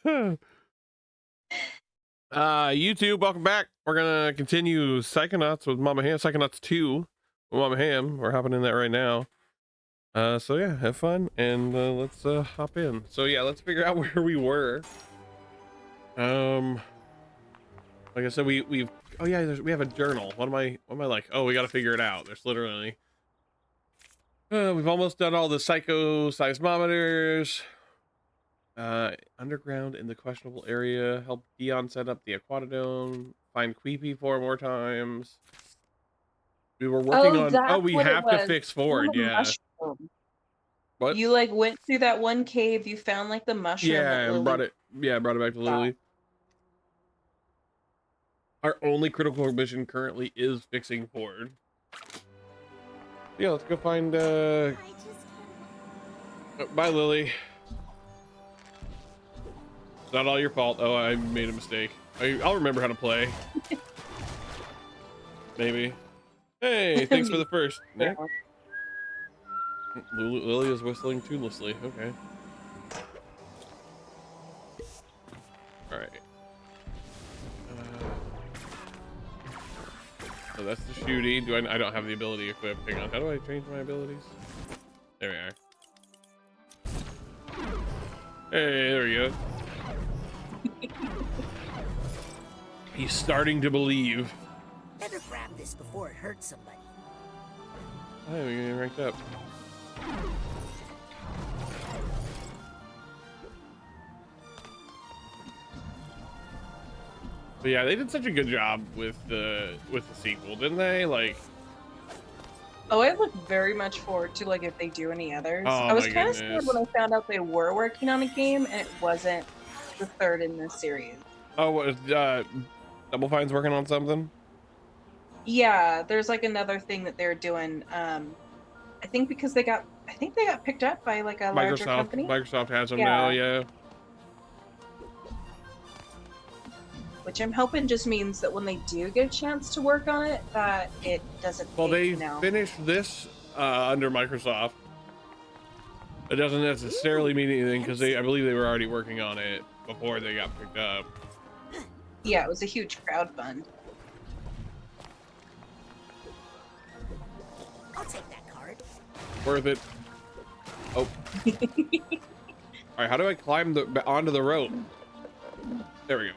YouTube, welcome back. We're gonna continue Psychonauts with Mama Ham. Psychonauts 2 with Mama Ham. We're hopping in that right now. So yeah, have fun and let's hop in. So yeah, let's figure out where we were. Like I said, we've oh yeah, we have a journal. What am I like? Oh, we got to figure it out. There's literally we've almost done all the psycho seismometers. Underground in the questionable area. Help Dion set up the aquatodome. Find Queepy 4 more times. We were working Oh, on. Oh, that's we what it have to was. fix You Ford. had a Yeah. mushroom. What? You like went through that one cave. You found like the mushroom that Yeah, and Lily brought it. Yeah, brought it back to got. Lily. Our only critical mission currently is fixing Ford. Yeah, let's go find. Bye, Lily. It's not all your fault. Oh, I made a mistake. I'll remember how to play. Maybe. Hey, thanks for the first, Nick. Lily is whistling tunelessly. Okay. All right. So that's the shooting. I don't have the ability equipped. Hang on. How do I change my abilities? There we are. Hey, there we go. He's starting to believe. Never grab this before it hurts somebody. Hey, we're getting ranked up. But yeah, they did such a good job with the sequel, didn't they? Like, Oh, I look very much forward to like if they do any others. oh I was my kind of scared goodness. when I found out they were working on a game and it wasn't the third in this series. Oh, what is Double Fine's working on something? Yeah, there's like another thing that they're doing. I think because they got picked up by like a larger company. Microsoft has them Yeah. now, yeah. Which I'm hoping just means that when they do get a chance to work on it, that it doesn't. Well, they now. finished this under Microsoft. It doesn't necessarily mean anything because I believe they were already working on it before they got picked up. Yeah, it was a huge crowd fund. I'll take that card. Worth it. Oh. All right, how do I climb onto the rope? There we go.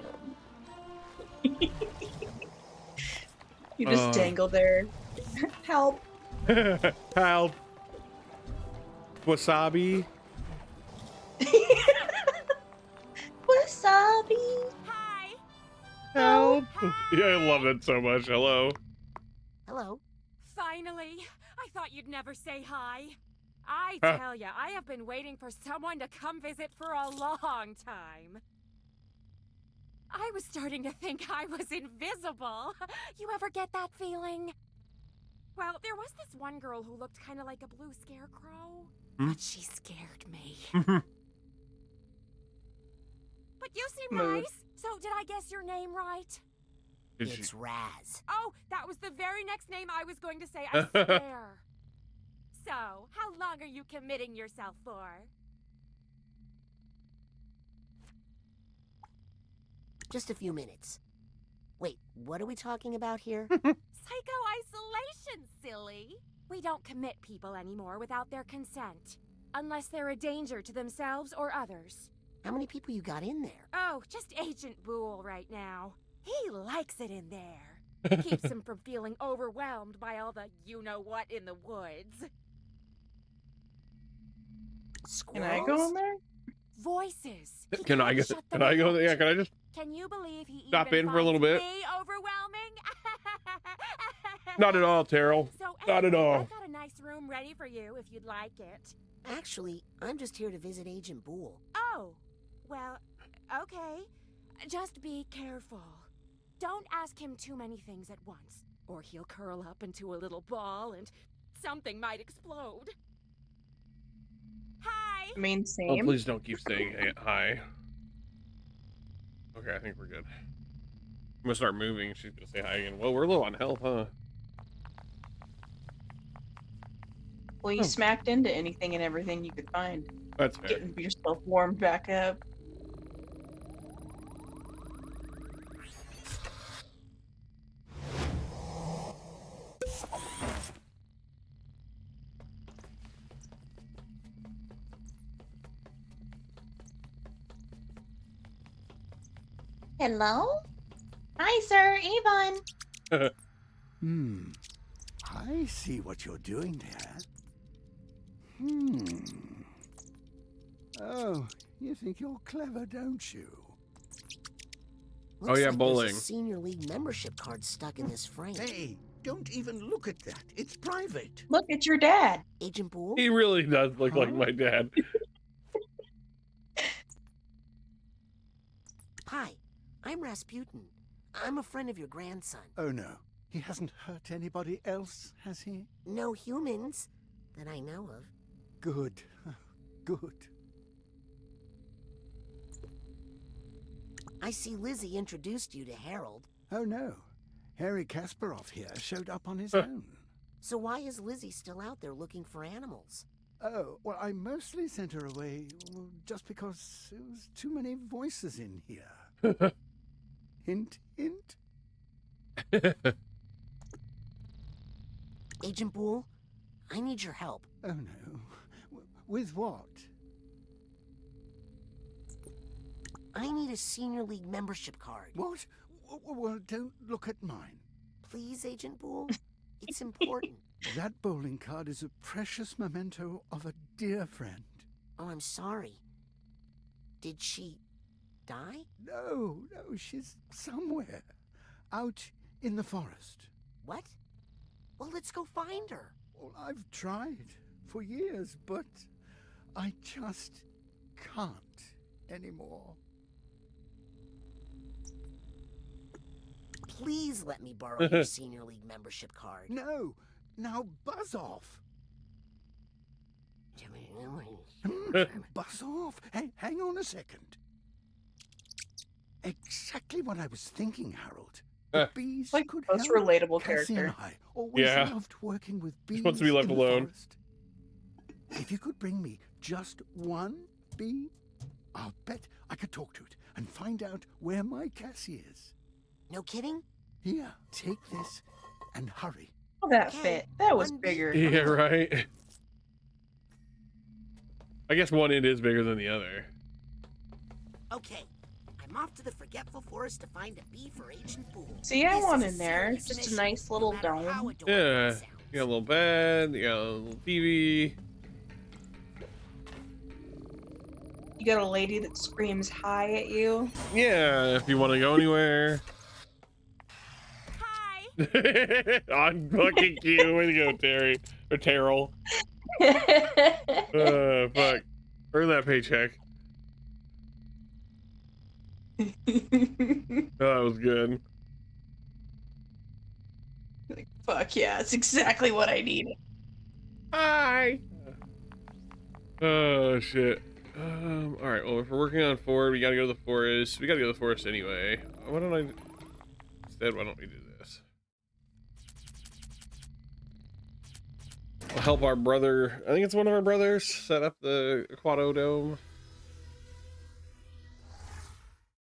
You just dangle there. Help. Help. Wasabi. Wasabi. Hi. Help. Hi. Yeah, I love that so much. Hello. Hello. Finally. I thought you'd never say hi. I tell ya, I have been waiting for someone to come visit for a long time. I was starting to think I was invisible. You ever get that feeling? Well, there was this one girl who looked kind of like a blue scarecrow, but she scared me. But you seem nice, so did I guess your name right? It's Raz. Oh, that was the very next name I was going to say, I swear. So, how long are you committing yourself for? Just a few minutes. Wait, what are we talking about here? Psycho-isolation, silly. We don't commit people anymore without their consent. Unless they're a danger to themselves or others. How many people you got in there? Oh, just Agent Boole right now. He likes it in there. Keeps him from feeling overwhelmed by all the you-know-what in the woods. Squirrels? Can I go in there? Voices. Can I go? Can I go? Yeah, can I just Can you believe he stop even in for a little bit? finds me overwhelming? Not at all, Terrell. So Not at anyway, all. I've got a nice room ready for you if you'd like it. Actually, I'm just here to visit Agent Boole. Oh, well, okay. Just be careful. Don't ask him too many things at once, or he'll curl up into a little ball and something might explode. Hi! I mean, Oh, same. please don't keep saying hi. Okay, I think we're good. I'm gonna start moving. She's gonna say hi again. Well, we're low on health, huh? Well, you smacked into anything and everything you could find. That's fair. Getting yourself warmed back up. Hello? Hi, sir. Avon. I see what you're doing there. Oh, you think you're clever, don't you? Looks yeah, like bowling. There's a senior league membership card stuck in this frame. Hey, don't even look at that. It's private. Look, it's your dad. Agent Boole? He really does look like my dad. Hi, I'm Rasputin. I'm a friend of your grandson. Oh, no. He hasn't hurt anybody else, has he? No humans that I know of. Good. Good. I see Lizzie introduced you to Harold. Oh, no. Harry Kasparov here showed up on his own. So why is Lizzie still out there looking for animals? Oh, well, I mostly sent her away just because there was too many voices in here. Hint, hint. Agent Boole, I need your help. Oh, no. With what? I need a senior league membership card. What? Well, don't look at mine. Please, Agent Boole. It's important. That bowling card is a precious memento of a dear friend. Oh, I'm sorry. Did she die? No, she's somewhere. Out in the forest. What? Well, let's go find her. Well, I've tried for years, but I just can't anymore. Please let me borrow your senior league membership card. No, now buzz off. Buzz off. Hey, hang on a second. Exactly what I was thinking, Harold. The bees Like could most help. relatable Cassie character. and I always Yeah. loved working with bees wants to be left in the alone. forest. If you could bring me just one bee, I'll bet I could talk to it and find out where my Cassie is. No kidding? Here, take this and hurry. Oh, that Okay, fit. That was one bigger. Yeah, right. I guess one end is bigger than the other. Okay, I'm off to the Forgetful Forest to find a bee for Agent Boole. See, I This want is in there. serious Just a mission, nice no little matter how dome. adorable Yeah. it sounds. You got a little bed, you got a little TV. You got a lady that screams hi at you. Yeah, if you want to go anywhere. Hi. I'm fucking you. Way to go, Terry. Or Terrell. Fuck. Earn that paycheck. Oh, that was good. Like, fuck yeah, it's exactly what I needed. Hi. Oh, shit. All right. Well, if we're working on Ford, we gotta go to the forest. We gotta go to the forest anyway. Why don't I... Instead, why don't we do this? We'll help our brother. I think it's one of our brothers set up the Aquato Dome.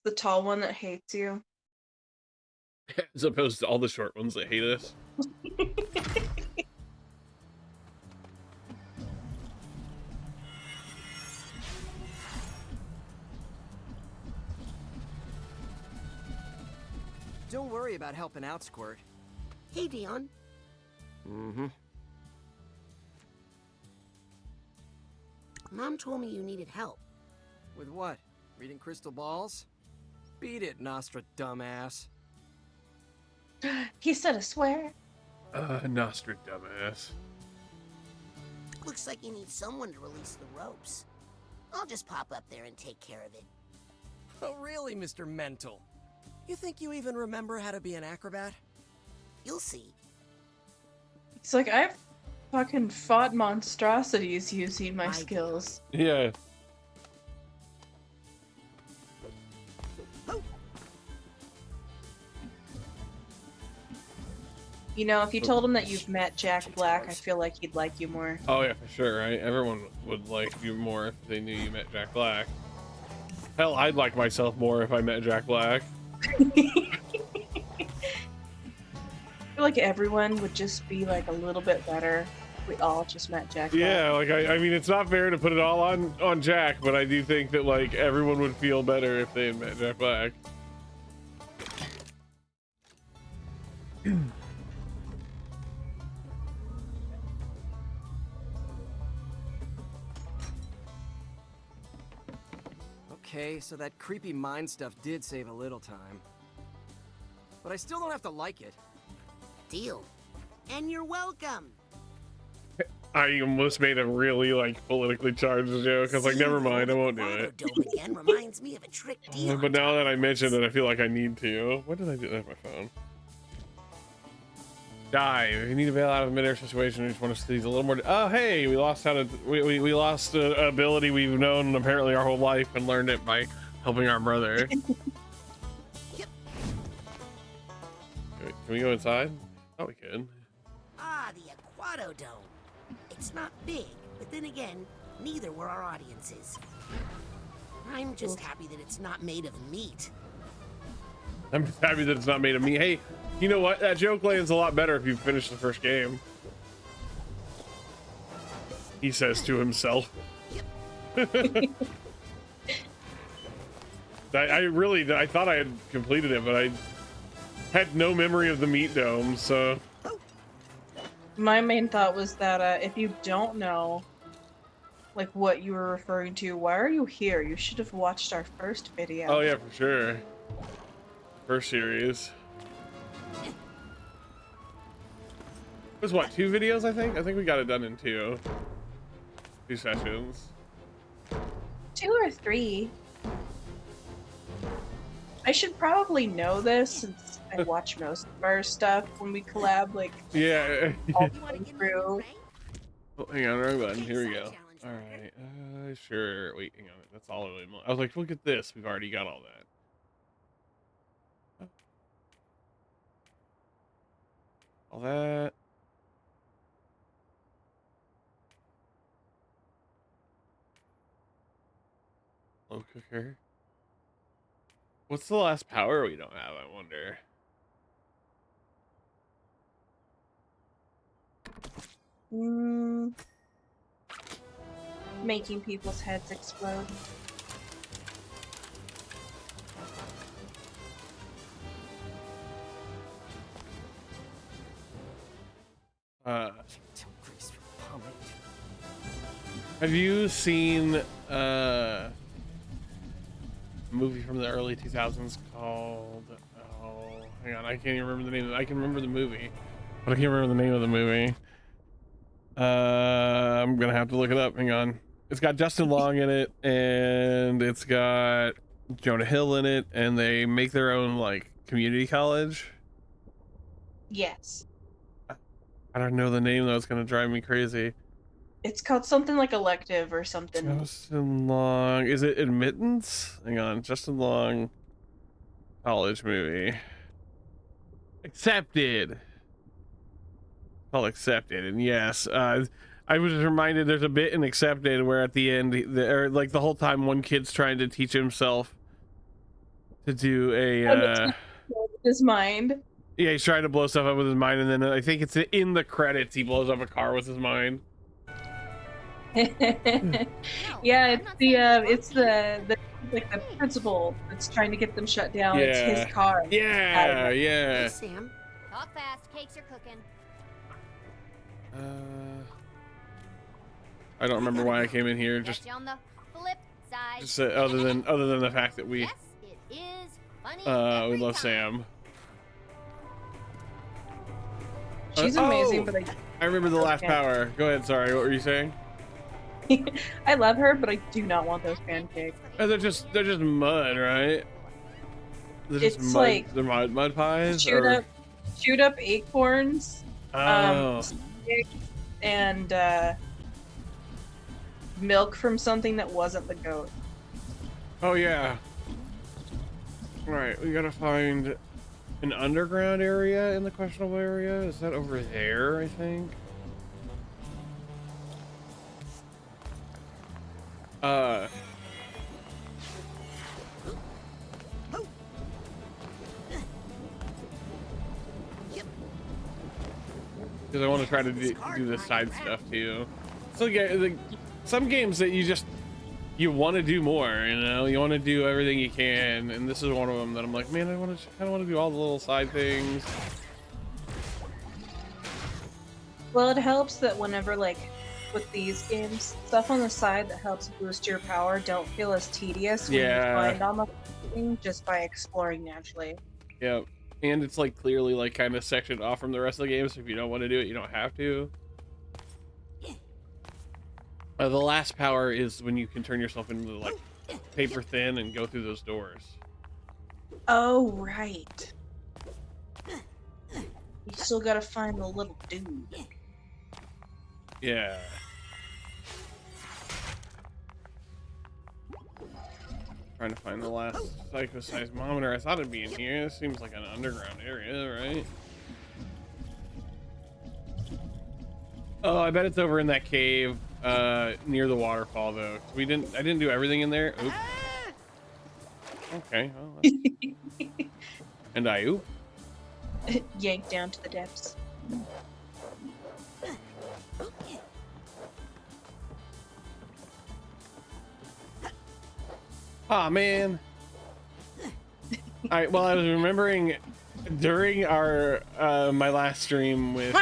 The tall one that hates you. As opposed to all the short ones that hate us. Don't worry about helping out, Squirt. Hey, Dion. Mm-hmm. Mom told me you needed help. With what? Reading crystal balls? Beat it, Nostra dumbass. He said a swear. Nostra dumbass. Looks like you need someone to release the ropes. I'll just pop up there and take care of it. Oh, really, Mr. Mental? You think you even remember how to be an acrobat? You'll see. He's like, I've fucking fought monstrosities using my I skills. Yeah. You know, if you told him that you've met Jack Black, I feel like he'd like you more. Oh yeah, for sure, right? Everyone would like you more if they knew you met Jack Black. Hell, I'd like myself more if I met Jack Black. I feel like everyone would just be like a little bit better if we all just met Jack Black. Yeah, like I mean, it's not fair to put it all on Jack, but I do think that like everyone would feel better if they had met Jack Black. okay, so that creepy mind stuff did save a little time. But I still don't have to like it. Deal. And you're welcome. I almost made a really like politically charged joke. I was like, never mind, I won't do it. Dome again reminds me of a trick deal. But now that I mentioned it, I feel like I need to. What did I do? That's my phone. Dive. You need to bail out of a mid-air situation. We just want to seize a little more. Oh, hey, we lost how to. We lost an ability we've known apparently our whole life and learned it by helping our brother. Yep. Can we go inside? Oh, we could. Ah, the Aquato Dome. It's not big, but then again, neither were our audiences. I'm just happy that it's not made of meat. I'm just happy that it's not made of me. Hey, you know what? That joke lands a lot better if you finish the first game. He says to himself. I thought I had completed it, but I had no memory of the meat dome, so. My main thought was that if you don't know, like, what you were referring to, why are you here? You should have watched our first video. Oh yeah, for sure. First series. It was what, 2 videos, I think? I think we got it done in 2 sessions. 2 or 3. I should probably know this since I watch most of our stuff when we collab, like, Yeah. all the way through. Oh, hang on, wrong button. Here we go. All right. Sure. Wait, hang on. That's all I was like, look at this. We've already got all that. All that. Slow cooker. What's the last power we don't have, I wonder? Making people's heads explode. Have you seen a movie from the early 2000s called, oh, hang on, I can't even remember the name. I can remember the movie, but I can't remember the name of the movie. I'm gonna have to look it up. Hang on. It's got Justin Long in it, and it's got Jonah Hill in it, and they make their own like community college. Yes. I don't know the name though. It's gonna drive me crazy. It's called something like Elective or something. Justin Long. Is it Admittance? Hang on. Justin Long college movie. Accepted. Called Accepted. And yes, I was reminded there's a bit in Accepted where at the end, or like the whole time, one kid's trying to teach himself to do a his mind. Yeah, he's trying to blow stuff up with his mind, and then I think it's in the credits he blows up a car with his mind. Yeah, it's the like the principal that's trying to get them shut down. Yeah. It's his car. Yeah, yeah. Hey, Sam. Talk fast, cakes are cooking. I don't remember why I came in here. Just on the flip side. Just other than the fact that we Yes, it is funny we love time. Sam. She's amazing, oh, but I remember the last power. Go ahead. Sorry, what were you saying? I love her, but I do not want those pancakes. Oh, they're just mud, right? They're just It's mud, like they're mud pies. Shoot up acorns. Oh. And milk from something that wasn't the goat. Oh yeah. All right, we gotta find an underground area in the questionable area. Is that over there? I think. Because I want to try to do the side stuff too. So yeah, like some games that you want to do more, you know, you want to do everything you can, and this is one of them that I'm like, man, I kind of want to do all the little side things. Well, it helps that whenever like with these games. Stuff on the side that helps boost your power don't feel as tedious when you find on the thing just by exploring naturally. Yeah, and it's like clearly like kind of sectioned off from the rest of the game, so if you don't want to do it, you don't have to. The last power is when you can turn yourself into like paper thin and go through those doors. Oh, right. You still gotta find the little dude. Yeah. Trying to find the last psycho-seismometer. I thought it'd be in here. This seems like an underground area, right? Oh, I bet it's over in that cave near the waterfall, though. I didn't do everything in there. Oops. Okay. Well, and I oop. Yanked down to the depths. Aw, man. Alright, well, I was remembering during our my last stream with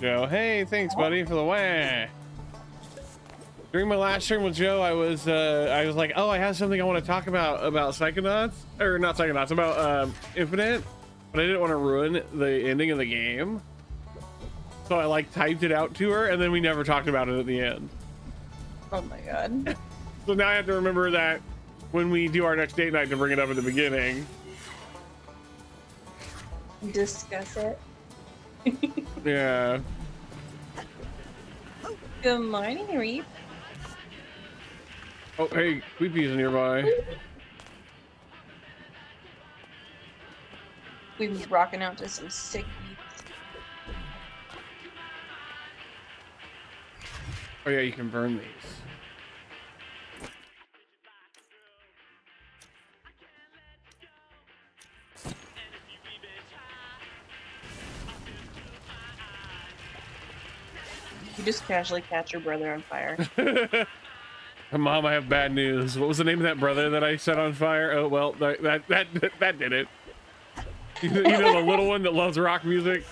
Joe. Hey, thanks, buddy, for the wah. During my last stream with Joe, I was like, oh, I have something I want to talk about Psychonauts, or not Psychonauts, about Infinite, but I didn't want to ruin the ending of the game, so I like typed it out to her, and then we never talked about it at the end. Oh my god. So now I have to remember that when we do our next date night to bring it up at the beginning. Discuss it. Yeah. Good morning, Reap. Oh, hey, Queepy's nearby. We was rocking out to some sick beats. Oh yeah, you can burn these. You just casually catch your brother on fire. Mom, I have bad news. What was the name of that brother that I set on fire? Oh well, that did it. You know, the little one that loves rock music.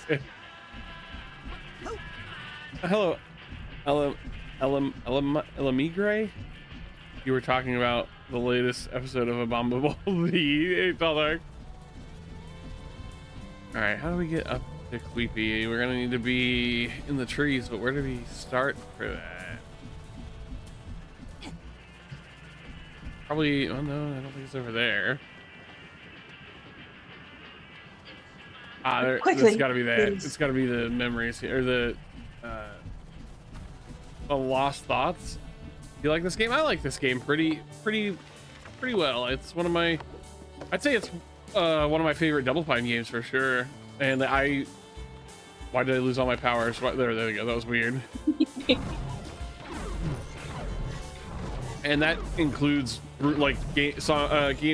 Hello, Elamigre. You were talking about the latest episode of Abominable Hey, Taldark. All right, how do we get up to Queepy? We're gonna need to be in the trees, but where do we start for that? Probably, oh no, I don't think it's over there. Ah, it's gotta be that. Please. It's gotta be the memories here, or the lost thoughts. You like this game? I like this game pretty well. It's one of my, I'd say it's one of my favorite Double Fine games for sure. And why did I lose all my powers? There we go. That was weird. And that includes like games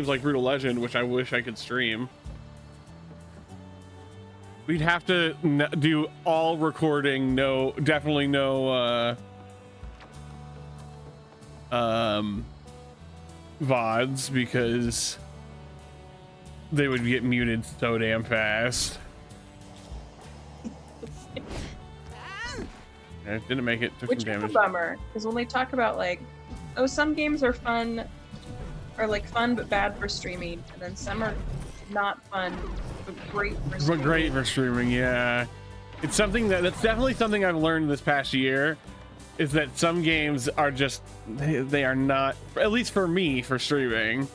like Brutal Legend, which I wish I could stream. We'd have to do all recording, definitely no VODs, because they would get muted so damn fast. I didn't make it, took Which some is a damage. bummer, because when they talk about like, oh, some games are fun, or like fun but bad for streaming, and then some are not fun but great for streaming. But great for streaming, yeah. It's something that's definitely something I've learned this past year, is that some games are just, they are not, at least for me, for streaming,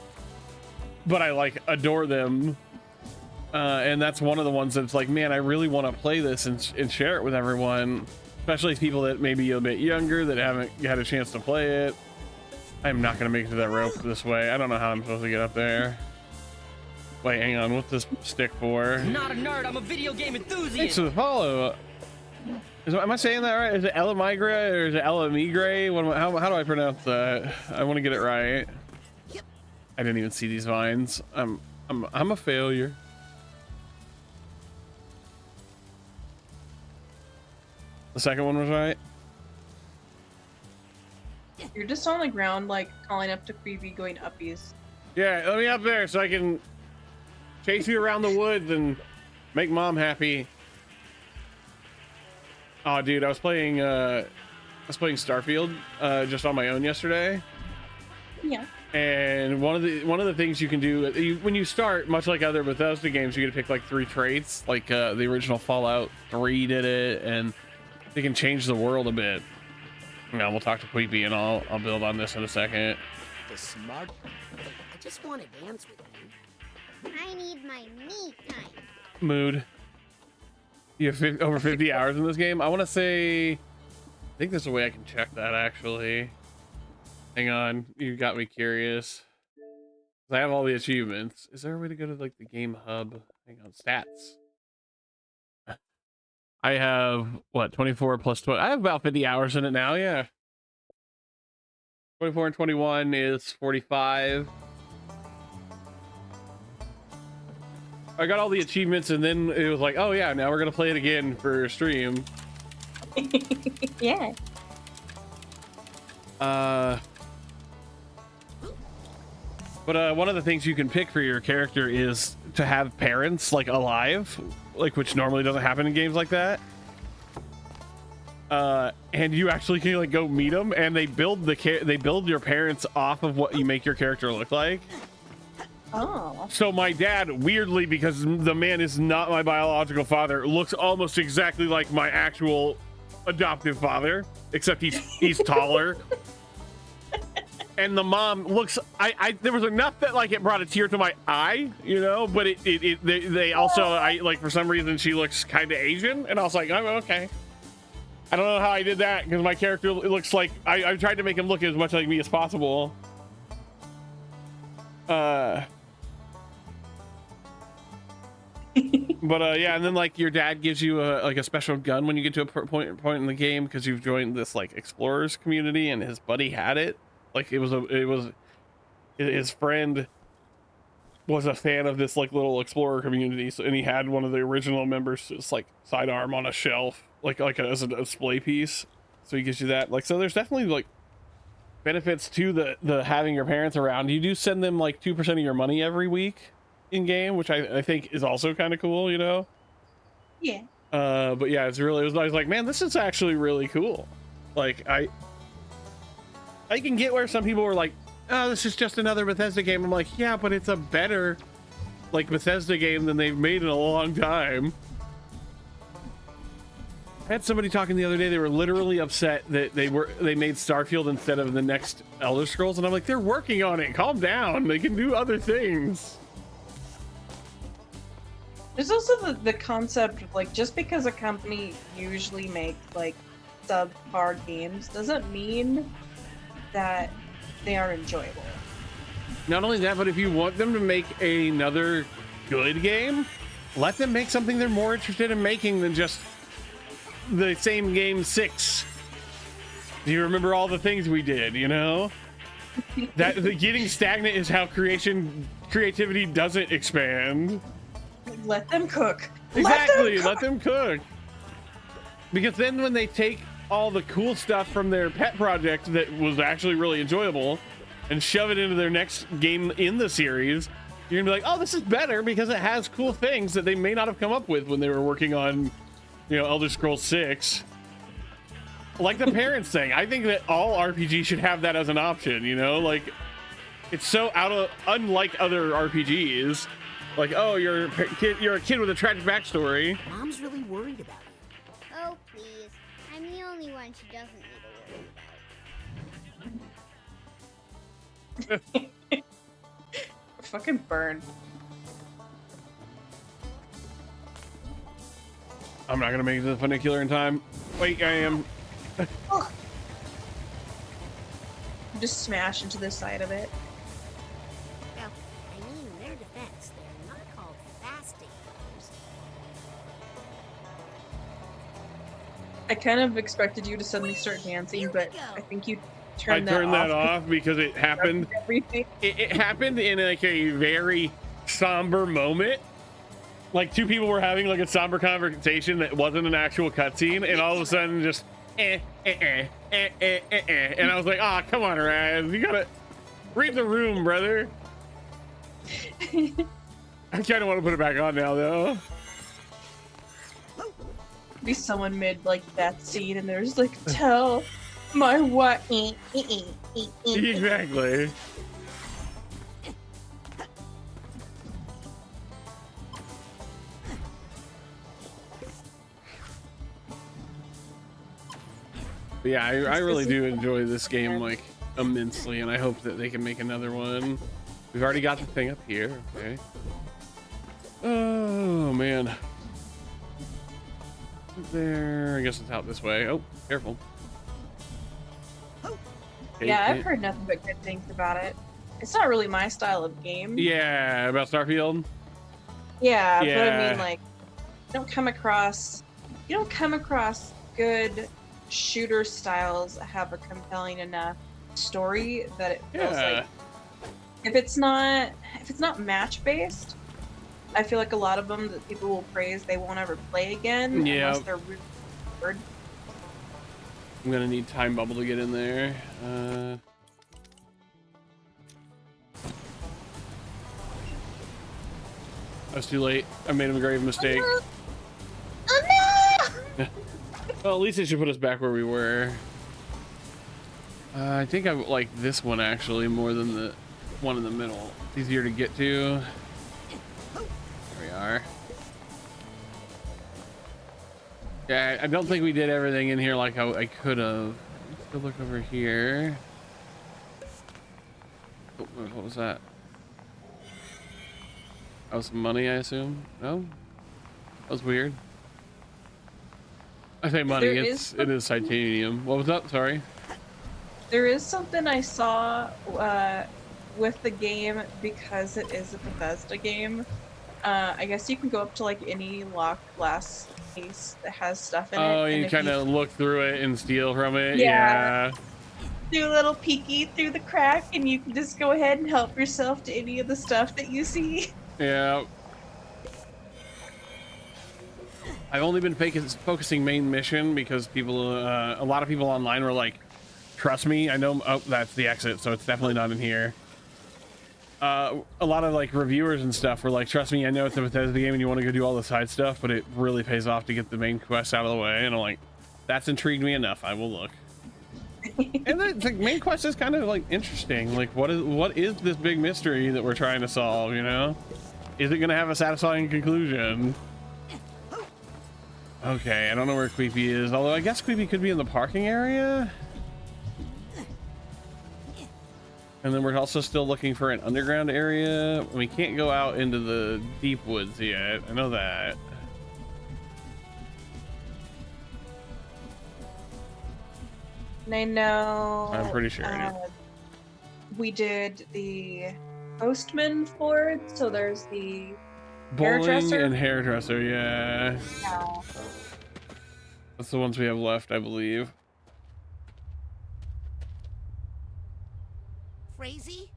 but I like adore them. And that's one of the ones that's like, man, I really want to play this and share it with everyone, especially people that may be a bit younger that haven't had a chance to play it. I'm not gonna make it to that rope this way. I don't know how I'm supposed to get up there. Wait, hang on, what's this stick for? Not a nerd, I'm a video game enthusiast. Thanks for the follow. Am I saying that right? Is it Elamigre or is it Elamigre? How do I pronounce that? I want to get it right. I didn't even see these vines. I'm a failure. The second one was right. You're just on the ground, like calling up to Creepy, going uppies. Yeah, let me up there so I can chase you around the woods and make Mom happy. Oh, dude, I was playing was playing Starfield just on my own yesterday. Yeah. And one of the things you can do when you start, much like other Bethesda games, you get to pick like 3 traits. Like the original Fallout 3 did it, and they can change the world a bit. Now we'll talk to Queepy, and I'll build on this in a second. The smart. I just want to dance with you. I need my me time. Mood. You have over 50 hours in this game. I want to say, I think there's a way I can check that actually. Hang on, you got me curious. I have all the achievements. Is there a way to go to like the game hub? Hang on, stats. I have what, 24 plus 20. I have about 50 hours in it now. Yeah. 24 and 21 is 45. I got all the achievements, and then it was like, oh yeah, now we're gonna play it again for stream. Yeah. But one of the things you can pick for your character is to have parents like alive, like which normally doesn't happen in games like that. And you actually can like go meet them, and they build your parents off of what you make your character look like. Oh. So my dad, weirdly, because the man is not my biological father, looks almost exactly like my actual adoptive father, except he's taller. And the mom looks, there was enough that like it brought a tear to my eye, you know, but they also, like for some reason she looks kind of Asian, and I was like, oh, okay. I don't know how I did that, because my character looks like, I tried to make him look as much like me as possible. But yeah, and then like your dad gives you a special gun when you get to a point in the game, because you've joined this like explorers community, and his buddy had it. Like it was his friend was a fan of this like little explorer community, so, and he had one of the original members just like sidearm on a shelf, like as a display piece. So he gives you that. Like, so there's definitely like benefits to the having your parents around. You do send them like 2% of your money every week in game, which I think is also kind of cool, you know. Yeah. But yeah, I was like, man, this is actually really cool. Like I can get where some people were like, oh, this is just another Bethesda game. I'm like, yeah, but it's a better like Bethesda game than they've made in a long time. I had somebody talking the other day. They were literally upset that they made Starfield instead of the next Elder Scrolls, and I'm like, they're working on it. Calm down. They can do other things. There's also the concept of like, just because a company usually makes like subpar games doesn't mean that they are enjoyable. Not only that, but if you want them to make another good game, let them make something they're more interested in making than just the same game 6. Do you remember all the things we did, you know? That the getting stagnant is how creativity doesn't expand. Let them cook. Exactly, let them cook. Because then when they take all the cool stuff from their pet project that was actually really enjoyable and shove it into their next game in the series, you're gonna be like, oh, this is better because it has cool things that they may not have come up with when they were working on, you know, Elder Scrolls 6. Like the parents thing, I think that all RPGs should have that as an option, you know? Like, it's so unlike other RPGs. Like, oh, you're a kid with a tragic backstory. Mom's really worried about you. Oh, please. I'm the only one she doesn't need to worry about. Fucking burn. I'm not gonna make it to the funicular in time. Wait, I am. Just smash into the side of it. Well, I mean, in their defense, they're not called fasting games. I kind of expected you to suddenly start dancing, but I think you turned that off because it happened. Everything. It happened in like a very somber moment. Like 2 people were having like a somber conversation that wasn't an actual cutscene, and all of a sudden just and I was like, oh, come on, Raz, you gotta read the room, brother. I kind of want to put it back on now, though. Be someone mid like that scene, and there's like, tell My what? Exactly. But yeah, I really do enjoy this game like immensely, and I hope that they can make another one. We've already got the thing up here. Okay. Oh man. There, I guess it's out this way. Oh, careful. Yeah, I've heard nothing but good things about it. It's not really my style of game. Yeah, about Starfield. Yeah, Yeah. but I mean, like, you don't come across good shooter styles that have a compelling enough story that it feels like if it's not match based, I feel like a lot of them that people will praise they won't ever play again unless they're really bored. I'm gonna need Time Bubble to get in there. I was too late. I made a grave mistake. Oh no! Well, at least it should put us back where we were. I think I like this one actually more than the one in the middle. It's easier to get to. There we are. Yeah, I don't think we did everything in here like I could have. Let's go look over here. Oh, what was that? Oh, some money, I assume? No? That was weird. I say money, it is titanium. What was that? Sorry. There is something I saw with the game because it is a Bethesda game. I guess you can go up to like any locked glass case that has stuff in it. Oh, you kind of look through it and steal from it? Yeah. Do a little peeky through the crack and you can just go ahead and help yourself to any of the stuff that you see. Yeah. I've only been focusing main mission because people, a lot of people online were like, trust me, I know, oh, that's the exit, so it's definitely not in here. A lot of like reviewers and stuff were like, trust me, I know it's a Bethesda game and you want to go do all the side stuff, but it really pays off to get the main quest out of the way. And I'm like, that's intrigued me enough. I will look. And the main quest is kind of like interesting. Like, what is this big mystery that we're trying to solve? You know, is it gonna have a satisfying conclusion? Okay, I don't know where Queepy is. Although I guess Queepy could be in the parking area. And then we're also still looking for an underground area. We can't go out into the deep woods yet. I know that. And I know. I'm pretty sure I do. We did the postman Ford, so there's the Bowling hairdresser. and hairdresser, yeah. That's the ones we have left, I believe. Crazy?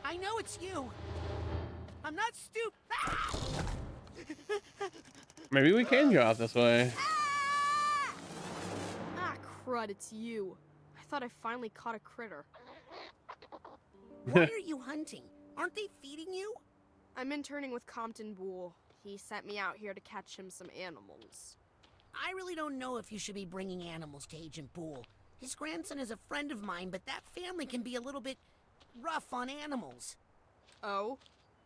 I know it's you. I'm not stupid. Ah! Maybe we can go out this way. Ah, crud, it's you. I thought I finally caught a critter. Why are you hunting? Aren't they feeding you? I'm interning with Compton Bull. He sent me out here to catch him some animals. I really don't know if you should be bringing animals to Agent Bull. His grandson is a friend of mine, but that family can be a little bit rough on animals. Oh?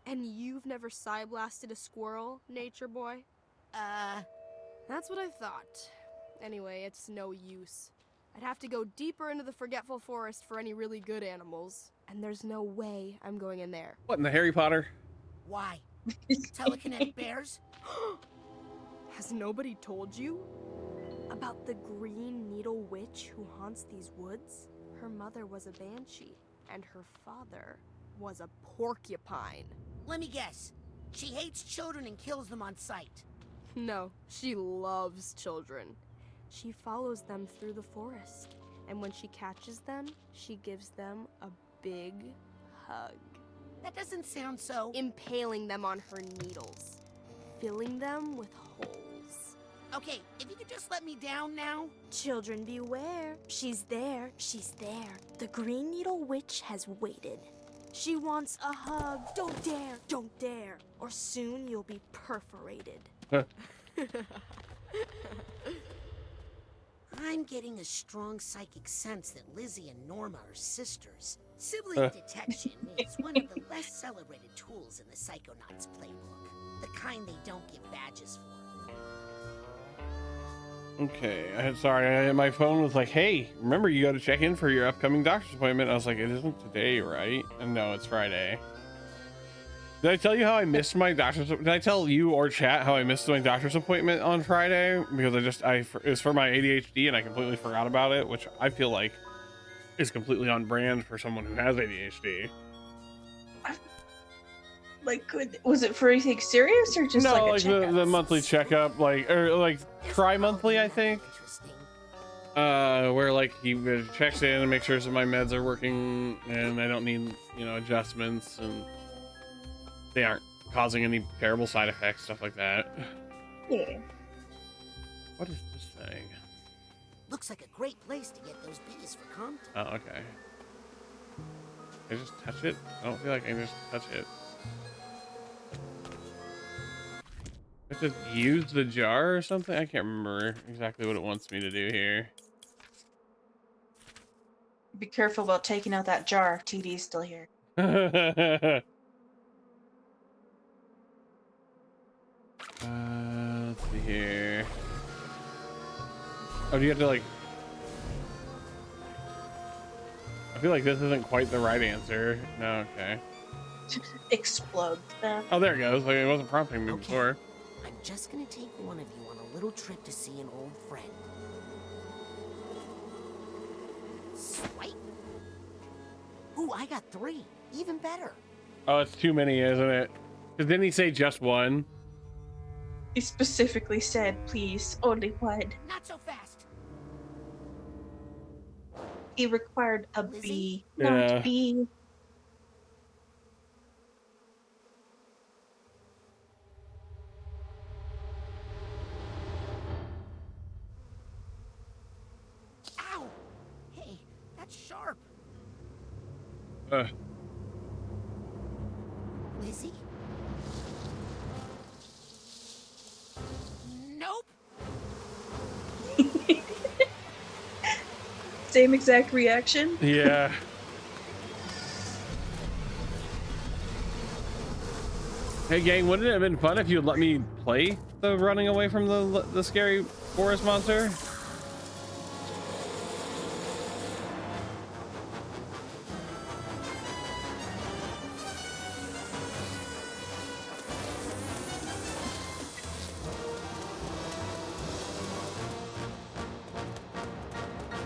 And you've never psy-blasted a squirrel, nature boy? That's what I thought. Anyway, it's no use. I'd have to go deeper into the forgetful forest for any really good animals, and there's no way I'm going in there. What in the Harry Potter? Why? Telekinetic bears? Has nobody told you? About the Green Needle Witch who haunts these woods? Her mother was a banshee, and her father was a porcupine. Let me guess. She hates children and kills them on sight. No, she loves children. She follows them through the forest, and when she catches them, she gives them a big hug. That doesn't sound so... Impaling them on her needles, filling them with holes. Okay, if you could just let me down now. Children beware. She's there. She's there. The Green Needle Witch has waited. She wants a hug. Don't dare. Don't dare. Or soon you'll be perforated. I'm getting a strong psychic sense that Lizzie and Norma are sisters. Sibling detection is one of the less celebrated tools in the Psychonauts playbook. The kind they don't give badges for. Okay, sorry, my phone was like, hey, remember you got to check in for your upcoming doctor's appointment. I was like, it isn't today, right? And no, it's Friday. Did I tell you how I missed my doctor's? Did I tell you or chat how I missed my doctor's appointment on Friday? Because it was for my ADHD and I completely forgot about it, which I feel like is completely on brand for someone who has ADHD. Like, was it for anything serious or just no, like a like checkup? the monthly checkup, or like tri-monthly, I think. Where like he checks in and makes sure that my meds are working and I don't need, adjustments and they aren't causing any terrible side effects, stuff like that. Yeah. What is this thing? Looks like a great place to get those bees for Compton. Oh, okay. Can I just touch it? I don't feel like I can just touch it. I have to use the jar or something? I can't remember exactly what it wants me to do here. Be careful about taking out that jar. TD's still here. Let's see here. Oh, do you have to like... I feel like this isn't quite the right answer. No, okay. Explode them. Oh, there it goes. Like, it wasn't prompting me before. I'm just gonna take one of you on a little trip to see an old friend. Swipe. Ooh, I got 3. Even better. Oh, it's too many, isn't it? Because didn't he say just one? He specifically said, please, only one. Not so fast. He required a Lizzie? B, not Yeah. B. Ow! Hey, that's sharp. Lizzie? Nope. Same exact reaction. Yeah. Hey gang, wouldn't it have been fun if you'd let me play the running away from the scary forest monster?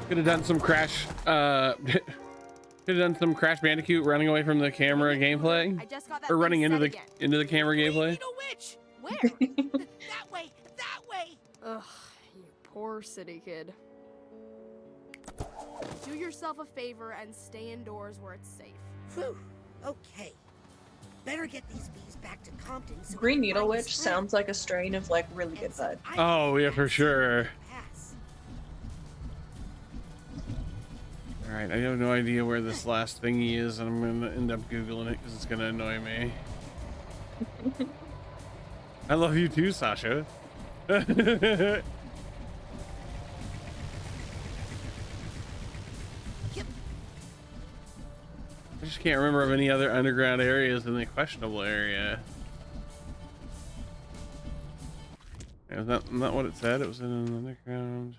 Could have done some Crash could have done some Crash Bandicoot running away from the camera gameplay, I just got that or running thing into set the again. camera gameplay. Need a witch. Where? That way. That way. Ugh, you poor city kid. Do yourself a favor and stay indoors where it's safe. Phew. Okay. Better get these bees back to Compton. So Green we can Needle find his Witch friend. sounds like a strain of like really good And so bud. I Oh can yeah, for pass sure. pass. All right, I have no idea where this last thingy is, and I'm gonna end up googling it because it's gonna annoy me. I love you too, Sasha. Yep. I just can't remember of any other underground areas in the questionable area. Yeah, is that not what it said? It was in an underground.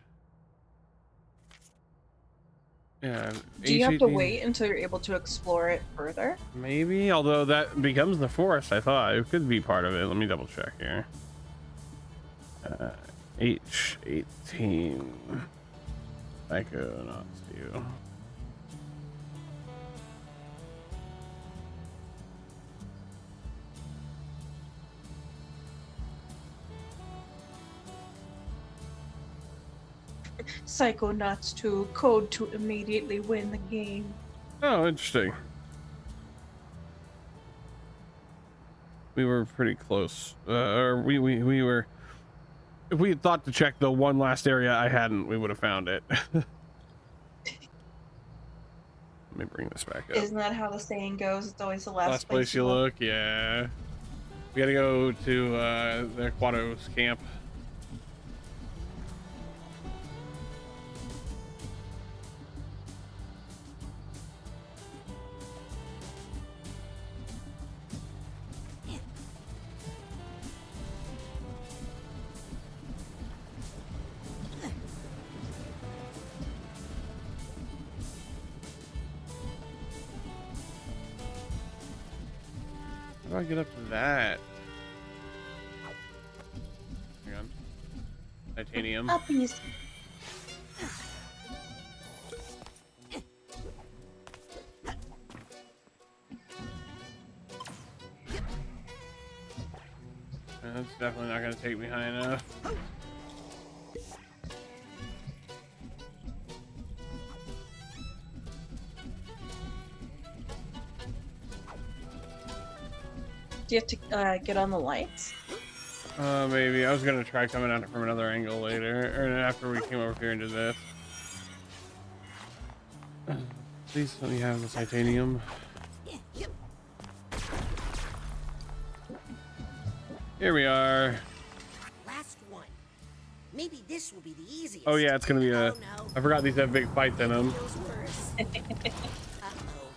Yeah. Do you have to H18 wait until you're able to explore it further? Maybe, although that becomes the forest. I thought it could be part of it. Let me double check here. H18 Psychonauts 2. Psychonauts 2, code to immediately win the game. Oh, interesting. We were pretty close. Or we were. If we had thought to check the one last area I hadn't, we would have found it. Let me bring this back up. Isn't that how the saying goes? It's always the Last place you look, yeah. We gotta go to the Quados camp. do I get up to that? Hang on. Titanium. Uppies. That's definitely not gonna take me high enough. Do you have to get on the lights? Maybe. I was gonna try coming at it from another angle later, or after we came over here and did this. Please let me have the titanium. Here we are. Last one. Maybe this will be the easiest. Oh yeah, it's gonna be a. Oh, no. I forgot these have big fights in them. Feels worse. Uh-oh.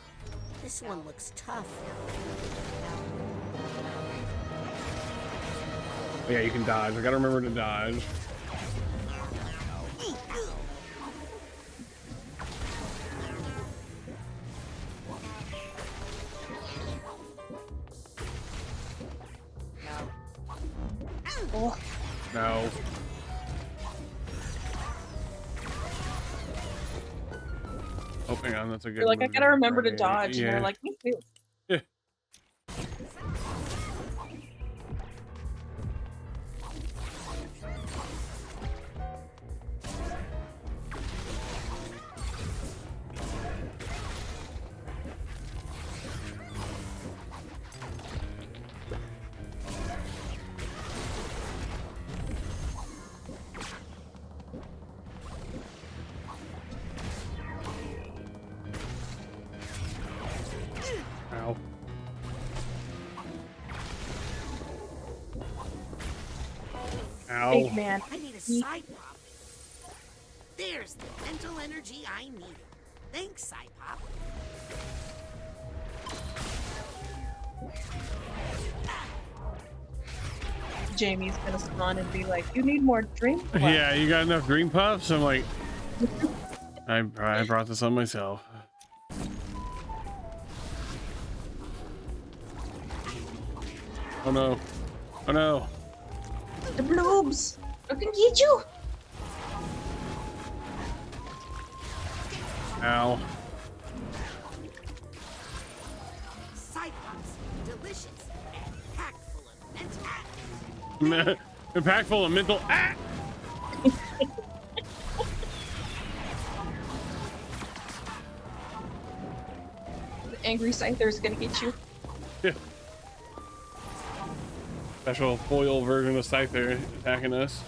This one looks tough. Oh, yeah, you can dodge. I gotta remember to dodge. Oh. No. Oh, hang on, that's a good. You're like, I move. gotta remember to Right, dodge, and yeah. they're like, me too. Yeah. Ow. Ow. Big man. I need a side pop. There's the mental energy I needed. Thanks, side pop. Jamie's gonna spawn and be like, you need more drink. Yeah, you got enough green puffs? I'm like, I brought this on myself. Oh no. Oh no. The bloobs. I can get you. Ow. Side pops, delicious and packed full of mental. Impactful of mental. Ah! The angry Scyther's gonna get you. Yeah. Special foil version of Scyther attacking us.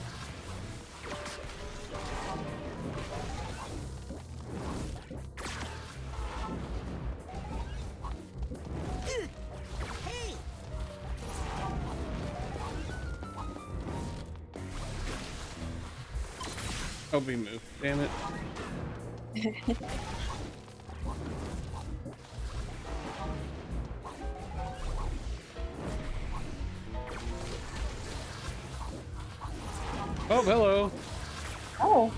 Hey, Oh, be moved. Damn it. Oh, hello. Oh.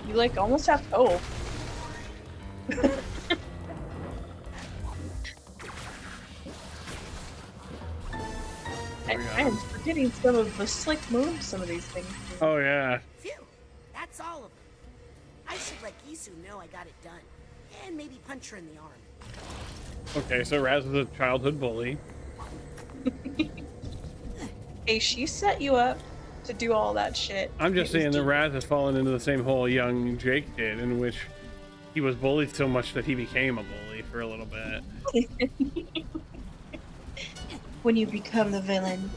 You like almost have to. Oh. I am forgetting some of the slick moves some of these things do. Oh, yeah. phew, that's all of them. I should let Isu know I got it done, and maybe punch her in the arm. Okay, so Raz is a childhood bully. Hey, she set you up to do all that shit. I'm just saying that Raz has fallen into the same hole young Jake did, in which he was bullied so much that he became a bully for a little bit. When you become the villain.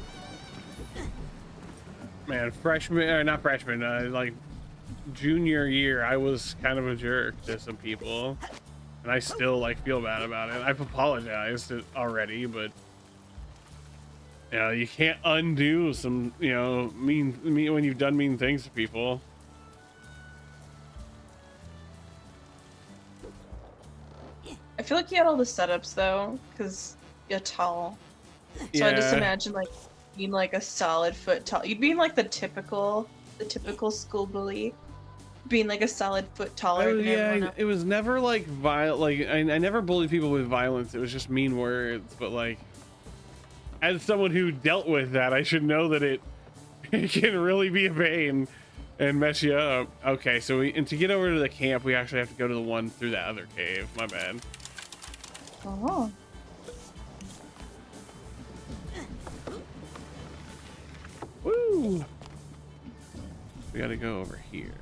Man, freshman, or not freshman, like junior year, I was kind of a jerk to some people, and I still like feel bad about it. I've apologized already, but you know, you can't undo some, you know, mean when you've done mean things to people. I feel like you had all the setups though, because you're tall. So I just Yeah. imagine like being like a solid foot tall. You'd be like the typical school bully, being like a solid foot taller than everyone else. It was never like violent. Like I never bullied people with violence. It was just mean words. But like, as someone who dealt with that, I should know that it can really be a pain and mess you up. Okay, so and to get over to the camp, we actually have to go to the one through that other cave. My bad. Oh. Woo! We gotta go over here.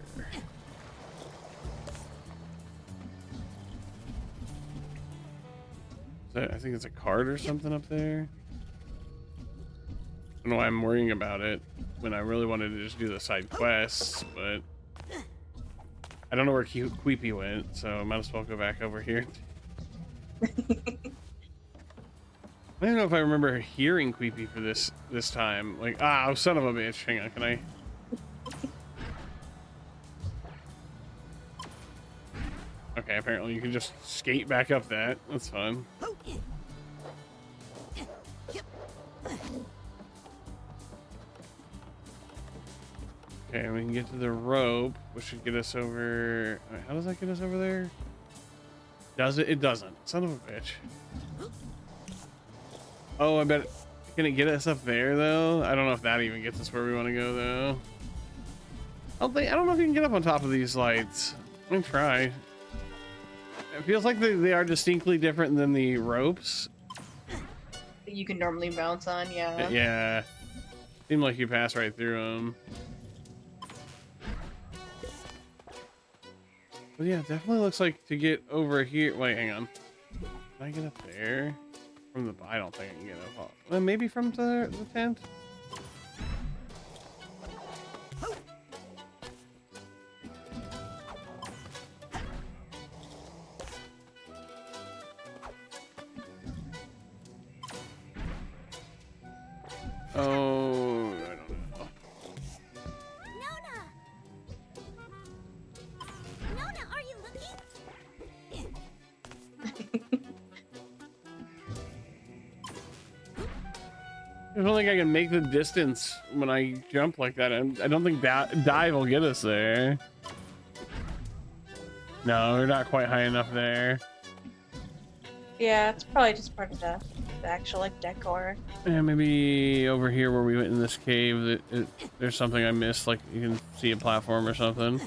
I think it's a card or something up there. I don't know why I'm worrying about it when I really wanted to just do the side quests, but I don't know where Queepy went, so I might as well go back over here. I don't know if I remember hearing Queepy for this time. Like, oh, son of a bitch. Hang on, can I? Okay, apparently you can just skate back up that. That's fun. Okay, we can get to the rope, which should get us over. How does that get us over there? Does it? It doesn't. Son of a bitch. Oh, I bet. Can it get us up there though? I don't know if that even gets us where we want to go though. I don't know if you can get up on top of these lights. I'm gonna try. It feels like they are distinctly different than the ropes. You can normally bounce on, yeah. Yeah. Seem like you pass right through them. But yeah, it definitely looks like to get over here. Wait, hang on. Can I get up there? From the... I don't think I can get up. Well, maybe from the tent? Oh, I don't know. Nona, are you looking? I don't think I can make the distance when I jump like that. I don't think dive will get us there. No, we're not quite high enough there. Yeah, it's probably just part of the actual like decor. Yeah, maybe over here where we went in this cave, there's something I missed. Like you can see a platform or something.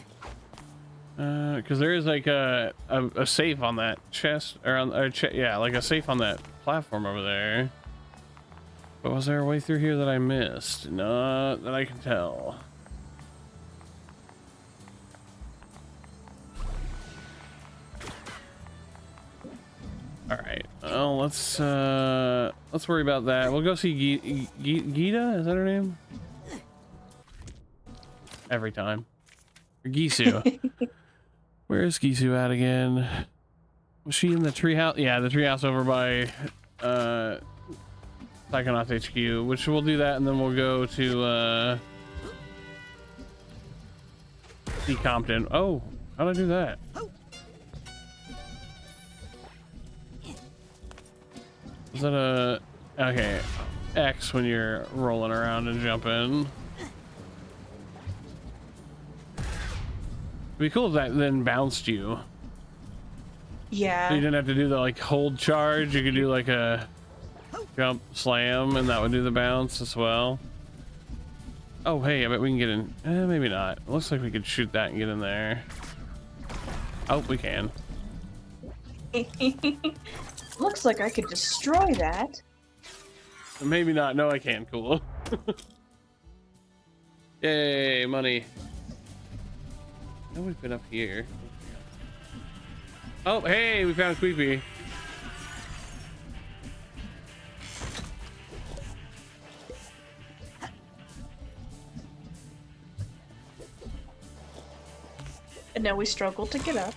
Because there is like a safe on that chest, or on yeah, like a safe on that platform over there. But was there a way through here that I missed? Not that I can tell. All right. Well, let's worry about that. We'll go see Gita. Is that her name? Every time. Or Gisu. Where is Gisu at again? Was she in the treehouse? Yeah, the treehouse over by Psychonauts HQ, which we'll do that, and then we'll go to see Compton. Oh, how'd I do that? Is that a... Okay, X when you're rolling around and jumping. It'd be cool if that then bounced you. Yeah. So you didn't have to do the like hold charge. You could do like a jump slam, and that would do the bounce as well. Oh, hey, I bet we can get in. Maybe not. It looks like we could shoot that and get in there. Oh, we can. Looks like I could destroy that. Maybe not. No, I can. Cool. Yay, money. I know we've been up here. Oh, hey, we found Queepy. And now we struggle to get up.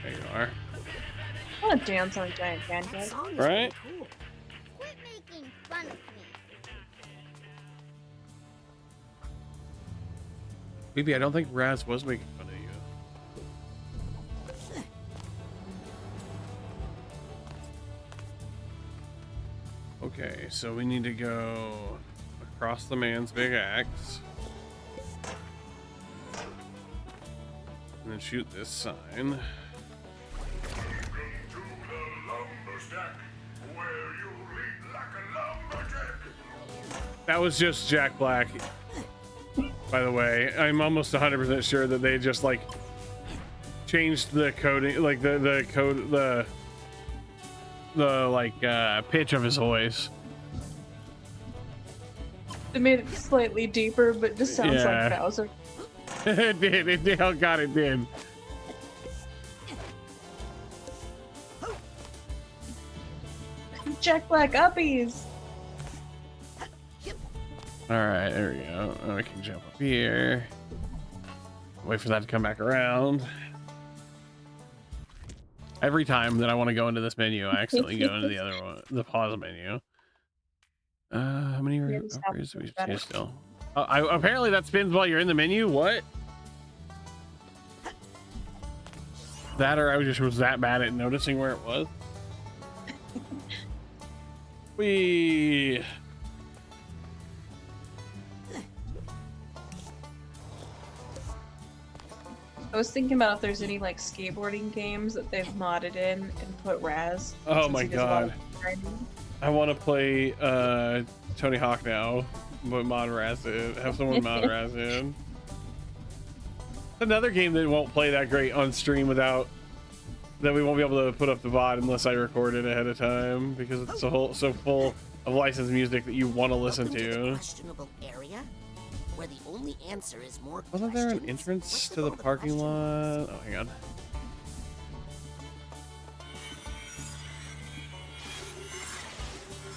There you are. I want to dance on a giant pancake. Right? Quit making fun of me. Queepy, I don't think Raz was making fun of you. Okay, so we need to go across the man's big axe. And shoot this sign. That was just Jack Black, by the way. I'm almost 100% sure that they just like changed the coding, like the code, the like pitch of his voice. It made it slightly deeper, but just sounds like Bowser. It did. Oh God, it did. Jack Black uppies. All right, there we go. Oh, I can jump up here. Wait for that to come back around. Every time that I want to go into this menu, I accidentally go into the other one, the pause menu. How many upgrades do we see still? Apparently that spins while you're in the menu. What? That, or I just was that bad at noticing where it was. I was thinking about if there's any like skateboarding games that they've modded in and put Raz. Oh my God. I want to play Tony Hawk now, but mod Raz in. Have someone mod Raz in. Another game that won't play that great on stream without that we won't be able to put up the VOD unless I record it ahead of time because it's so full of licensed music that you want to listen to. Questionable area where the only answer is more. Wasn't there an entrance to the parking lot? Oh, hang on.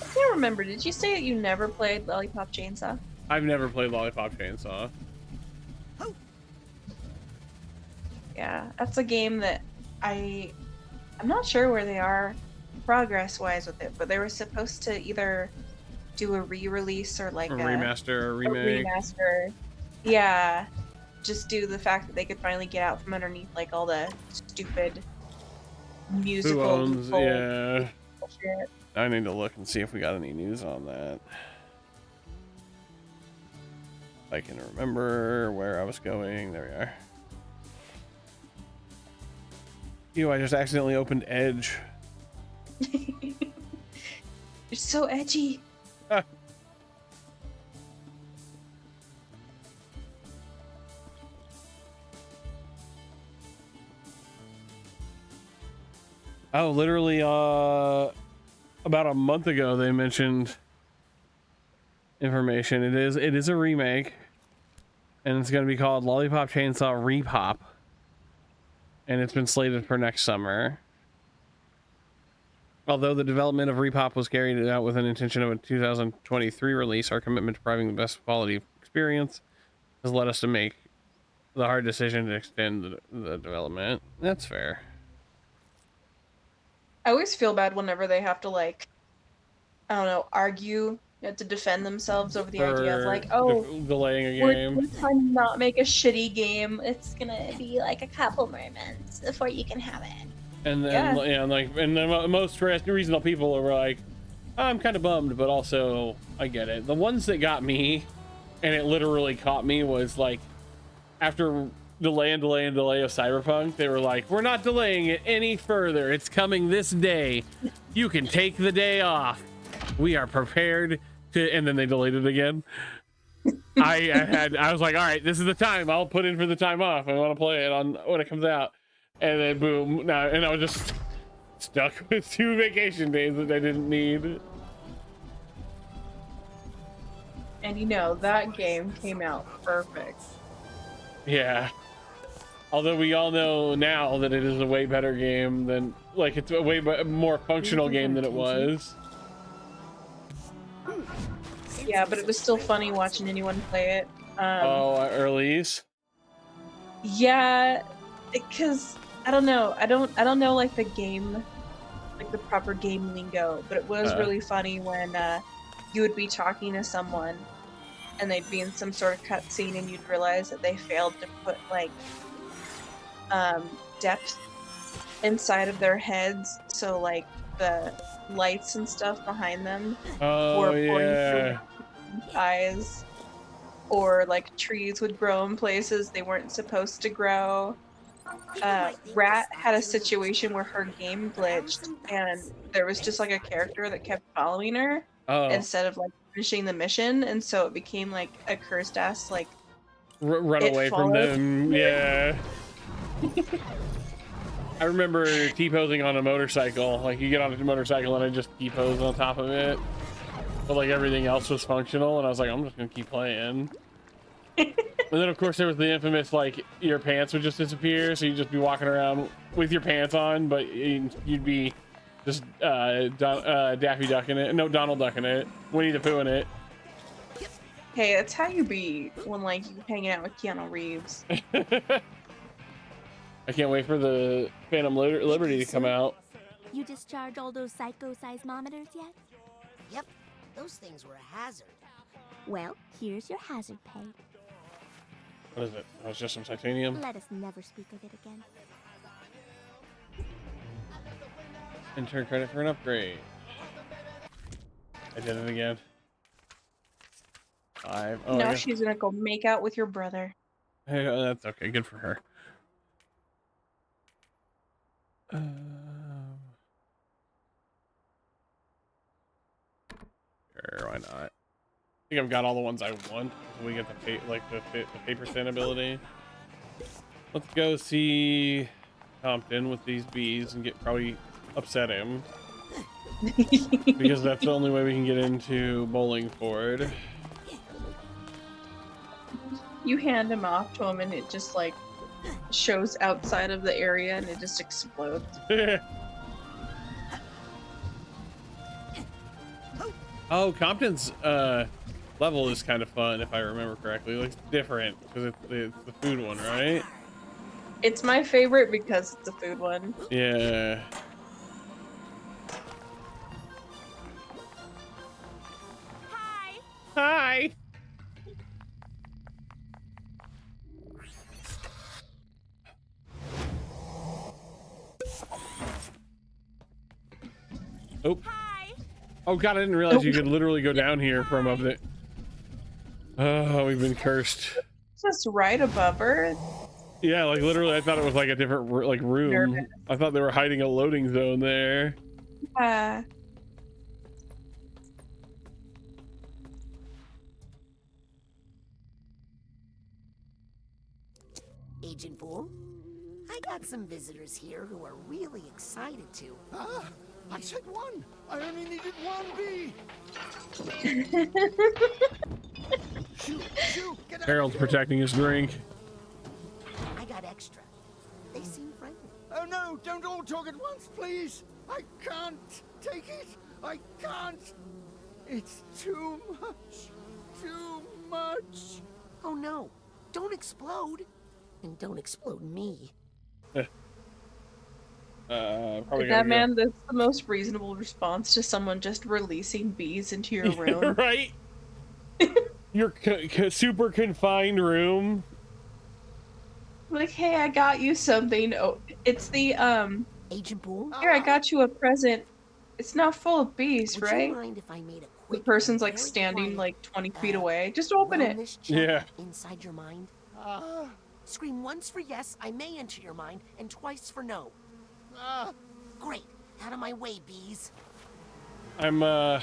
I can't remember. Did you say that you never played Lollipop Chainsaw? I've never played Lollipop Chainsaw. Yeah, that's a game that I'm not sure where they are progress-wise with it, but they were supposed to either do a re-release or like a remaster or remake. A remaster. Yeah, just due to the fact that they could finally get out from underneath like all the stupid musical. Who owns? Yeah. Bullshit. I need to look and see if we got any news on that. If I can remember where I was going. There we are. Ew, I just accidentally opened Edge. It's so edgy. Oh, literally about a month ago they mentioned information. It is a remake and it's going to be called Lollipop Chainsaw Repop. And it's been slated for next summer. Although the development of Repop was carried out with an intention of a 2023 release, our commitment to providing the best quality experience has led us to make the hard decision to extend the development. That's fair. I always feel bad whenever they have to like, I don't know, argue to defend themselves over the idea of like, oh, delaying a game. We're trying to not make a shitty game. It's gonna be like a couple more months before you can have it. And then, and the most reasonable people are like, I'm kind of bummed, but also I get it. The ones that got me, and it literally caught me, was like, after delay of Cyberpunk, they were like, we're not delaying it any further. It's coming this day. You can take the day off. We are prepared to, and then they delayed it again. I was like, all right, this is the time. I'll put in for the time off. I want to play it on when it comes out. And then boom, now, and I was just stuck with 2 vacation days that I didn't need. And you know, that game came out perfect. Yeah. Although we all know now that it is a way better game than, like, it's a way more functional game than it was. Yeah, but it was still funny watching anyone play it. Earlies? Yeah, because I don't know. I don't know like the game, like the proper game lingo, but it was really funny when you would be talking to someone and they'd be in some sort of cutscene and you'd realize that they failed to put like depth inside of their heads, so like the lights and stuff behind them were pointing through eyes, or like trees would grow in places they weren't supposed to grow. Rat had a situation where her game glitched, and there was just like a character that kept following her Oh, instead of like finishing the mission, and so it became like a cursed ass like run it away from followed. them. Yeah. I remember T-posing on a motorcycle. Like you get on a motorcycle and I just T-pose on top of it. But like everything else was functional, and I was like, I'm just gonna keep playing. And then of course there was the infamous like your pants would just disappear, so you'd just be walking around with your pants on, but you'd be just Daffy Ducking it. No, Donald Ducking it. Winnie the Pooh in it. Hey, that's how you be when like you hanging out with Keanu Reeves. I can't wait for the Phantom Liberty to come out. You discharge all those psycho seismometers yet? Yep, those things were a hazard. Well, here's your hazard pay. What is it? Oh, it's just some titanium. Let us never speak of it again. Enter credit for an upgrade. I did it again. 5. Oh, Now she's gonna go make out with your brother. Hey, that's okay. Good for her. Sure, why not? I think I've got all the ones I want. We get the paper thin ability. Let's go see Compton with these bees and probably upset him. Because that's the only way we can get into Bowlingford. You hand him off to him and it just like shows outside of the area and it just explodes. Oh, Compton's level is kind of fun if I remember correctly. It looks different because it's the food one, right? It's my favorite because it's a food one. Yeah. Hi. Hi. Oh. Hi. Oh god, I didn't realize you could literally go down here from up there. Oh, we've been cursed. Just right above her. Yeah, like literally, I thought it was like a different like room. Nervous. I thought they were hiding a loading zone there. Agent Boom, I got some visitors here who are really excited to. Ah, I said one. I only needed one bee. Shoo, shoo, get out. Harold's protecting his drink. I got extra. They seem friendly. Oh no, don't all talk at once, please. I can't take it. I can't. It's too much. Too much. Oh no, don't explode. And don't explode me. Probably That man, that's the most reasonable response to someone just releasing bees into your room. Right? Your super confined room. Like, hey, I got you something. Oh, it's the Agent Boom? Here, I got you a present. It's not full of bees, Would right? you mind if I made a The quick, person's like very standing quiet, like 20 feet away. Just open it. wellness check Yeah. inside your mind? Scream once for yes, I may enter your mind, and twice for no. Great. Out of my way, bees. I'm I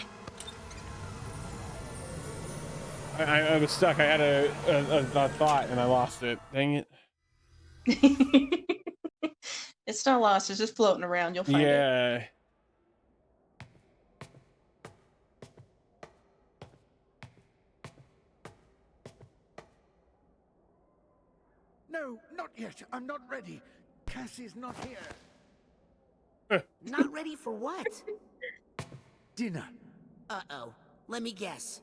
was stuck. I had a thought and I lost it. Dang it. It's not lost. It's just floating around. You'll find it. Yeah. No, not yet. I'm not ready. Cassie's not here. Not ready for what? Dinner. Uh-oh. Let me guess.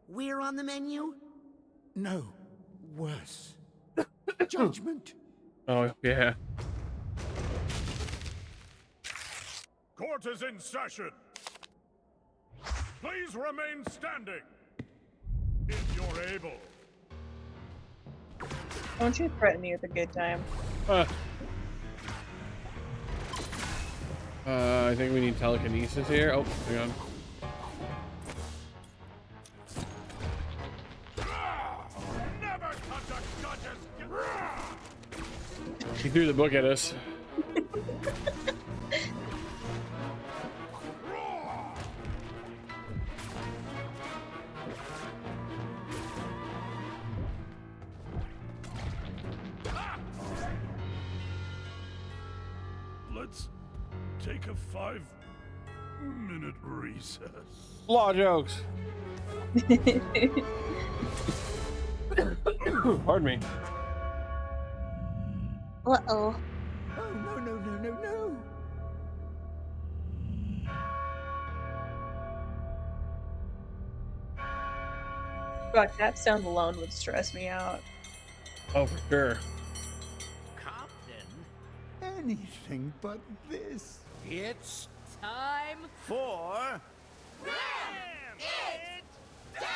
We're on the menu? No, worse. Judgment. Oh, yeah. Court is in session. Please remain standing. If you're able. Don't you threaten me with a good time. I think we need telekinesis here. Oh, hang on. Never touch a He threw the book at us. Let's take a 5-minute recess. Law jokes. Pardon me. Uh-oh. Oh, no, no, no, no, no. Fuck, that sound alone would stress me out. Oh, for sure. Captain? Anything but this. It's time for Ram It Down!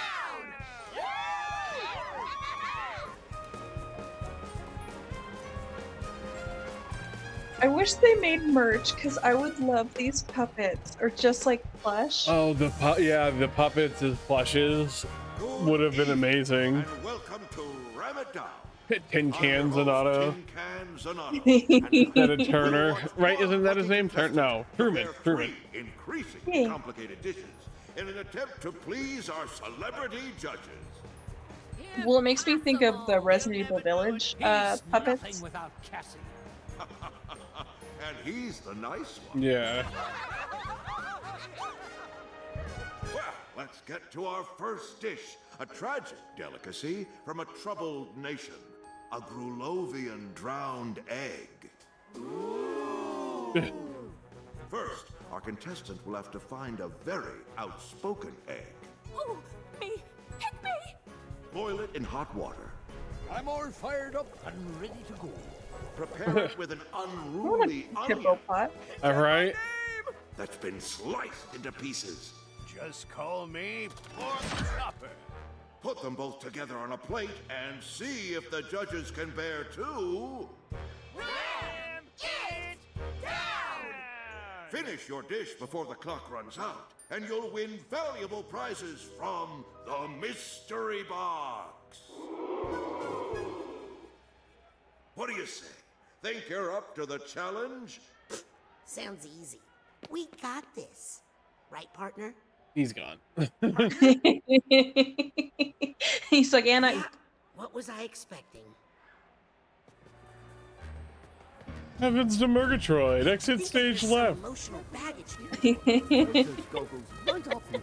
I wish they made merch because I would love these puppets or just like plush. Oh, the puppets as plushes would have been amazing. And welcome to Ram It Down. Tin Can Zanotto. Tin Can Zanotto. That a Turner, right? Isn't that his name? No, Truman. Increasingly complicated dishes in an attempt to please our celebrity judges. Well, it makes me think of the Resident Evil Village puppets. Nothing without Cassie. And he's the nice one. Yeah. Well, let's get to our first dish. A tragic delicacy from a troubled nation. A Grulovian drowned egg. First, our contestant will have to find a very outspoken egg. Oh, me! Pick me! Boil it in hot water. I'm all fired up and ready to go. Prepare it with an unruly onion pot. All right. that's been sliced into pieces. Just call me Pork Chopper. Put them both together on a plate and see if the judges can bear to Ram It Down! finish your dish before the clock runs out, and you'll win valuable prizes from the Mystery Box. What do you say? Think you're up to the challenge? Sounds easy. We got this. Right, partner? He's gone. He's like, Anna. Yeah. What was I expecting? Heavens to Murgatroyd. Exit stage left. Emotional baggage here. Goggles right off you.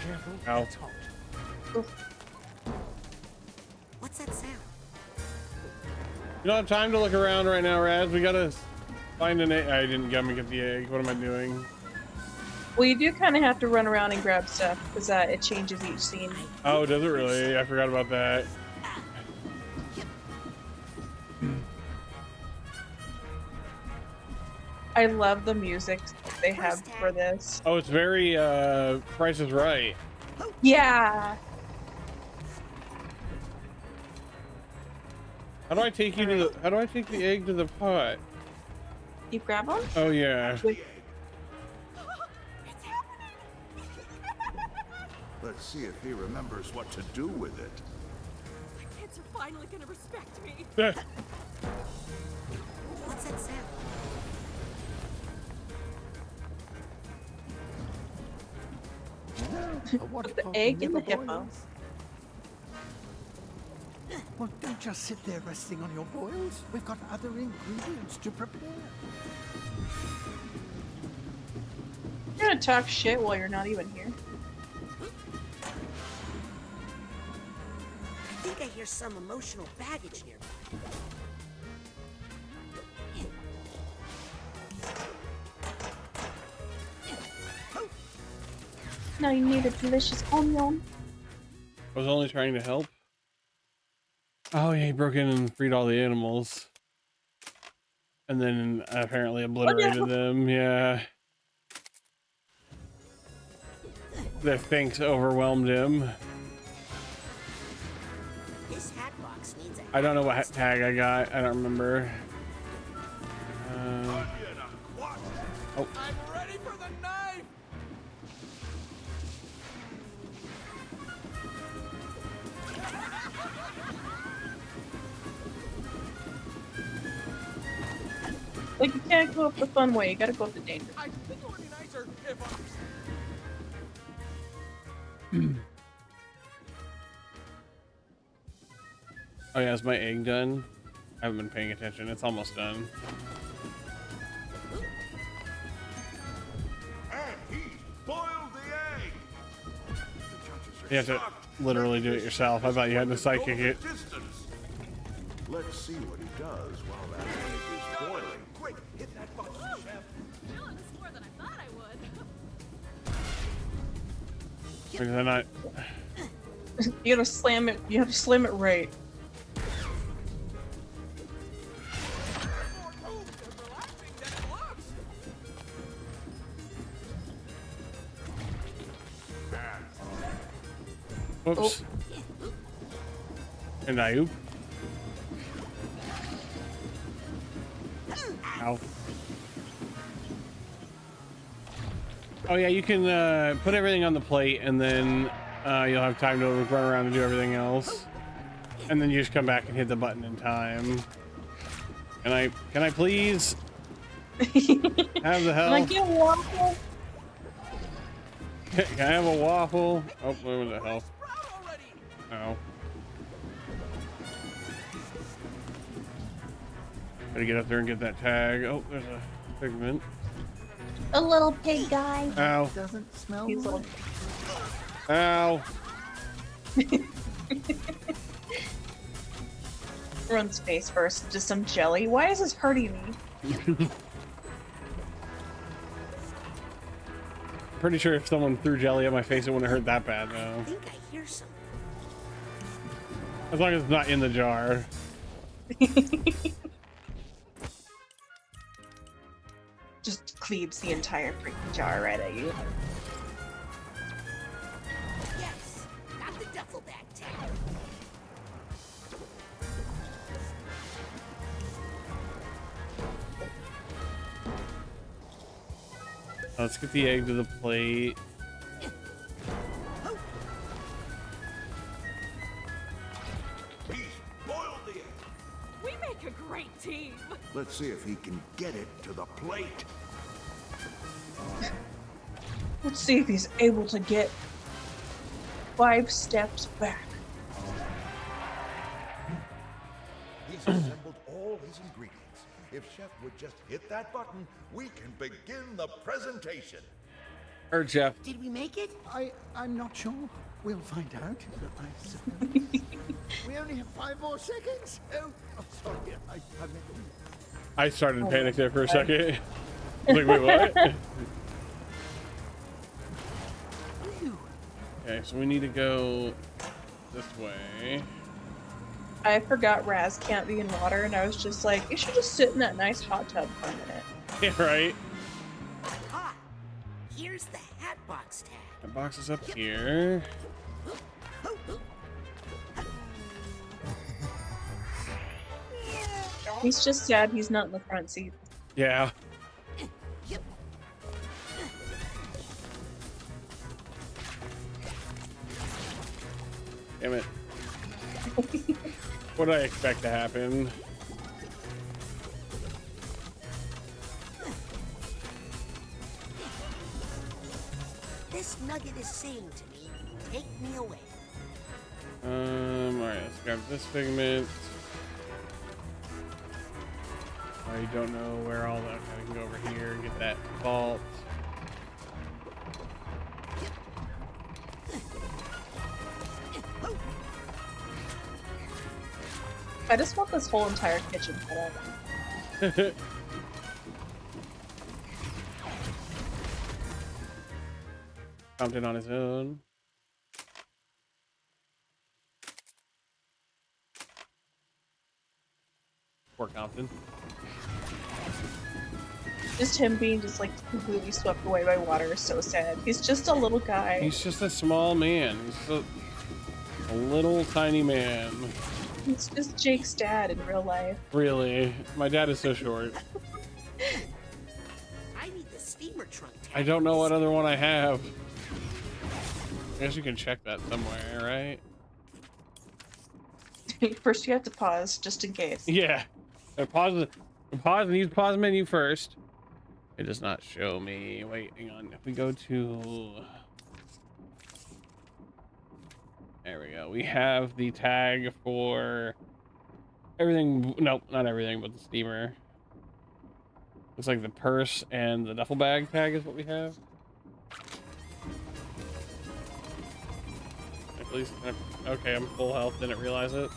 Careful, Ow. it's hot. What's that sound? You don't have time to look around right now, Raz. We gotta find an egg. I didn't get the egg. What am I doing? Well, you do kind of have to run around and grab stuff because it changes each scene. Oh, does it really? I forgot about that. I love the music they have for this. Oh, it's very Price is Right. Yeah. How do I take you to the? How do I take the egg to the pot? You grab them? Oh yeah. Let's see if he remembers what to do with it. My kids are finally gonna respect me. What's that sound? Put the egg in the hippo. Well, don't just sit there resting on your boils. We've got other ingredients to prepare. You're gonna talk shit while you're not even here. I think I hear some emotional baggage nearby. Now you need a delicious onion. I was only trying to help. Oh yeah, he broke in and freed all the animals. And then apparently obliterated them, yeah. The thanks overwhelmed him. This hat box needs a I don't know what tag I got. I don't remember. Oh. I'm ready for the knife! Like, you can't go up the fun way, you gotta go up the dangerous. I think it would be nicer if Oh yeah, is my egg done? I haven't been paying attention. It's almost done. And he's boiled the egg. The judges are You have to shocked. literally do it yourself. I thought you had to psychic it. Let's see what he does while that egg is boiling. Quick, hit that button, Chef. Feeling this more than I thought I would. Or did I not? You gotta slam it, you have to slam it right. More moved and relaxing than it looks. Whoops. And I oop. Ow. Oh yeah, you can put everything on the plate, and then you'll have time to run around and do everything else, and then you just come back and hit the button in time. Can I please have the Can I health? get a waffle? Can I have a waffle? Oh, where was the health? Oh. Gotta get up there and get that tag. Oh, there's a pigment. A little pig guy. Ow. Doesn't smell He's right. Ow. Runs face first, just some jelly. Why is this hurting me? Pretty sure if someone threw jelly at my face, it wouldn't hurt that bad, I though. think I hear something. As long as it's not in the jar. Just cleaves the entire freaking jar right at you. Yes, got the duffel bag tag. Let's get the egg to the plate. He's boiled the egg. We make a great team. Let's see if he can get it to the plate. Let's see if he's able to get 5 steps back. He's assembled all his ingredients. If Chef would just hit that button, we can begin the presentation. Or Jeff. Did we make it? I'm not sure. We'll find out. I suppose. We only have 5 more seconds. Oh, sorry. I started to panic there for a second. I was like, wait, what? Okay, so we need to go this way. I forgot Raz can't be in water, and I was just like, you should just sit in that nice hot tub for a minute. Yeah, right? Ah, here's the hat box tag. The box is up here. He's just sad he's not in the front seat. Yeah. Damn it. What did I expect to happen? This nugget is saying to me, take me away. Alright, let's grab this pigment. I don't know where all that. I can go over here and get that vault. I just want this whole entire kitchen set up. Compton on his own. Poor Compton. Just him being just like completely swept away by water is so sad. He's just a little guy. He's just a small man. He's a little tiny man. He's just Jake's dad in real life. Really, my dad is so short. I need the steamer trunk tag. I don't know what other one I have. I guess you can check that somewhere, right? First, you have to pause just in case. Yeah. Pause Pause and use pause menu first. It does not show me. Wait, hang on. If we go to, there we go. We have the tag for everything. Nope, not everything, but the steamer. Looks like the purse and the duffel bag tag is what we have. At least, okay, I'm full health. Didn't realize it.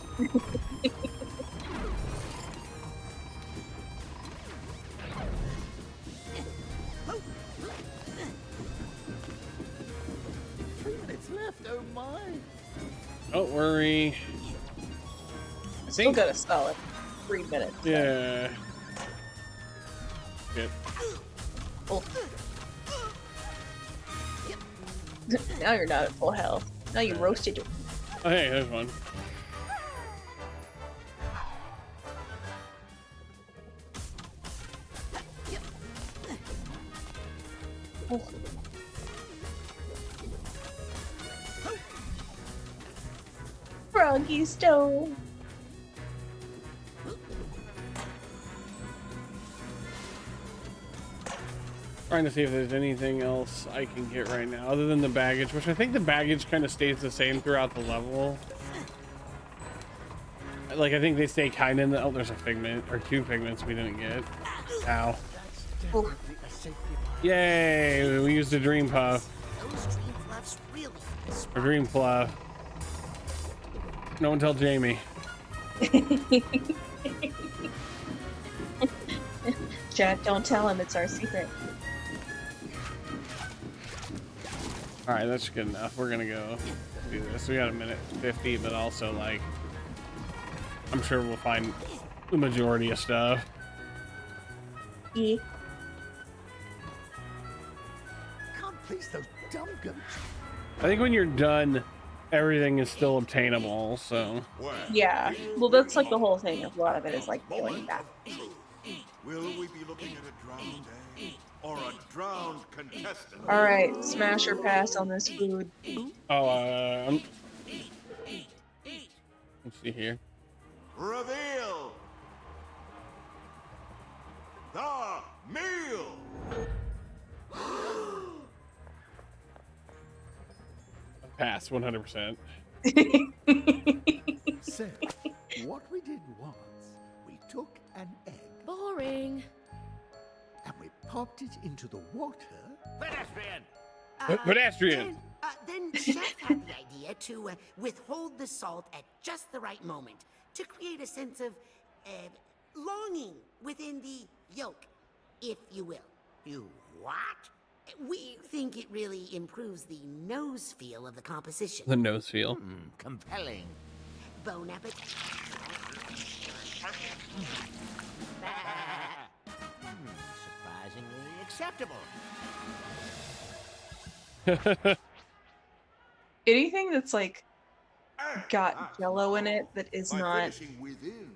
Left, oh my! Don't worry. I still got a solid 3 minutes. Yeah. Good. Oh. Now you're not at full health. Now you roasted your. Oh, hey, there's one. Oh. Froggy stone. Trying to see if there's anything else I can get right now other than the baggage, which I think the baggage kind of stays the same throughout the level. Like, I think they stay kind of in the, oh, there's a figment or 2 figments we didn't get. Ow. Oh. Yay, we used a dream puff. Or dream fluff. No one tell Jamie. Jack, don't tell him, it's our secret. All right, that's good enough. We're gonna go do this. We got a minute 50, but also like, I'm sure we'll find the majority of stuff. Yeah. Can't please those dumb goats. I think when you're done, everything is still obtainable, so. Yeah, well, that's like the whole thing. A lot of it is like going back. Will we be looking at a drowned egg or a drowned contestant? All right, smash or pass on this food. Oh, let's see here. Reveal the meal. Pass 100%. So, what we did was, we took an egg. Boring. And we popped it into the water. Pedestrian! Pedestrian! Then Chef had the idea to withhold the salt at just the right moment to create a sense of longing within the yolk, if you will. You what? We think it really improves the nose feel of the composition. The nose feel. Compelling. Bon appetit. Surprisingly acceptable. Anything that's like got jello in it that is not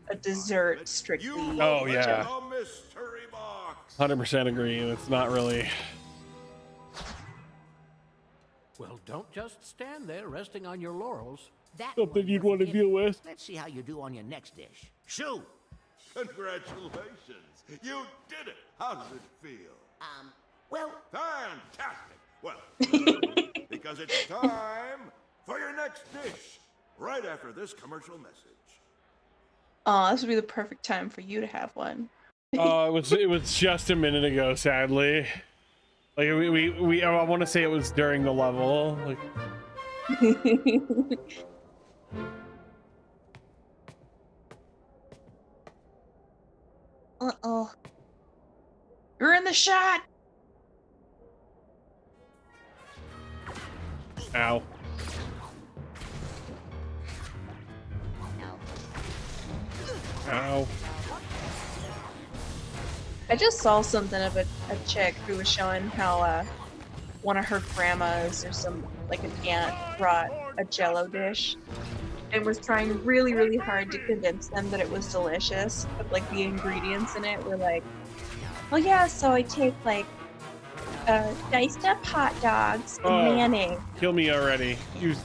a dessert strictly. Oh yeah. A mystery box. 100% agree. It's not really. Well, don't just stand there resting on your laurels. Something you'd want to deal with. Let's see how you do on your next dish. Shoo! Congratulations. You did it. How does it feel? Well... Fantastic. Well, because it's time for your next dish. Right after this commercial message. Oh, this would be the perfect time for you to have one. It was just a minute ago, sadly. Like we I want to say it was during the level. Like. Uh-oh. You're in the shot! Ow. Ow. I just saw something of a chick who was showing how one of her grandmas or some, like an aunt, brought a jello dish and was trying really, really hard to convince them that it was delicious, but like the ingredients in it were like, oh yeah, so I take like diced up hot dogs and mayonnaise. Kill me already. You...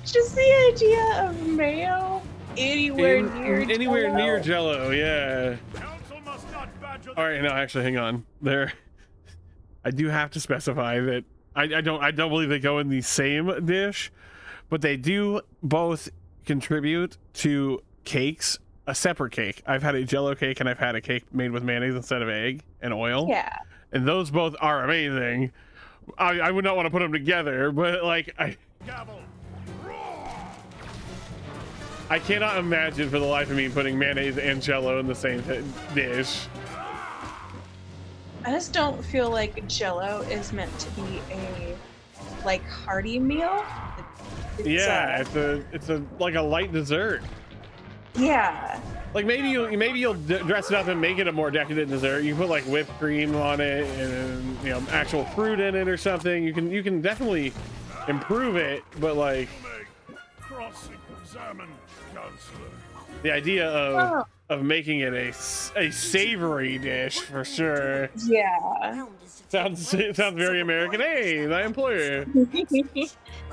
Just the idea of mayo anywhere near Jello. Yeah. Council must not badger All right, no, actually, hang on. There, I do have to specify that I don't believe they go in the same dish, but they do both contribute to cakes. A separate cake. I've had a Jello cake and I've had a cake made with mayonnaise instead of egg and oil. Yeah. And those both are amazing. I would not want to put them together, but like gavel. I cannot imagine for the life of me putting mayonnaise and Jello in the same dish. I just don't feel like Jello is meant to be a like hearty meal. It's a like a light dessert. Yeah. Like maybe you'll dress it up and make it a more decadent dessert. You put like whipped cream on it and you know actual fruit in it or something. You can definitely improve it, but like Cross-examine, counselor. the idea of making it a savory dish for sure. Yeah. Sounds very American. Hey, my employer.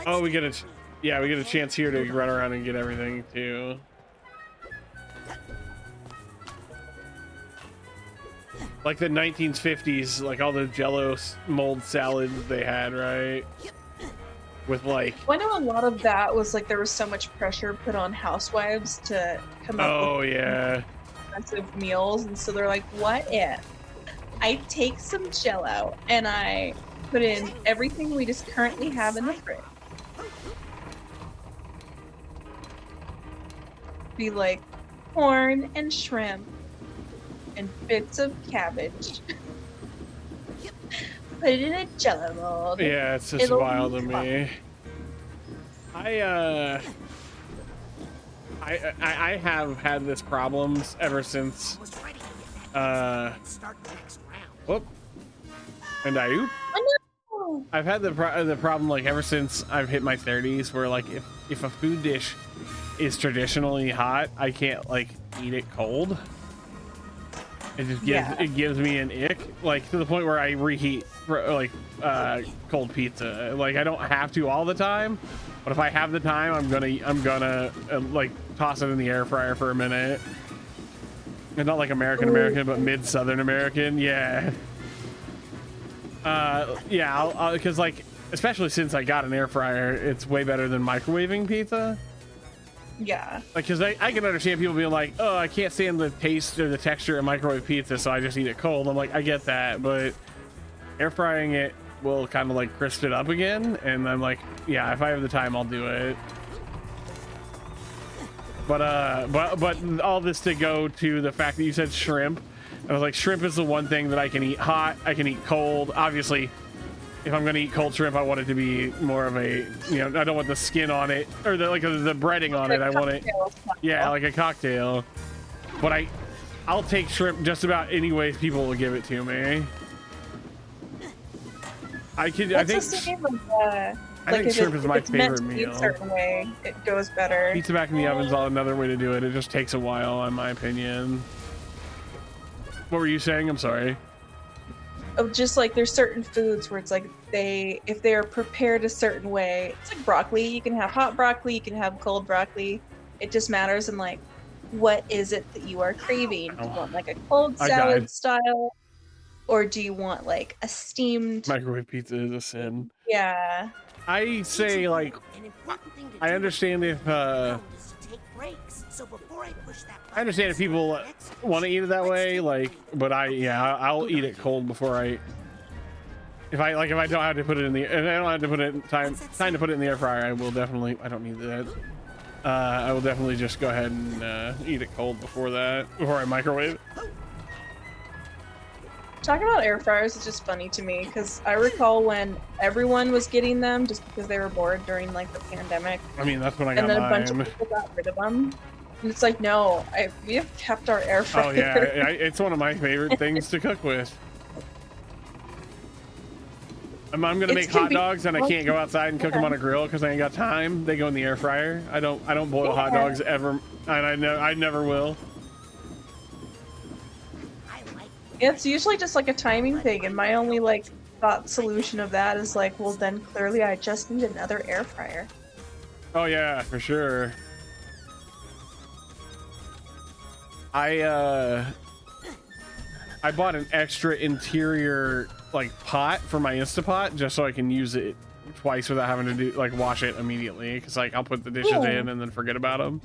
Oh, we get a chance here to run around and get everything too. Like the 1950s, like all the Jello mold salads they had, right? With like. Well, I know a lot of that was like there was so much pressure put on housewives to come up with expensive meals, and so they're like, what if I take some Jello and I put in everything we just currently have in the fridge? Be like corn and shrimp and bits of cabbage. Put it in a Jello mold. Yeah, it's just wild to me. I have had this problems ever since whoop and I've had the problem like ever since I've hit my 30s, where like if a food dish is traditionally hot, I can't like eat it cold. It just gives me an ick, like to the point where I reheat like cold pizza. Like I don't have to all the time, but if I have the time, I'm gonna like toss it in the air fryer for a minute. And not like American, but mid Southern American. Yeah. Because like especially since I got an air fryer, it's way better than microwaving pizza. Yeah. Like, because I can understand people being like, oh, I can't stand the taste or the texture of microwave pizza, so I just eat it cold. I'm like, I get that, but air frying it will kind of like crisp it up again. And I'm like, yeah, if I have the time, I'll do it. But all this to go to the fact that you said shrimp. I was like, shrimp is the one thing that I can eat hot. I can eat cold. Obviously, if I'm gonna eat cold shrimp, I want it to be more of a, you know, I don't want the skin on it or the breading on it. I want it, yeah, like a cocktail. But I'll take shrimp just about any way people will give it to me. I think shrimp is my favorite meal. A certain way, it goes better. Pizza back in the oven's another way to do it. It just takes a while, in my opinion. What were you saying? I'm sorry. Of just like there's certain foods where it's like if they are prepared a certain way, it's like broccoli. You can have hot broccoli, you can have cold broccoli. It just matters in like what is it that you are craving. Do you want like a cold salad style, or do you want like a steamed? Microwave pizza is a sin. Yeah. I say like I understand if I understand if people want to eat it that way, like, but I'll eat it cold before if I don't have to put it in the, if I don't have to put it time to put it in the air fryer, I will definitely, I don't need that. I will definitely just go ahead and eat it cold before I microwave. Talking about air fryers is just funny to me because I recall when everyone was getting them just because they were bored during like the pandemic. I mean, that's when I got mine. And then mine. a bunch of people got rid of them. And it's like, no, we have kept our air fryer. Oh yeah, it's one of my favorite things to cook with. I'm gonna make hot dogs and I can't go outside and cook them on a grill because I ain't got time. They go in the air fryer. I don't boil hot dogs ever, and I never will. It's usually just like a timing thing, and my only like thought solution of that is like, well then clearly I just need another air fryer. Oh yeah, for sure. I bought an extra interior like pot for my Instapot just so I can use it twice without having to do like wash it immediately, because like I'll put the dishes in and then forget about them.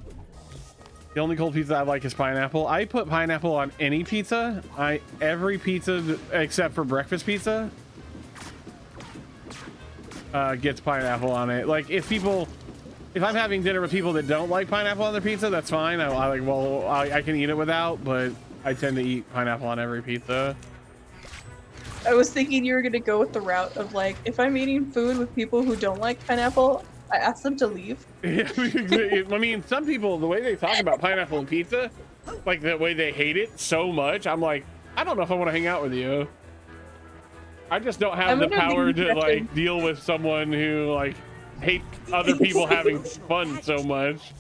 The only cold pizza I like is pineapple. I put pineapple on any pizza. Every pizza except for breakfast pizza gets pineapple on it. Like if I'm having dinner with people that don't like pineapple on their pizza, that's fine. I can eat it without, but I tend to eat pineapple on every pizza. I was thinking you were gonna go with the route of like, if I'm eating food with people who don't like pineapple, I ask them to leave. Yeah, I mean, some people, the way they talk about pineapple and pizza, like the way they hate it so much, I'm like, I don't know if I want to hang out with you. I just don't have the power to like deal with someone who like hates other people having fun so much.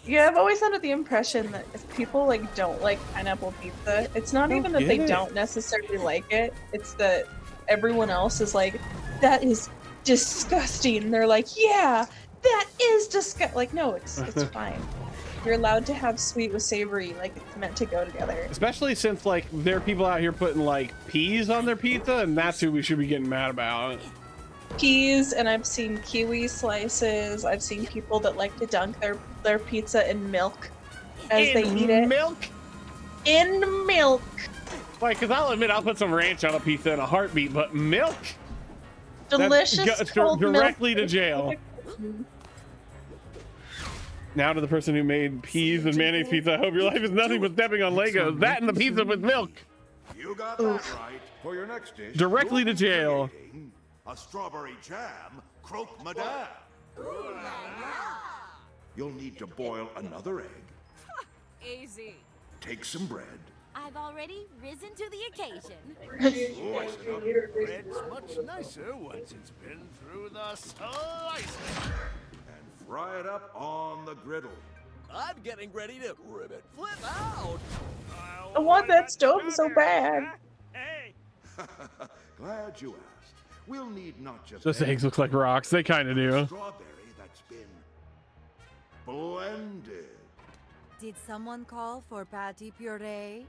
Yeah, I've always under the impression that if people like don't like pineapple pizza, it's not even that they don't necessarily like it. It's that everyone else is like, that is disgusting. They're like, yeah, that is disgusting. Like, no, it's fine. You're allowed to have sweet with savory, like it's meant to go together. Especially since like there are people out here putting like peas on their pizza, and that's who we should be getting mad about. Peas, and I've seen kiwi slices. I've seen people that like to dunk their pizza in milk as they eat it. In milk. Like, cause I'll admit I'll put some ranch on a pizza in a heartbeat, but milk? Delicious cold directly milk. to jail. Now to the person who made peas and mayonnaise pizza, I hope your life is nothing but stepping on Legos. That and the pizza with milk. You got that right. For your next dish, Directly to jail. A strawberry jam croque madame. You'll need to boil another egg. Easy. Take some bread. I've already risen to the occasion. Bread's much nicer once it's been through the slicer. And fry it up on the griddle. I'm getting ready to ribbit flip out. I want that stove so bad. Glad you asked. We'll need not just Those eggs look like rocks. They kind of do. Strawberry that's been blended. Did someone call for patty puree?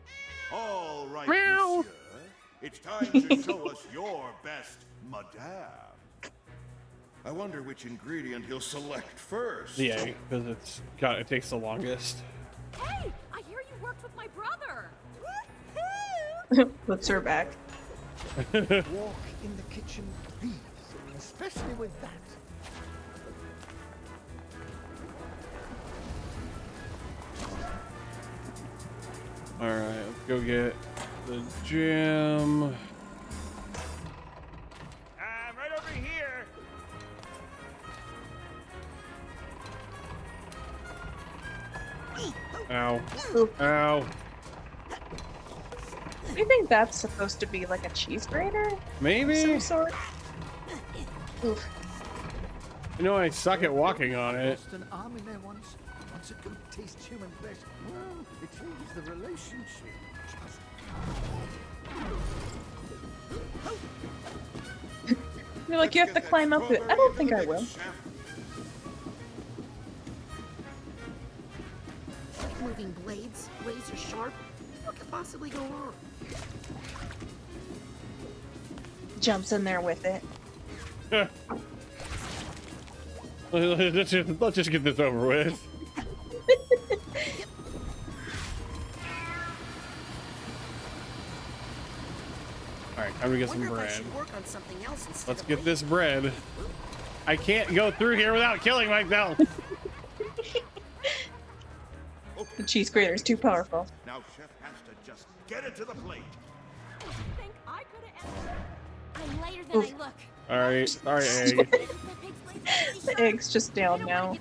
All right, Meow. monsieur. It's time to show us your best madame. I wonder which ingredient he'll select first. The egg, because it takes the longest. Hey, I hear you worked with my brother. Puts her back. Walk in the kitchen, please, especially with that. All right, let's go get the jam. Right over here. Ow. Ow. Do you think that's supposed to be like a cheese grater? Maybe. Of some sort? Oof. You know, I suck at walking on it. Lost an arm in there once. Once a good taste human flesh. Well, it changes the relationship. You're like, you have to climb up it. I don't think I will. Moving blades, razor sharp. What could possibly go wrong? Jumps in there with it. Let's just get this over with. All right, time to get some bread. Let's get this bread. I can't go through here without killing myself. The cheese grater is too powerful. Now chef has to just get it to the plate. I'm lighter than I look. All right, egg. The egg's just down now.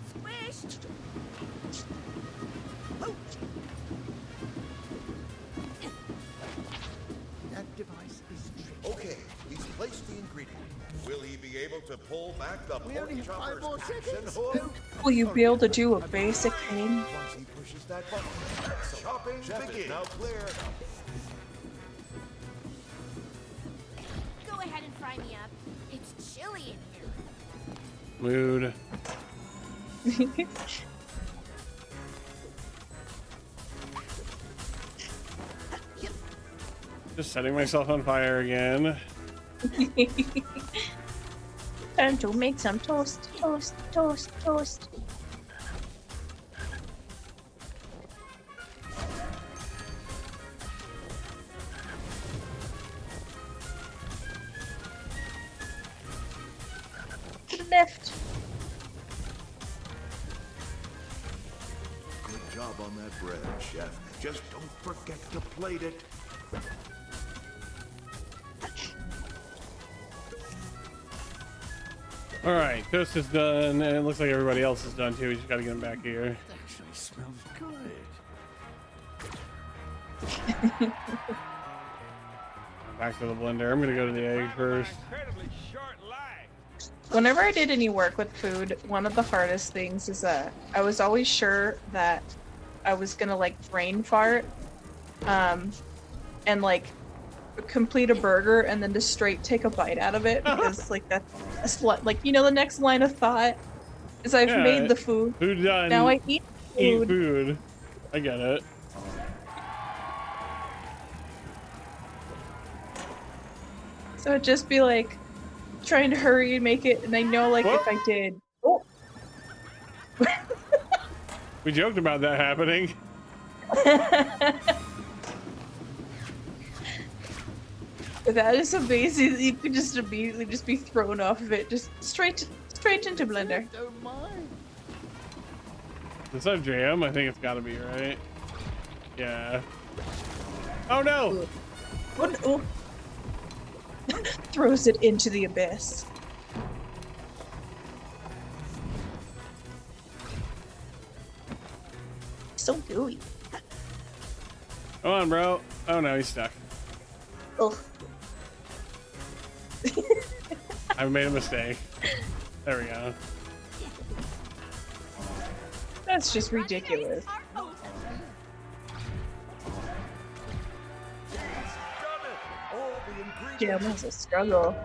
That device is tricky. Okay, he's placed the ingredient. Will he be able to pull back the We only pork have 5 chopper's more action seconds. hook? Will you be able to do a basic thing? Once he pushes that button, chopping begins. Now clear. Go ahead and fry me up. It's chilly in here. Mood. Just setting myself on fire again. Time to make some toast, toast, toast, toast. To the left. Good job on that bread, Chef. Just don't forget to plate it. All right, toast is done, and it looks like everybody else is done too. We just gotta get them back here. It actually smells good. Back to the blender. I'm gonna go to the egg first. Whenever I did any work with food, one of the hardest things is that I was always sure that I was gonna like brain fart, and like complete a burger and then just straight take a bite out of it, because like that's like, you know, the next line of thought is I've made the food. Food done. Now I eat food. Eat food. I get it. So it'd just be like trying to hurry and make it, and I know like if I did. Oh. We joked about that happening. That is amazing that you could just immediately just be thrown off of it, just straight into blender. Don't mind. Is that jam? I think it's gotta be, right? Yeah. Oh no! Oh. Throws it into the abyss. So gooey. Come on, bro. Oh no, he's stuck. Oh. I made a mistake. There we go. That's just ridiculous. Jam was a struggle.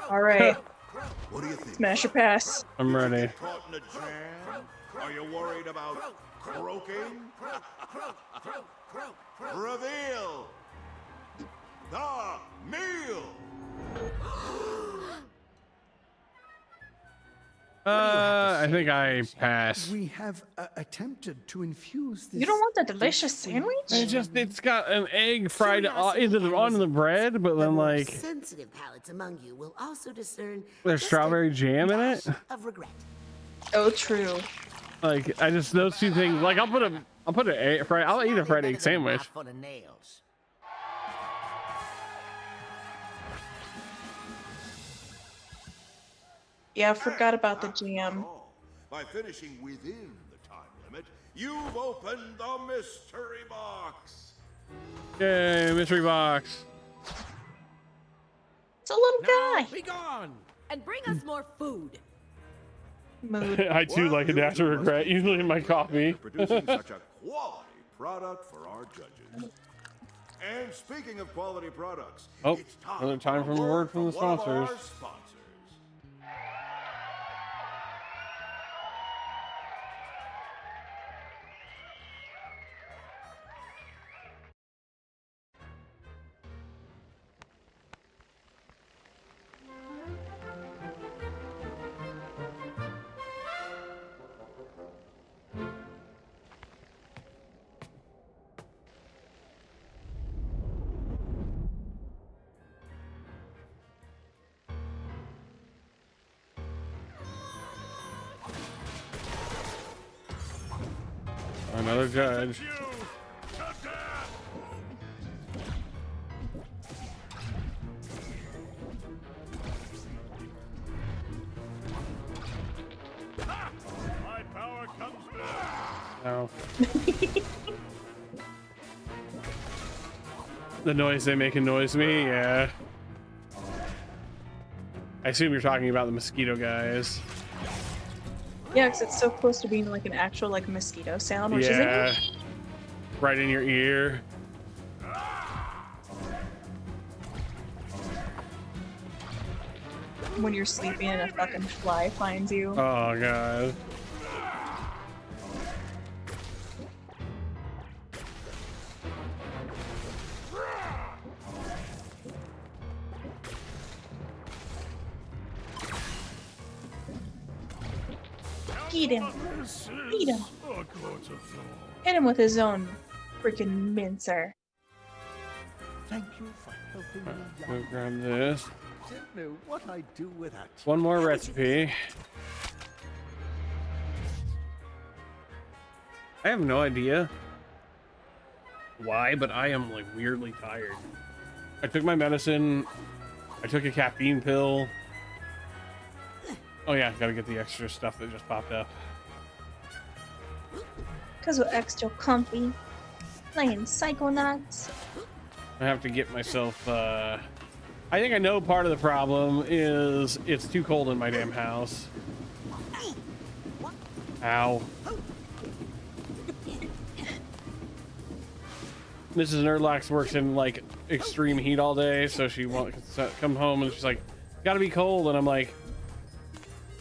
Alright. What do you think? Smash or pass? I'm ready. Caught in a jam? Are you worried about croaking? Reveal the meal. I think I pass. We have attempted to infuse this. You don't want the delicious sandwich? It's got an egg fried on the bread, but then like sensitive palates among you will also discern there's strawberry jam in it. of regret. Oh, true. Like those two things. Like I'll eat a fried egg sandwich. For the nails. Yeah, I forgot about the jam. By finishing within the time limit, you've opened the mystery box. Yay, mystery box. It's a little guy. Be gone. And bring us more food. Mood. I too like a dash of regret, usually in my coffee. Producing such a quality product for our judges. And speaking of quality products, Oh, it's time another time for from a word from the one of our sponsors. sponsors. Another judge. My power comes back. No. The noise they make annoys me, yeah. I assume you're talking about the mosquito guys. Yeah, because it's so close to being like an actual like mosquito sound, which Yeah. isn't. Right in your ear. When you're sleeping and a fucking fly finds you. Oh god. Eat him. This Eat is him. a good thought. Hit him with his own freaking mincer. Thank you for helping me. Go grab this. Don't know what I'd do without you. One more recipe. I have no idea why, but I am like weirdly tired. I took my medicine. I took a caffeine pill. Oh yeah, gotta get the extra stuff that just popped up. Cause we're extra comfy. Playing Psychonauts. I have to get myself, I think I know part of the problem is it's too cold in my damn house. Ow. Mrs. Nerdlax works in like extreme heat all day, so she won't come home and she's like, gotta be cold, and I'm like,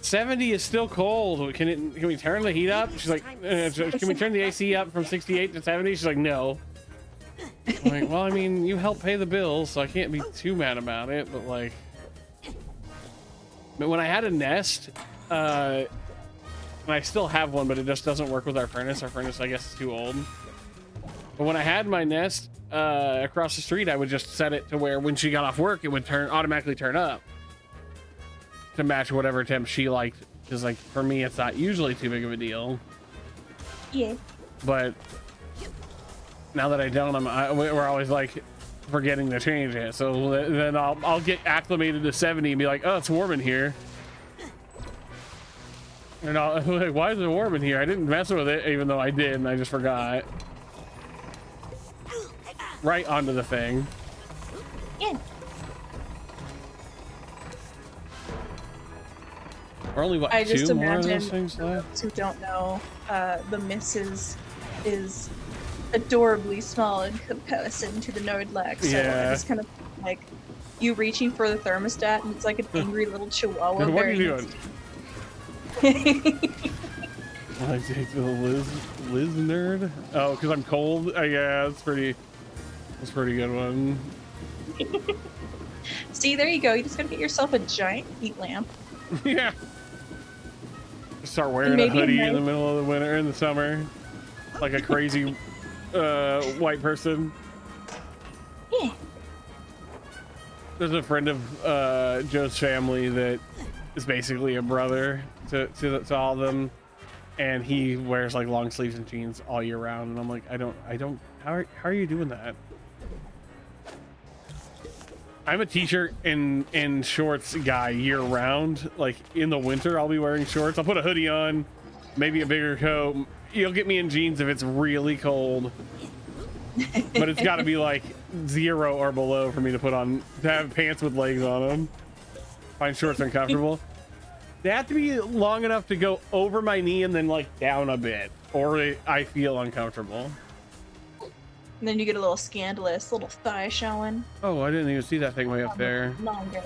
70 is still cold. Can we turn the heat up? She's like, can we turn the AC up from 68 to 70? She's like, no. I'm like, well, I mean, you help pay the bills, so I can't be too mad about it, but like, but when I had a Nest, and I still have one, but it just doesn't work with our furnace. Our furnace, I guess, is too old. But when I had my Nest across the street, I would just set it to where when she got off work, it would automatically turn up to match whatever temp she liked. Because like for me, it's not usually too big of a deal. Yeah. But now that I don't, we're always like forgetting to change it. So then I'll get acclimated to 70 and be like, oh, it's warm in here. And I'll like, why is it warm in here? I didn't mess with it, even though I did, and I just forgot. Right onto the thing. Yeah. Or only what, I just two more of imagine those things left? those who don't know, the Missus is adorably small in comparison to the Nerdlax. So Yeah. it's kind of like you reaching for the thermostat, and it's like an angry little chihuahua. What are you doing? I take the Liz nerd. Oh, because I'm cold. Yeah, that's pretty good one. See, there you go. You just gotta get yourself a giant heat lamp. Yeah. Start wearing a hoodie in the middle of the winter, in the summer, like a crazy white person. Yeah. There's a friend of Joe's family that is basically a brother to all of them, and he wears like long sleeves and jeans all year round, and I'm like, I don't. How are you doing that? I'm a t-shirt and shorts guy year round. Like in the winter, I'll be wearing shorts. I'll put a hoodie on, maybe a bigger coat. You'll get me in jeans if it's really cold, but it's got to be like 0 or below for me to have pants with legs on them. Find shorts uncomfortable. They have to be long enough to go over my knee and then like down a bit, or I feel uncomfortable. And then you get a little scandalous little thigh showing. Oh, I didn't even see that thing way up there. Longer.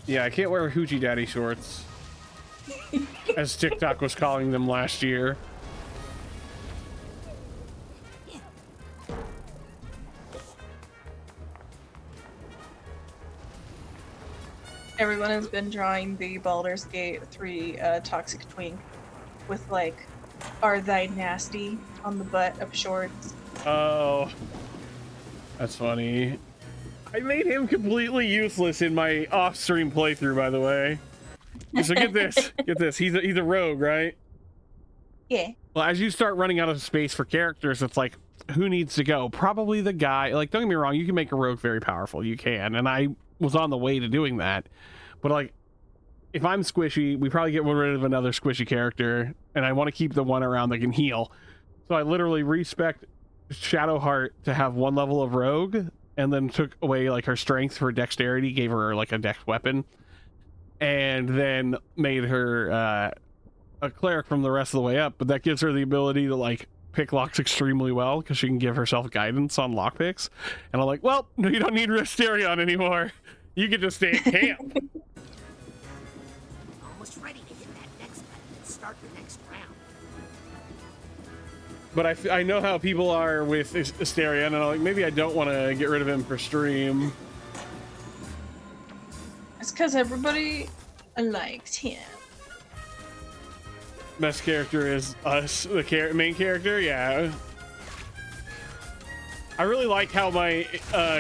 Yeah, I can't wear hoochie daddy shorts, as TikTok was calling them last year. Everyone has been drawing the Baldur's Gate 3 toxic twink with like, "Are thy nasty" on the butt of shorts. Oh, that's funny. I made him completely useless in my off-stream playthrough, by the way. So get this, get this. He's a rogue, right? Yeah. Well, as you start running out of space for characters, it's like, who needs to go? Probably the guy. Like, don't get me wrong, you can make a rogue very powerful. You can, and I was on the way to doing that. But like, if I'm squishy, we probably get rid of another squishy character, and I want to keep the one around that can heal. So I literally respec Shadowheart to have 1 level of rogue, and then took away like her strength for dexterity, gave her like a dex weapon, and then made her a cleric from the rest of the way up. But that gives her the ability to like pick locks extremely well, because she can give herself guidance on lockpicks. And I'm like, well, no, you don't need Risterion anymore. You can just stay at camp. Almost ready to hit that next button and start the next round. But I know how people are with Asterion, and I'm like, maybe I don't want to get rid of him for stream. It's because everybody I liked him. Best character is us, the main character. Yeah. I really like how my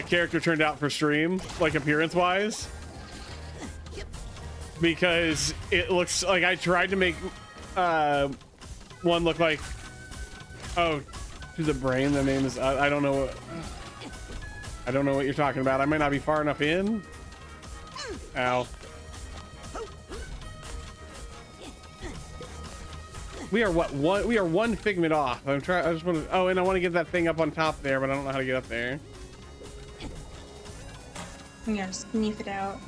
character turned out for stream, like appearance-wise, because it looks like I tried to make one look like, oh, to the brain. The name is I don't know. I don't know what you're talking about. I might not be far enough in. Ow. We are one. We are one figment off. I'm trying. I just want to. Oh, and I want to get that thing up on top there, but I don't know how to get up there. I'm gonna sniff it out.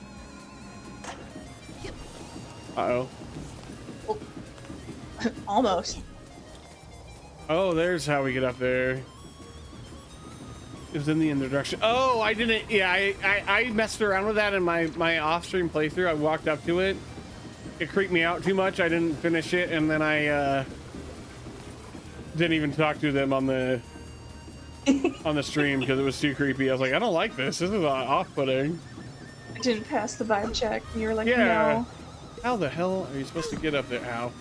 Uh-oh. Oh. Almost. Oh, there's how we get up there. It was in the other direction. Oh, I didn't. Yeah, I messed around with that in my off-stream playthrough. I walked up to it. It creeped me out too much. I didn't finish it, and then I didn't even talk to them on the stream because it was too creepy. I was like, I don't like this. This is off-putting. I didn't pass the vibe check. And you were like, yeah. no. How the hell are you supposed to get up there? Ow.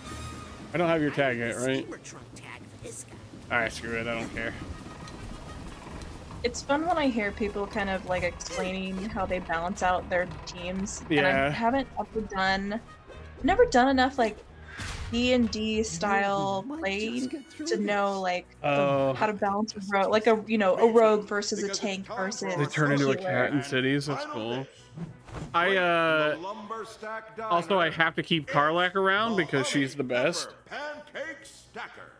I don't have your tag yet, right? Alright, screw it. I don't care. It's fun when I hear people kind of like explaining how they balance out their teams. Yeah. And I haven't never done enough like D&D style played to know like how to balance a rogue, like a rogue versus a tank versus. They turn into a healer. cat in cities. That's cool. I also I have to keep Karlak around because she's the best. Pancake stacker.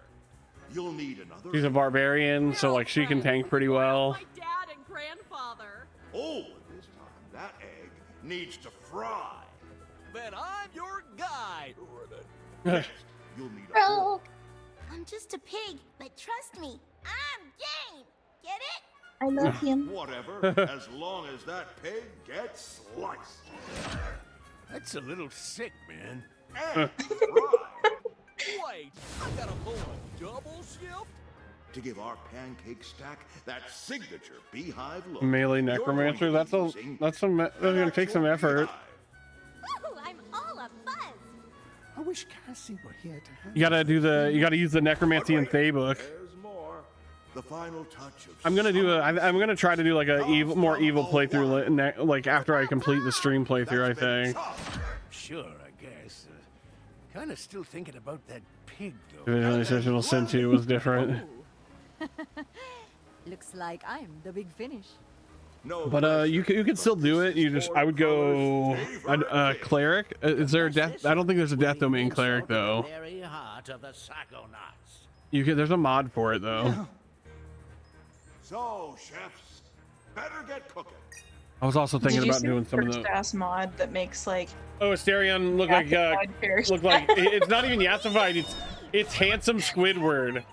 You'll need another. She's a barbarian, so like she can tank pretty well. My dad and grandfather. Oh, this time that egg needs to fry. Then I'm your guy. Next, you'll need a Bro, I'm just a pig, but trust me, I'm game. Get it? I love him. Whatever, as long as that pig gets sliced. That's a little sick, man. And fried. Wait, I gotta pull a double shift? To give our pancake stack that signature beehive look. Melee necromancer. That's gonna take some effort. Ooh, I'm all a buzz. I wish Cassie were here to have. You gotta use the necromancy in Thaybook. There's more. The final touch of I'm gonna try to do like a more evil playthrough like after I complete the stream playthrough. I think. Sure, I guess. Kind of still thinking about that pig, The though. Visualizational Sin 2 was different. Looks like I'm the big finish. No, But you can still do it. I would go cleric. Is there a death? I don't think there's a death domain cleric though. Very heart of the Psychonauts. There's a mod for it though. So, chefs, better get cooking. I was also thinking about doing some of the ass mod that makes like Asterion look like it's not even yassified. It's handsome Squidward.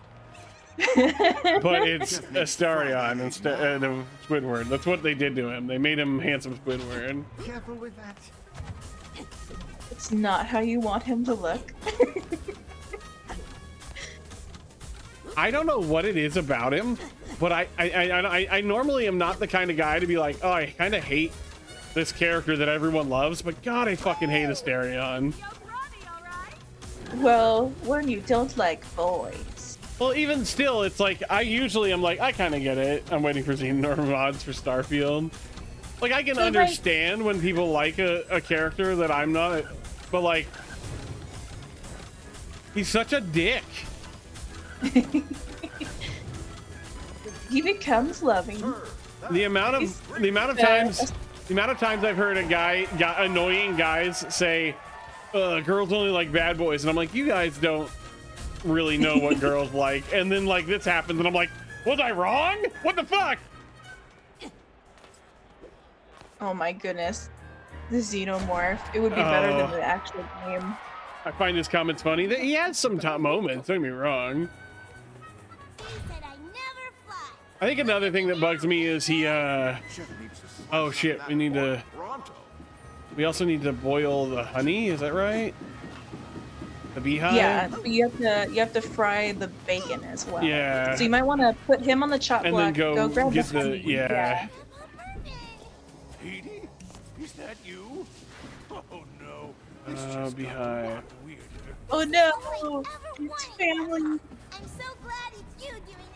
But it's Asterion instead of Squidward. That's what they did to him. They made him handsome Squidward. Careful with that. It's not how you want him to look. I don't know what it is about him, but I normally am not the kind of guy to be like, oh, I kind of hate this character that everyone loves, but God, I fucking hate Asterion. Well, when you don't like boys. Well, even still, it's like I kind of get it. I'm waiting for Xehanort mods for Starfield. Like I can understand when people like a character that I'm not, but like he's such a dick. He becomes loving. The amount of times I've heard annoying guys say, girls only like bad boys, and I'm like, you guys don't really know what girls like. And then like this happens and I'm like, was I wrong? What the fuck? Oh my goodness. The Xenomorph. It would be better than the actual game. I find his comments funny. That he has some top moments, don't get me wrong. I think another thing that bugs me is he oh shit, we also need to boil the honey, is that right? The beehive? Yeah, but you have to fry the bacon as well. Yeah. So you might want to put him on the chop block. And then go grab get the honey. yeah. Petey? Is that you? Oh no. Beehive. Oh no! It's family. I'm so glad it's you doing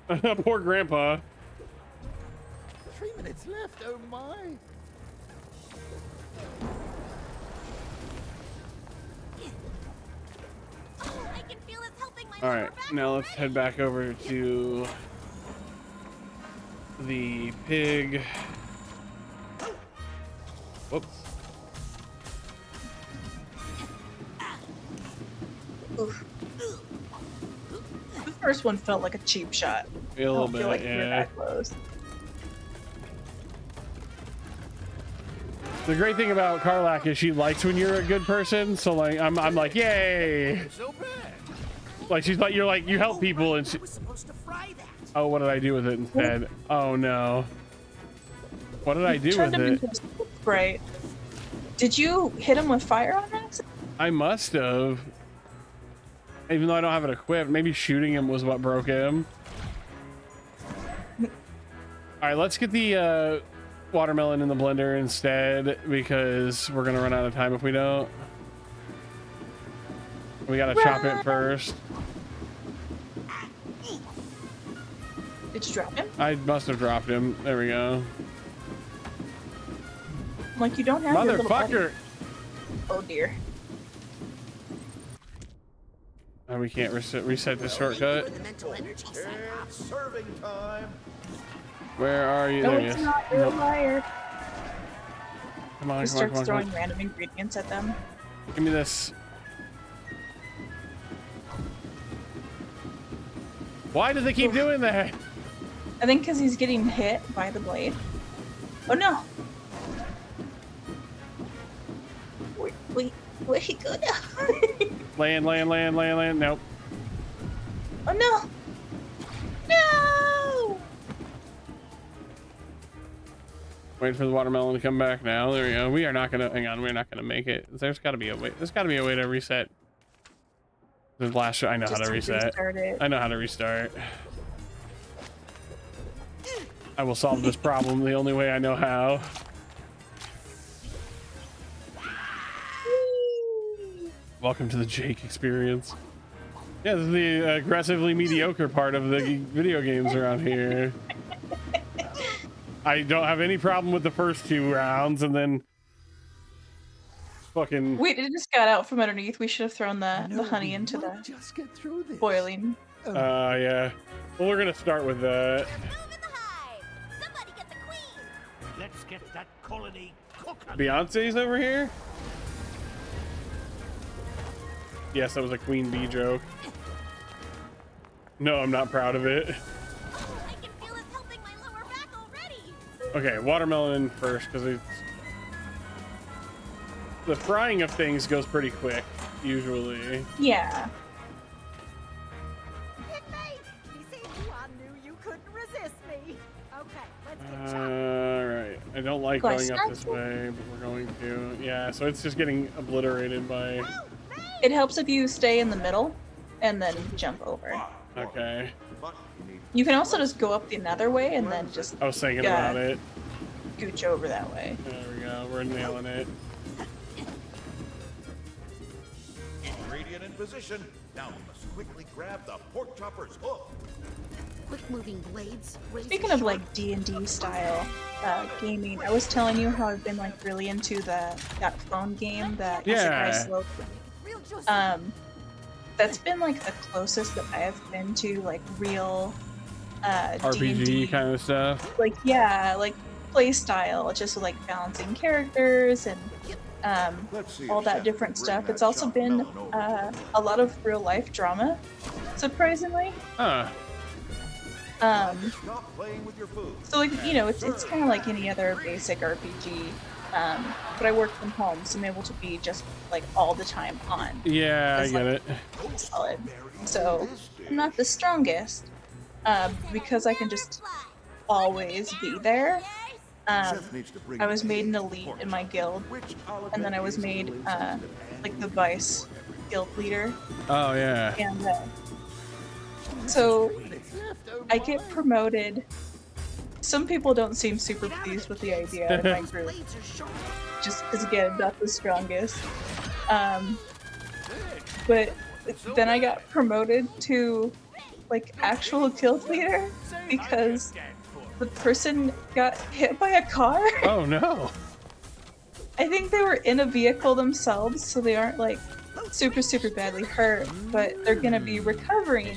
the chopping. Poor Grandpa. 3 minutes left, oh my. Oh, I can feel it's helping my All right, now let's head back over to the pig. Whoops. Oof. The first one felt like a cheap shot. A little I don't bit, feel like we were yeah. that close. The great thing about Karlak is she likes when you're a good person, so like I'm like, yay! So bad. Like she's like, you're like, you help people, and she... Oh, what did I do with it instead? Oh no. What did I do with it? Right. Did you hit him with fire on accident? I must have. Even though I don't have it equipped, maybe shooting him was what broke him. All right, let's get the watermelon in the blender instead, because we're gonna run out of time if we don't. We gotta chop it first. Did you drop him? I must have dropped him. There we go. Like you don't have your little Motherfucker! Oh dear. And we can't reset the shortcut. It's serving time. Where are you? No, There he it's is. not. You're a liar. Come on, He come on, starts come on, throwing come on. random ingredients at them. Give me this. Why do they keep doing that? I think because he's getting hit by the blade. Oh no! Wait, go down. Land. Nope. Oh no! No! Wait for the watermelon to come back now. There we go. We are not gonna, hang on, we're not gonna make it. There's gotta be a way. There's gotta be a way to reset. The last shot, I know how to reset. I know how to restart. I will solve this problem the only way I know how. Welcome to the Jake experience. Yeah, this is the aggressively mediocre part of the video games around here. I don't have any problem with the first 2 rounds, and then fucking... Wait, it just got out from underneath. We should have thrown the honey into the Just get through this. boiling. yeah. Well, we're gonna start with that. Let's get that colony cooking. Beyonce's over here? Yes, that was a queen bee joke. No, I'm not proud of it. Okay, watermelon first, because it's... The frying of things goes pretty quick, usually. Yeah. Alright. I don't like going up this way, but we're going to. Yeah, so it's just getting obliterated by... It helps if you stay in the middle and then jump over. Okay. You can also just go up the other way and then just... I was thinking about it. Gooch over that way. There we go. We're nailing it. Ingredient in position. Now we must quickly grab the pork chopper's hoof. Quick-moving blades. Speaking of like D&D style gaming, I was telling you how I've been like really into that phone game, that Isekai Slope. That's been like the closest that I have been to like real RPG D&D, kind of stuff. like like play style, just like balancing characters and all that different stuff. It's also been a lot of real life drama, surprisingly. Huh. So like, you know, it's kind of like any other basic RPG, but I work from home, so I'm able to be just like all the time on. Yeah, I get it. Solid. So I'm not the strongest, because I can just always be there. I was made an elite in my guild, and then I was made like the vice guild leader. Oh yeah. And so I get promoted some people don't seem super pleased with the idea in my group. Just because, again, not the strongest. But then I got promoted to, like, actual guild leader because the person got hit by a car. Oh no. I think they were in a vehicle themselves, so they aren't, like, super badly hurt, but they're gonna be recovering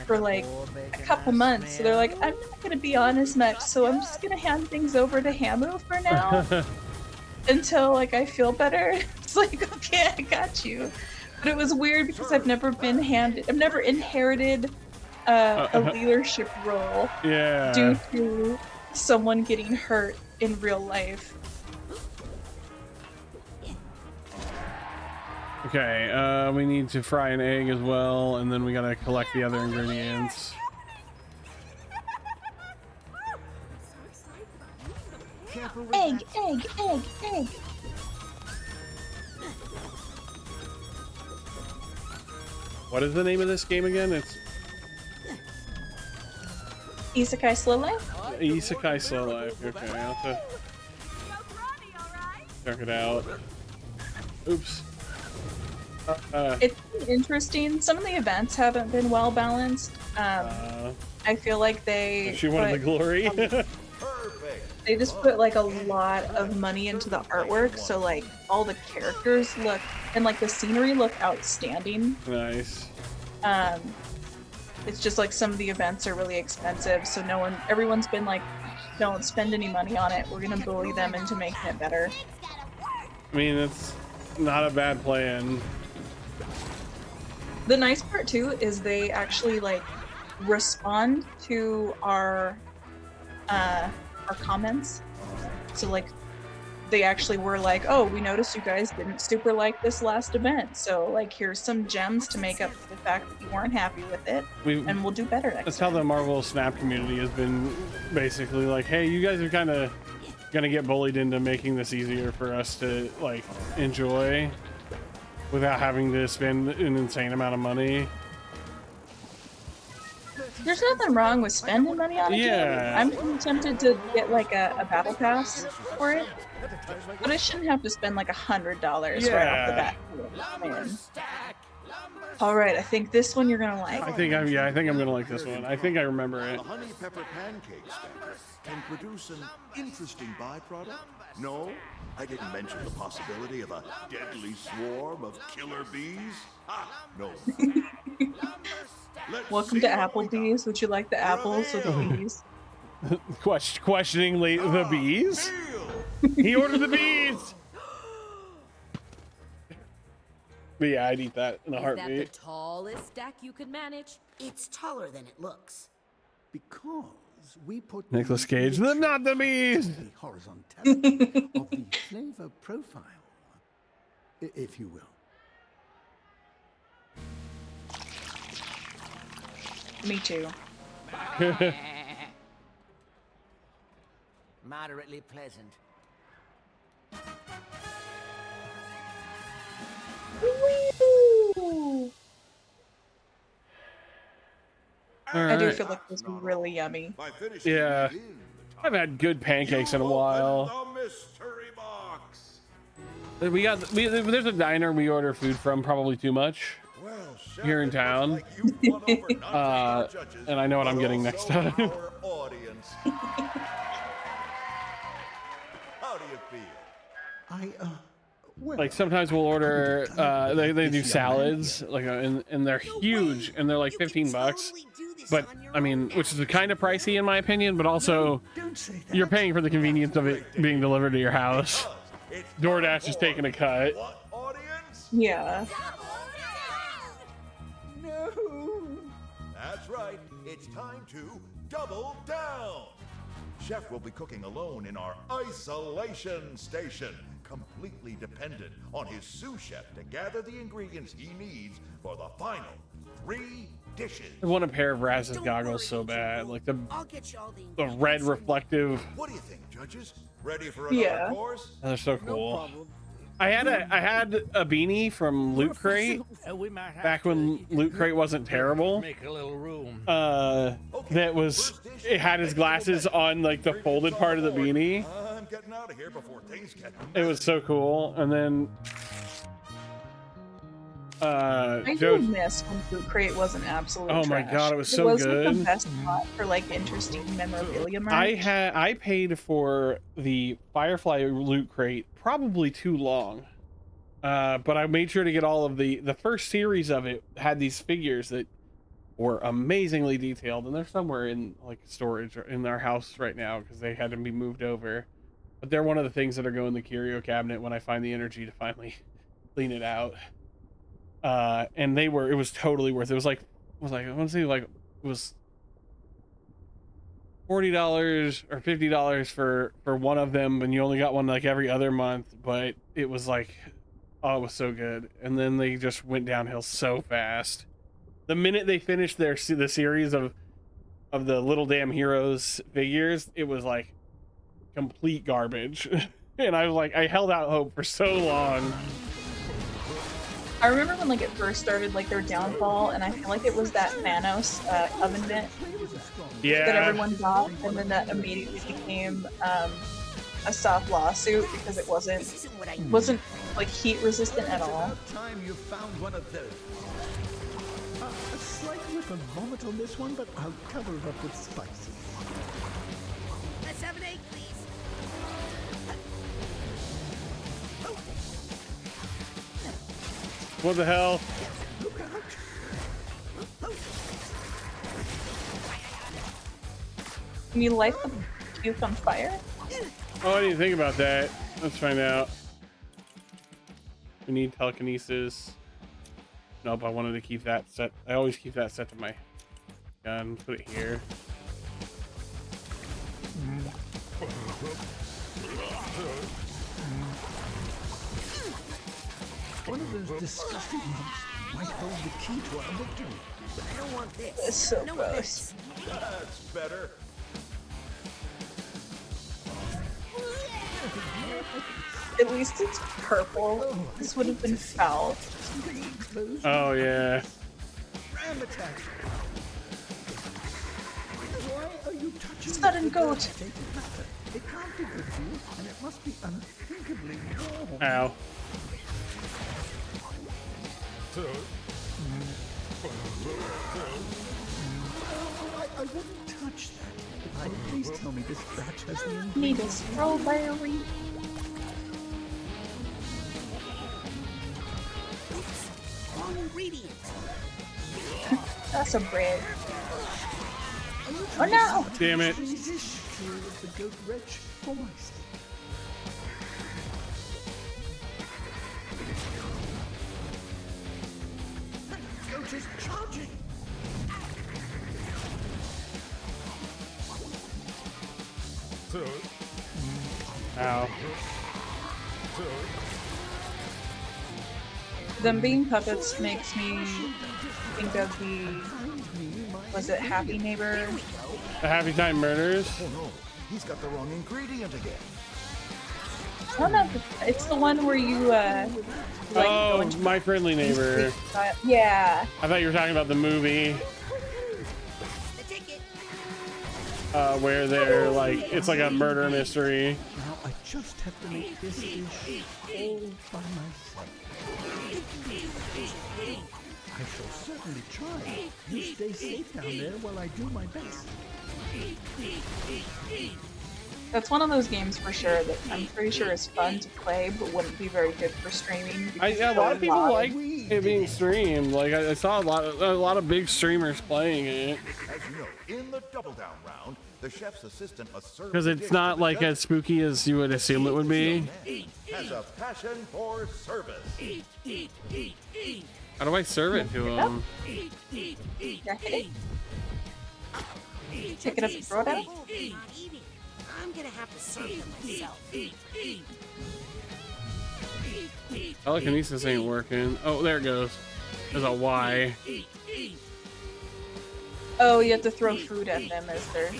for, like, a couple months. So they're like, I'm not gonna be on as much, so I'm just gonna hand things over to Hamu for now until, like, I feel better. It's like, okay, I got you. But it was weird because I've never inherited a leadership role due to someone getting hurt in real life. Okay, we need to fry an egg as well, and then we gotta collect the other ingredients. Egg. What is the name of this game again? It's Isekai Slow Life? Isekai Slow Life. Okay, I'll have to check it out. Oops. It's interesting. Some of the events haven't been well balanced. I feel like she wanted the glory. They just put like a lot of money into the artwork, so like all the characters look and like the scenery look outstanding. Nice. It's just like some of the events are really expensive, so everyone's been like, don't spend any money on it. We're gonna bully them into making it better. I mean, it's not a bad plan. The nice part too is they actually like respond to our comments. So like they actually were like, oh, we noticed you guys didn't super like this last event, so like here's some gems to make up for the fact that you weren't happy with it, and we'll do better next time. That's how the Marvel Snap community has been basically like, hey, you guys are kind of gonna get bullied into making this easier for us to like enjoy without having to spend an insane amount of money. There's nothing wrong with spending money on it. Yeah. I'm tempted to get like a battle pass for it, but I shouldn't have to spend like $100 right off the bat. Man. All right, I think this one you're gonna like. I think I'm gonna like this one. I think I remember it. The honey pepper pancake standard can produce an interesting byproduct. No, I didn't mention the possibility of a deadly swarm of killer bees. Ah, no. Welcome to Applebee's. Would you like the apples or the bees? Questioningly, the bees? He ordered the bees! But yeah, I'd eat that in a heartbeat. Is that the tallest stack you could manage? It's taller than it looks. Because we put Nicolas Cage, not the bees! The horizontality of the flavor profile, if you will. Me too. Moderately pleasant. Woo! Right. I do feel like this is really yummy. Yeah. I've had good pancakes in a while. There's a diner we order food from probably too much here in town. And I know what I'm getting next time. How do you feel? Like sometimes we'll order they do salads like and they're huge and they're like $15, but I mean, which is kind of pricey in my opinion, but also you're paying for the convenience of it being delivered to your house. DoorDash is taking a cut. Yeah. No. That's right. It's time to double down. Chef will be cooking alone in our isolation station, completely dependent on his sous chef to gather the ingredients he needs for the final 3 dishes. I want a pair of Raz's goggles so bad, like the red reflective. What do you think, judges? Ready for another course? They're so cool. I had a beanie from Loot Crate back when Loot Crate wasn't terrible. Make a little room. That was, it had his glasses on like the folded part of the beanie. I'm getting out of here before things get It was so cool. And then I do miss when Loot Crate was an absolute Oh my trash. god, it was so Like good. the best spot for like interesting memorabilia merch. I paid for the Firefly Loot Crate probably too long. But I made sure to get all of the first series of it had these figures that were amazingly detailed, and they're somewhere in like storage in our house right now because they had to be moved over. But they're one of the things that are going in the curio cabinet when I find the energy to finally clean it out. And it was totally worth it. It was like I want to say like it was $40 or $50 for one of them, and you only got one like every other month, but it was like, oh, it was so good. And then they just went downhill so fast. The minute they finished the series of the Little Damn Heroes figures, it was like complete garbage. And I was like, I held out hope for so long. I remember when like it first started, like their downfall, and I feel like it was that Thanos oven mitt that everyone got, and then that immediately became a soft lawsuit because it wasn't like heat resistant at all. Time you found one of those. A slight whiff of vomit on this one, but I'll cover it up with spices. Let's have an egg, please. What the hell? Look out! Can you light the puke on fire? Oh, I didn't think about that. Let's find out. We need telekinesis. Nope, I wanted to keep that set. I always keep that set to my gun. Put it here. One of those disgusting monks might hold the key to our victory. But I don't want this. It's so no gross. this. That's better. At least it's purple. This would have been foul. Oh yeah. Ram attack. Why are you touching Sudden the goat. devastated matter? It can't be good for you, and it must be unthinkably warm. Ow. I wouldn't touch that. Please tell me this batch has the Need ingredients. a strawberry. Wrong ingredient. That's a bread. Oh no! Damn it. This cure of the goat wretch for my sake. That goat is charging. Ow. Them being puppets makes me think of was it Happy Neighbor? The Happy Time Murders. Oh no, he's got the wrong ingredient again. I don't know. It's the one where you like go Oh, into My Friendly Neighbor. yeah. I thought you were talking about the movie. The ticket. Where they're like, it's like a murder mystery. Now I just have to make this dish all by myself. I shall certainly try. You stay safe down there while I do my best. That's one of those games for sure that I'm pretty sure is fun to play, but wouldn't be very good for streaming. A lot of people like it being streamed. Like I saw a lot of big streamers playing it. As you know, in the double down round, the chef's assistant Because it's not like as spooky as you would assume it would be. has a passion for service. How do I serve it to him? Yeah, hit it. Pick it up and throw it out. Not eating. I'm gonna have to serve them myself. Telekinesis ain't working. Oh, there it goes. There's a Y. Oh, you have to throw food at them as they're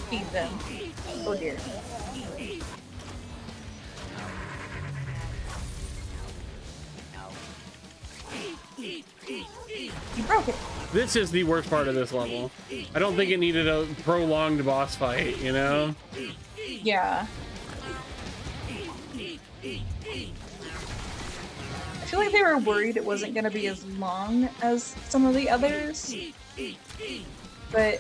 feed them. Oh dear. You broke it. This is the worst part of this level. I don't think it needed a prolonged boss fight, you know? Yeah. I feel like they were worried it wasn't going to be as long as some of the others. But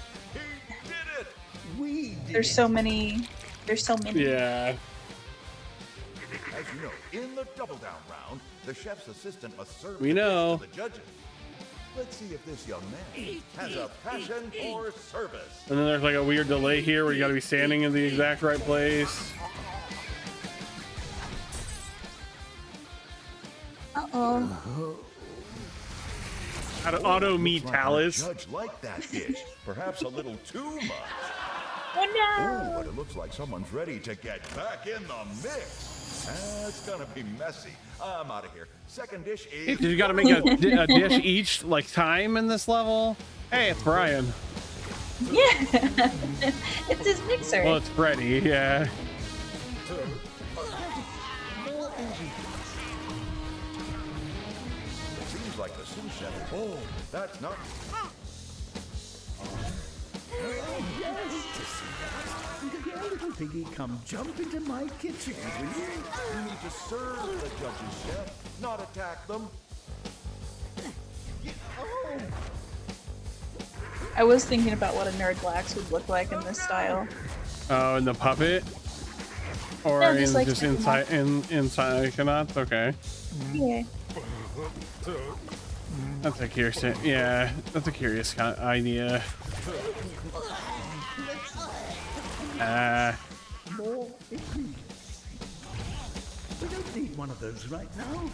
there's so many. There's so many. Yeah. As you know, in the double down round, the chef's assistant must serve We the know. dish to the judges. Let's see if this young man has a passion for service. And then there's like a weird delay here where you gotta be standing in the exact right place. Uh-oh. Auto me Talus. Judge liked that dish. Perhaps a little too much. Oh no! Ooh, but it looks like someone's ready to get back in the mix. It's gonna be messy. I'm out of here. Second dish is. You gotta make a dish each like time in this level. Hey, it's Brian. Yeah, it's his mixer. Well, it's Freddy. Yeah. Seems like the sous chef. Oh, that's not. Little piggy, come jump into my kitchen, will you? You need to serve the judges, chef, not attack them. Oh. I was thinking about what a Nerdlax would look like in this style. Oh, in the puppet, or No, in just like inside Psychonauts. Okay. Yeah. That's a curious. Yeah, that's a curious kind of idea. More ingredients. We don't need one of those right now.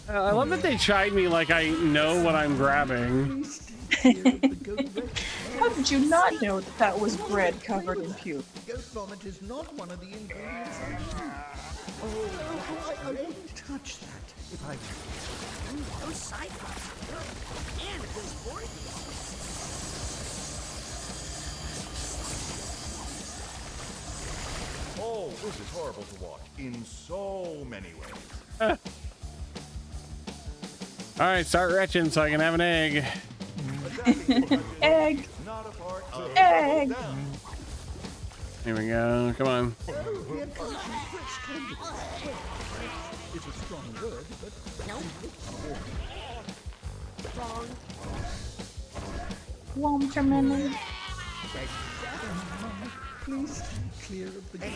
I love that they chide me like I know what I'm grabbing. How did you not know that that was bread covered in puke? Goat vomit is not one of the ingredients I use. Oh, I wouldn't touch that if I were. Those side plots are good. And a good sport. Oh, this is horrible to watch in so many ways. All right, start retching so I can have an egg. Egg. Not a part of Egg. Here we go. Come on. It's a strong word, but no. Wrong. Watermelon. please stand clear of the The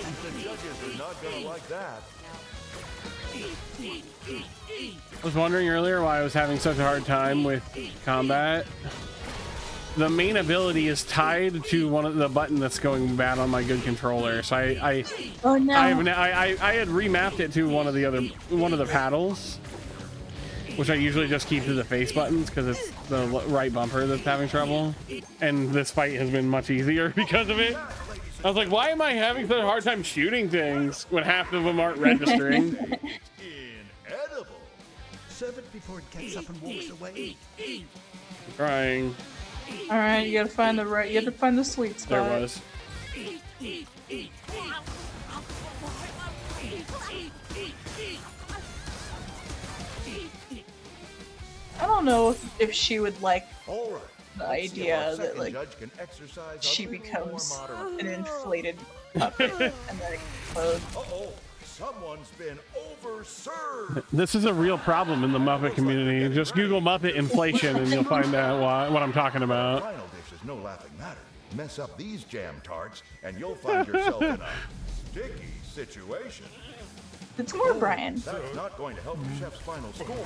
judges are not gonna like that. I was wondering earlier why I was having such a hard time with combat. The main ability is tied to one of the button that's going bad on my good controller. So I oh no, I had remapped it to one of the paddles, which I usually just keep to the face buttons because it's the right bumper that's having trouble. And this fight has been much easier because of it. I was like, why am I having such a hard time shooting things when half of them aren't registering? Inedible. Serve it before it gets up and walks away. I'm trying. All right, you gotta find the right. You have to find the sweet spot. There was. I don't know if she would like All right. the idea that like Judge can exercise she a little becomes more moderation. an inflated puppet and then explodes. Uh-oh, someone's been overserved. This is a real problem in the Muppet community. Just Google Muppet inflation and you'll find out what I'm talking about. Final dish is no laughing matter. Mess up these jam tarts, and you'll find yourself in a sticky situation. It's more Brian. That's not going to help the chef's final score.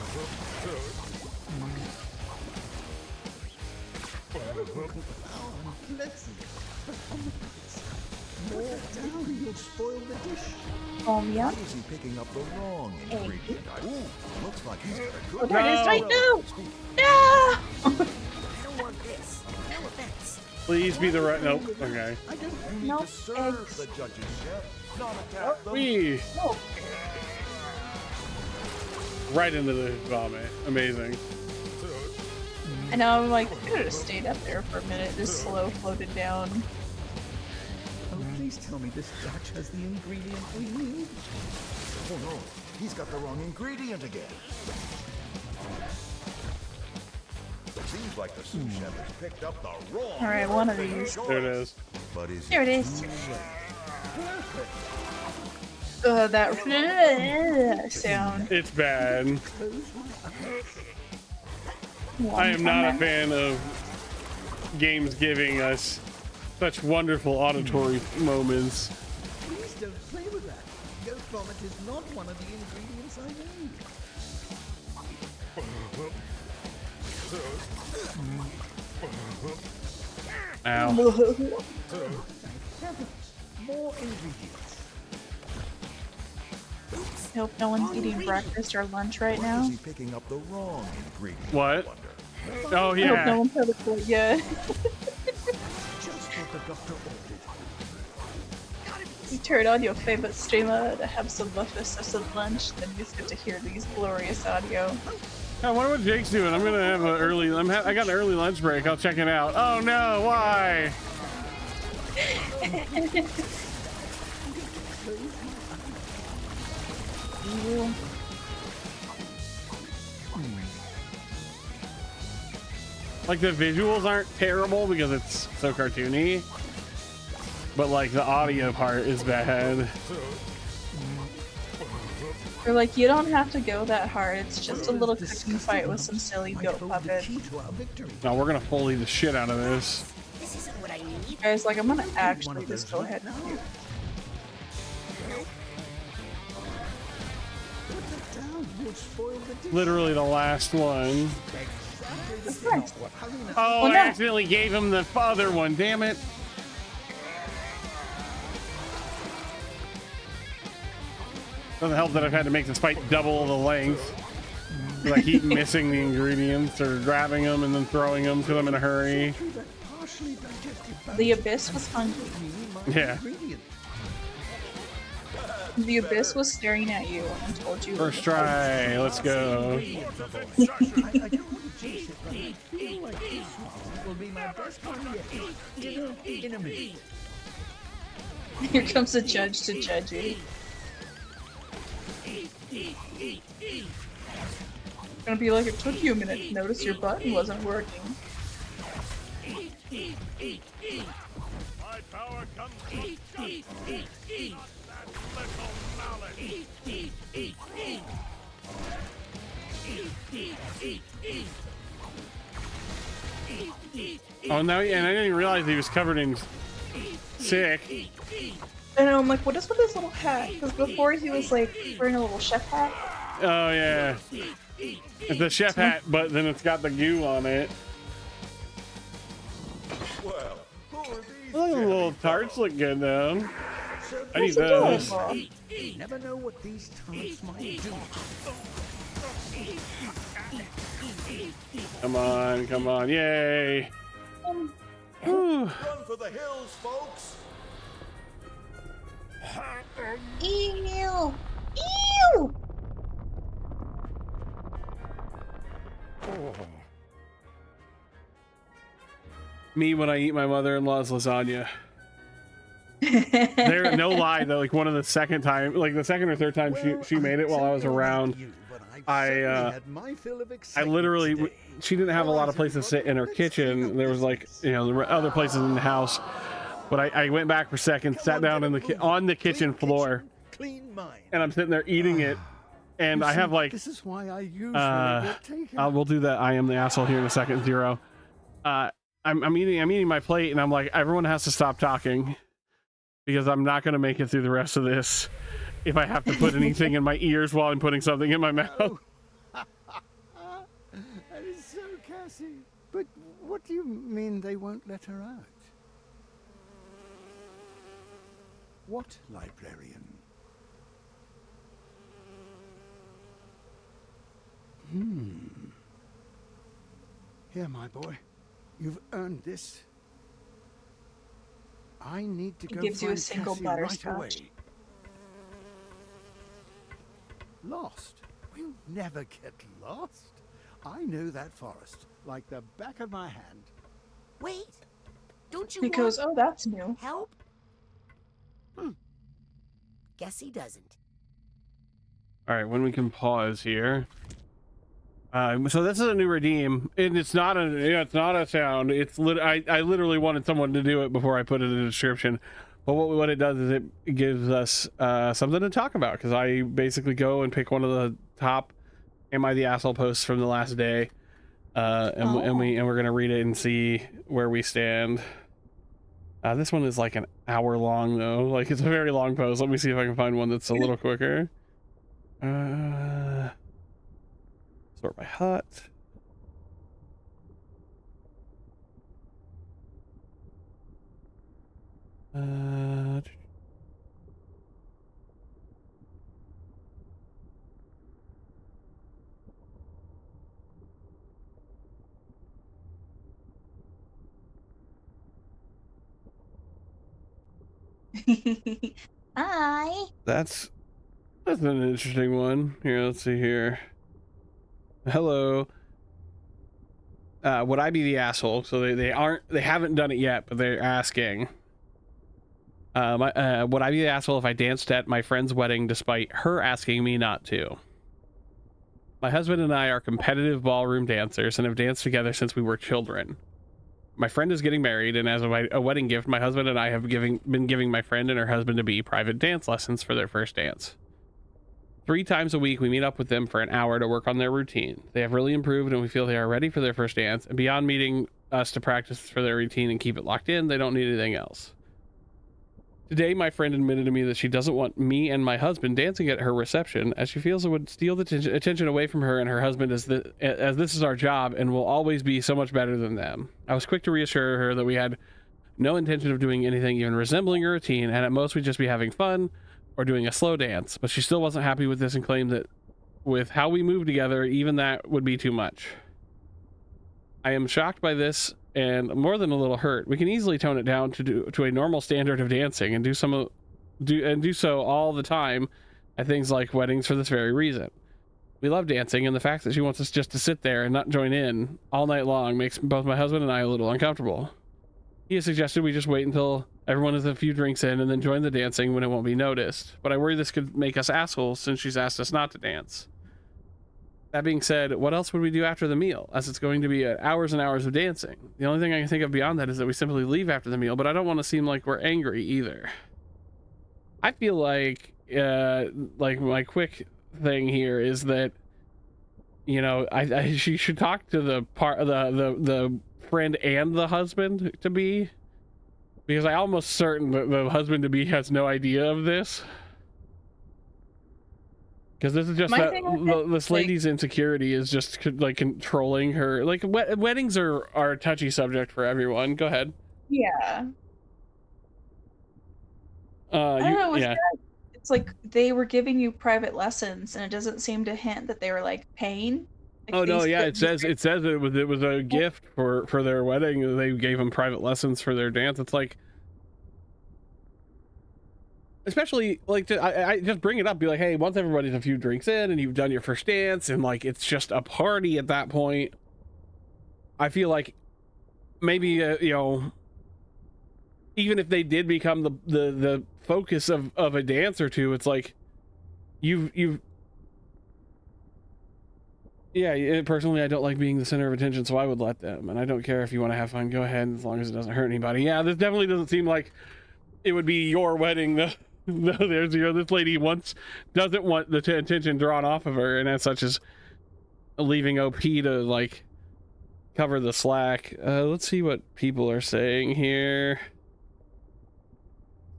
More down, you'll spoil the dish. Yeah. Is he picking up the wrong ingredient? Ooh, looks like he's got a good Oh, there it is right now. No! I don't want this. No offense. Please be the right. Nope. Okay. I don't need to serve the judges, chef, not attack them. Wee. No. Right into the vomit. Amazing. And now I'm like, I could have stayed up there for a minute, just slow floated down. Oh, please tell me this batch has the ingredient we need. Oh no, he's got the wrong ingredient again. Seems like the sous chef has picked up the wrong. All right, one of these. There it is. But is There it is. That sound. It's bad. I am not a fan of games giving us such wonderful auditory moments. Please don't play with that. Goat vomit is not one of the ingredients I need. Ow. More ingredients. I hope no one's eating breakfast or lunch right Why now. is he picking up the wrong ingredient? What? I wonder? Oh, I hope no yeah. one's had a plate yet. Just what the doctor ordered. You turn on your favorite streamer to have some breakfast or some lunch, then you just get to hear these glorious audio. I wonder what Jake's doing. I'm gonna have an early. I got an early lunch break. I'll check it out. Oh no! Why? Like the visuals aren't terrible because it's so cartoony, but like the audio part is bad. Or like, you don't have to go that hard. It's just a little cooking fight with some silly goat puppet. No, we're gonna fully the shit out of this. This isn't what I need. Guys, like, I'm gonna actually just go ahead and do. Literally the last one. That's nice. Oh, Well, I no. accidentally gave him the other one. Damn it. Doesn't help that I've had to make this fight double the length. I keep missing the ingredients or grabbing them and then throwing them because I'm in a hurry. The Abyss was hungry. Yeah. The Abyss was staring at you and told you. First try. Let's go. Here comes the judge to judge you. Gonna be like, it took you a minute to notice your button wasn't working. My power comes from justice, not that little mallet. Oh no! And I didn't even realize he was covered in sick. And I'm like, what is with his little hat? Because before he was like wearing a little chef hat. Oh yeah. It's a chef hat, but then it's got the goo on it. Well, who are these? Oh, the little tarts look good though. I need That's those. adorable. Never know what these tarts might do. Come on, come on, yay! Whew. Run for the hills, folks. Ew! Ew! Me when I eat my mother-in-law's lasagna. There, no lie though. Like one of the second time, like the second or third time she made it while I was around. I literally, she didn't have a lot of places to sit in her kitchen. There was like, you know, there were other places in the house, but I went back for a second, sat down in the on the kitchen floor, and I'm sitting there eating it, and I have like, This is why I usually get taken. we'll do that. I am the asshole here in a second, Zero. I'm eating my plate, and I'm like, everyone has to stop talking because I'm not gonna make it through the rest of this if I have to put anything in my ears while I'm putting something in my mouth. That is so Cassie. But what do you mean they won't let her out? What librarian? Here, my boy. You've earned this. I need to He go gives you a find single Cassie right butterscotch. away. Lost? We'll never get lost. I know that forest like the back of my hand. Wait, don't you He goes, want oh, that's new. help? Guess he doesn't. All right, when we can pause here. So this is a new redeem, and it's not a sound. I literally wanted someone to do it before I put it in the description. But what it does is it gives us something to talk about, because I basically go and pick one of the top "Am I the Asshole" posts from the last day, and we're gonna read it and see where we stand. This one is like an hour long though. Like, it's a very long post. Let me see if I can find one that's a little quicker. Sort by hut. Hi. That's an interesting one. Here, let's see here. Hello. Would I be the asshole? So they haven't done it yet, but they're asking. Would I be the asshole if I danced at my friend's wedding despite her asking me not to? My husband and I are competitive ballroom dancers and have danced together since we were children. My friend is getting married, and as a wedding gift, my husband and I have been giving my friend and her husband-to-be private dance lessons for their first dance. 3 times a week, we meet up with them for an hour to work on their routine. They have really improved, and we feel they are ready for their first dance. And beyond meeting us to practice for their routine and keep it locked in, they don't need anything else. Today, my friend admitted to me that she doesn't want me and my husband dancing at her reception, as she feels it would steal the attention away from her and her husband, as this is our job and will always be so much better than them. I was quick to reassure her that we had no intention of doing anything even resembling a routine, and at most we'd just be having fun or doing a slow dance, but she still wasn't happy with this and claimed that with how we move together, even that would be too much. I am shocked by this and more than a little hurt. We can easily tone it down to a normal standard of dancing and do so all the time at things like weddings for this very reason. We love dancing, and the fact that she wants us just to sit there and not join in all night long makes both my husband and I a little uncomfortable. He has suggested we just wait until everyone has a few drinks in and then join the dancing when it won't be noticed, but I worry this could make us assholes since she's asked us not to dance. That being said, what else would we do after the meal, as it's going to be hours and hours of dancing? The only thing I can think of beyond that is that we simply leave after the meal, but I don't want to seem like we're angry either. I feel like my quick thing here is that, you know, she should talk to the friend and the husband to be, because I'm almost certain that the husband to be has no idea of this. Because this is just this lady's insecurity is just like controlling her. Like weddings are a touchy subject for everyone. Go ahead. Yeah. I don't know. Yeah. It's like they were giving you private lessons, and it doesn't seem to hint that they were like paying. Like, oh no, yeah, it says it was a gift for their wedding. They gave them private lessons for their dance. It's like, especially like I just bring it up, be like, hey, once everybody's a few drinks in and you've done your first dance and like it's just a party at that point, I feel like maybe you know, even if they did become the focus of a dance or two, it's like you've yeah, personally I don't like being the center of attention, so I would let them, and I don't care if you want to have fun, go ahead, as long as it doesn't hurt anybody. Yeah, this definitely doesn't seem like it would be your wedding. There's this lady doesn't want the attention drawn off of her, and as such is leaving OP to like cover the slack. Let's see what people are saying here.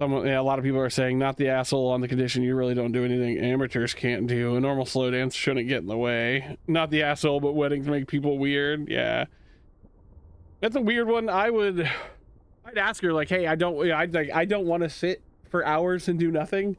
A lot of people are saying not the asshole on the condition you really don't do anything amateurs can't do. A normal slow dance shouldn't get in the way. Not the asshole, but weddings make people weird. Yeah, that's a weird one. I'd ask her like, hey, I don't want to sit for hours and do nothing,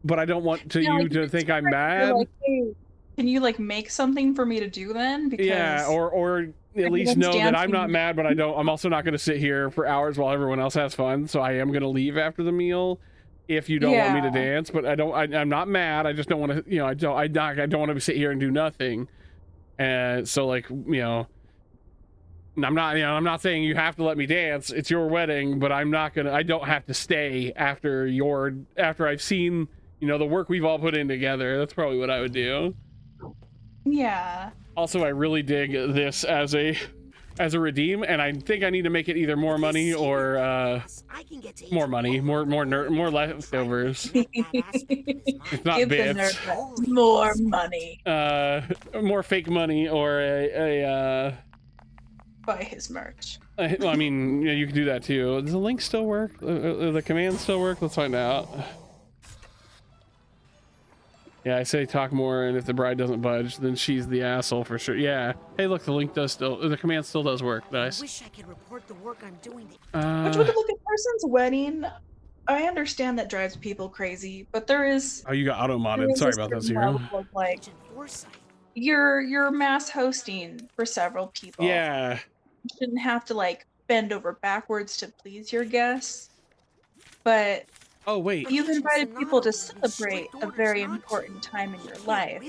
but I don't want you to think I'm mad. Like, hey, can you like make something for me to do then? Because yeah, or at least know that I'm not mad, but I'm also not going to sit here for hours while everyone else has fun. So I am going to leave after the meal if you don't want me to dance. But I'm not mad. I just don't want to. You know, I don't want to sit here and do nothing. And so like, you know, I'm not saying you have to let me dance. It's your wedding, but I don't have to stay after I've seen, you know, the work we've all put in together. That's probably what I would do. Yeah. Also, I really dig this as a redeem, and I think I need to make it either more money or more money, more leftovers. It's not Give the bits. nerd more money. More fake money or Buy his merch. well, I mean, yeah, you can do that too. Does the link still work? The command still work? Let's find out. Yeah, I say talk more, and if the bride doesn't budge, then she's the asshole for sure. Yeah. Hey, look, the link does still, the command still does work. Nice. I wish I could report the work I'm doing. Which with a person's wedding, I understand that drives people crazy, but there is. Oh, you got auto modded. Sorry about that, Zero. Like, you're mass hosting for several people. Yeah. You shouldn't have to like bend over backwards to please your guests, but. Oh wait. You've invited people to celebrate a very important time in your life,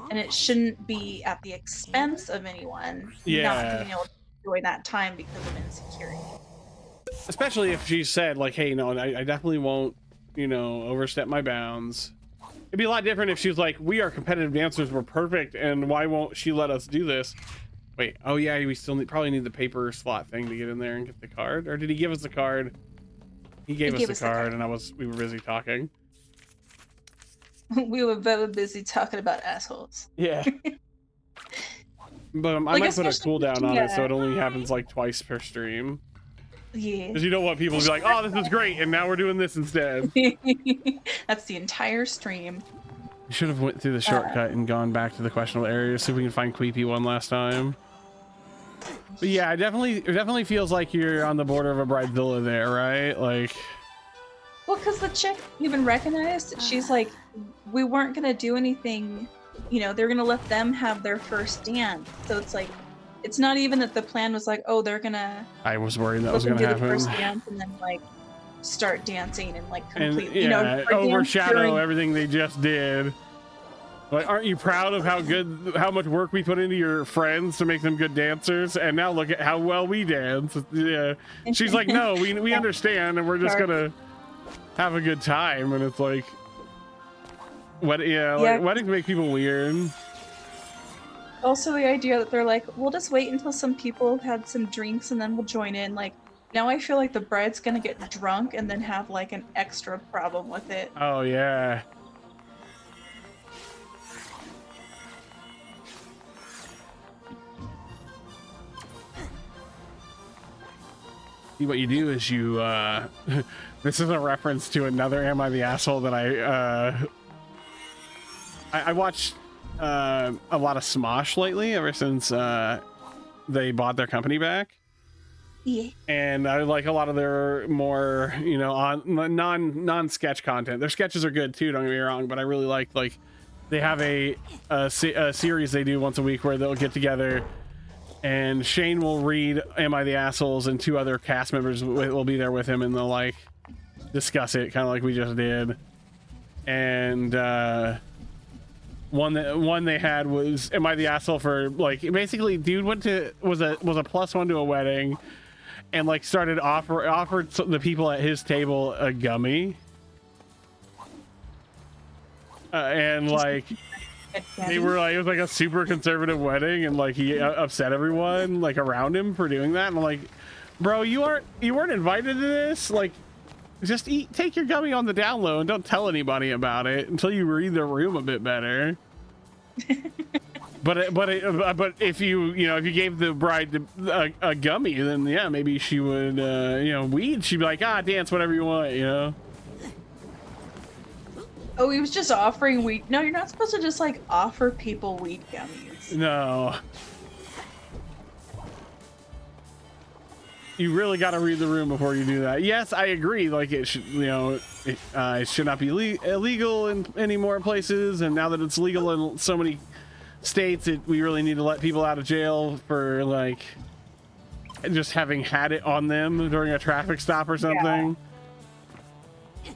and it shouldn't be at the expense of anyone not being able to enjoy that time because of insecurity. Especially if she said like, "Hey, no, I definitely won't, overstep my bounds." It'd be a lot different if she was like, "We are competitive dancers, we're perfect, and why won't she let us do this?" Wait, oh yeah, we still probably need the paper slot thing to get in there and get the card, or did he give us the card? He gave us the card, and we were busy talking. We were very busy talking about assholes. Yeah. But I might put a cooldown on it so it only happens like twice per stream. Yeah. Because you don't want people to be like, "Oh, this is great," and now we're doing this instead. That's the entire stream. You should have went through the shortcut and gone back to the questionable area so we can find Queepy one last time. But yeah, it definitely feels like you're on the border of a bridezilla there, right? Like, well, because the chick even recognized, she's like, we weren't gonna do anything, they're gonna let them have their first dance. So it's like, it's not even that the plan was like, oh, they're gonna. I was worried that was gonna happen. The first dance and then like start dancing and like completely, and, overshadow everything they just did. Like, aren't you proud of how much work we put into your friends to make them good dancers? And now look at how well we dance. Yeah. She's like, no, we understand, and we're just gonna have a good time. And it's like, weddings make people weird. Also, the idea that they're like, we'll just wait until some people have had some drinks and then we'll join in. Like, now I feel like the bride's gonna get drunk and then have like an extra problem with it. Oh yeah. What you do is you this is a reference to another Am I the Asshole that I watched a lot of Smosh lately ever since they bought their company back. Yeah. And I like a lot of their more, on non-sketch content. Their sketches are good too, don't get me wrong, but I really like they have a series they do once a week where they'll get together and Shane will read Am I the Assholes, and two other cast members will be there with him, and they'll like discuss it kind of like we just did. And one they had was Am I the Asshole for like basically dude was a +1 to a wedding and like offered the people at his table a gummy. And like they were like, it was like a super conservative wedding, and like he upset everyone like around him for doing that. And I'm like, bro, you weren't invited to this. Like, just take your gummy on the down low and don't tell anybody about it until you read the room a bit better. But if you gave the bride a gummy, then yeah, maybe she would weed. She'd be like, dance whatever you want, Oh, he was just offering weed. No, you're not supposed to just like offer people weed gummies. No. You really got to read the room before you do that. Yes, I agree. Like it should, it should not be illegal in any more places. And now that it's legal in so many states, we really need to let people out of jail for like just having had it on them during a traffic stop or something. Yeah.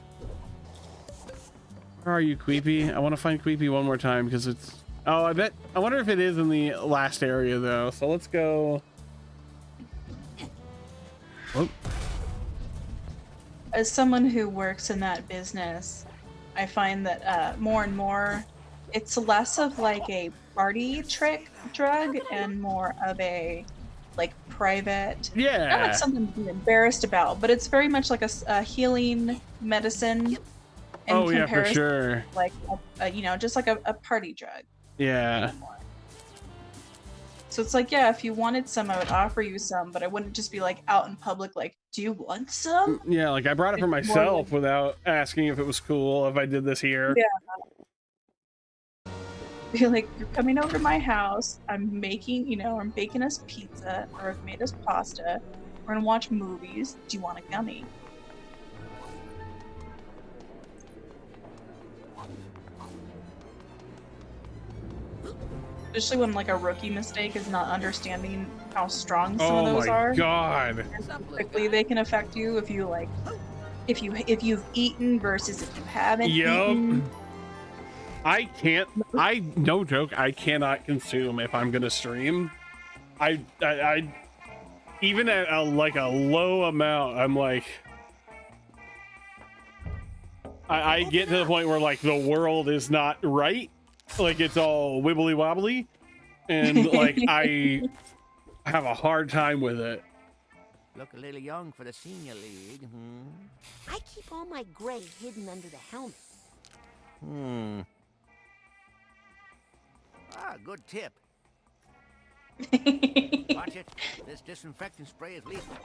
Where are you, Queepy? I want to find Queepy one more time because it's... Oh, I wonder if it is in the last area, though. So let's go... Whoop. As someone who works in that business, I find that more and more it's less of like a party trick drug and more of a like private, not like Yeah. something to be embarrassed about, but it's very much like a healing medicine in Oh yeah, for comparison, sure. like you know, just like a party drug. Yeah. So it's like, yeah, if you wanted some, I would offer you some, but I wouldn't just be like out in public, like, do you want some? Yeah, like I brought it for It's more myself like- without asking if it was cool if I did this here. Yeah. Be like, you're coming over to my house. I'm making, you know, I'm baking us pizza, or I've made us pasta. We're gonna watch movies. Do you want a gummy? Especially when like a rookie mistake is not understanding how strong some of Oh those my are. god. And how quickly they can affect you if you like, if you've eaten versus if you haven't eaten. I can't. No joke. I cannot consume if I'm gonna stream. I even at a low amount, I'm like, I get to the point where like the world is not right, like it's all wibbly wobbly, and like I have a hard time with it. Look a little young for the senior league. I keep all my gray hidden under the helmet. Ah, good tip. Watch it. This disinfectant spray is lethal.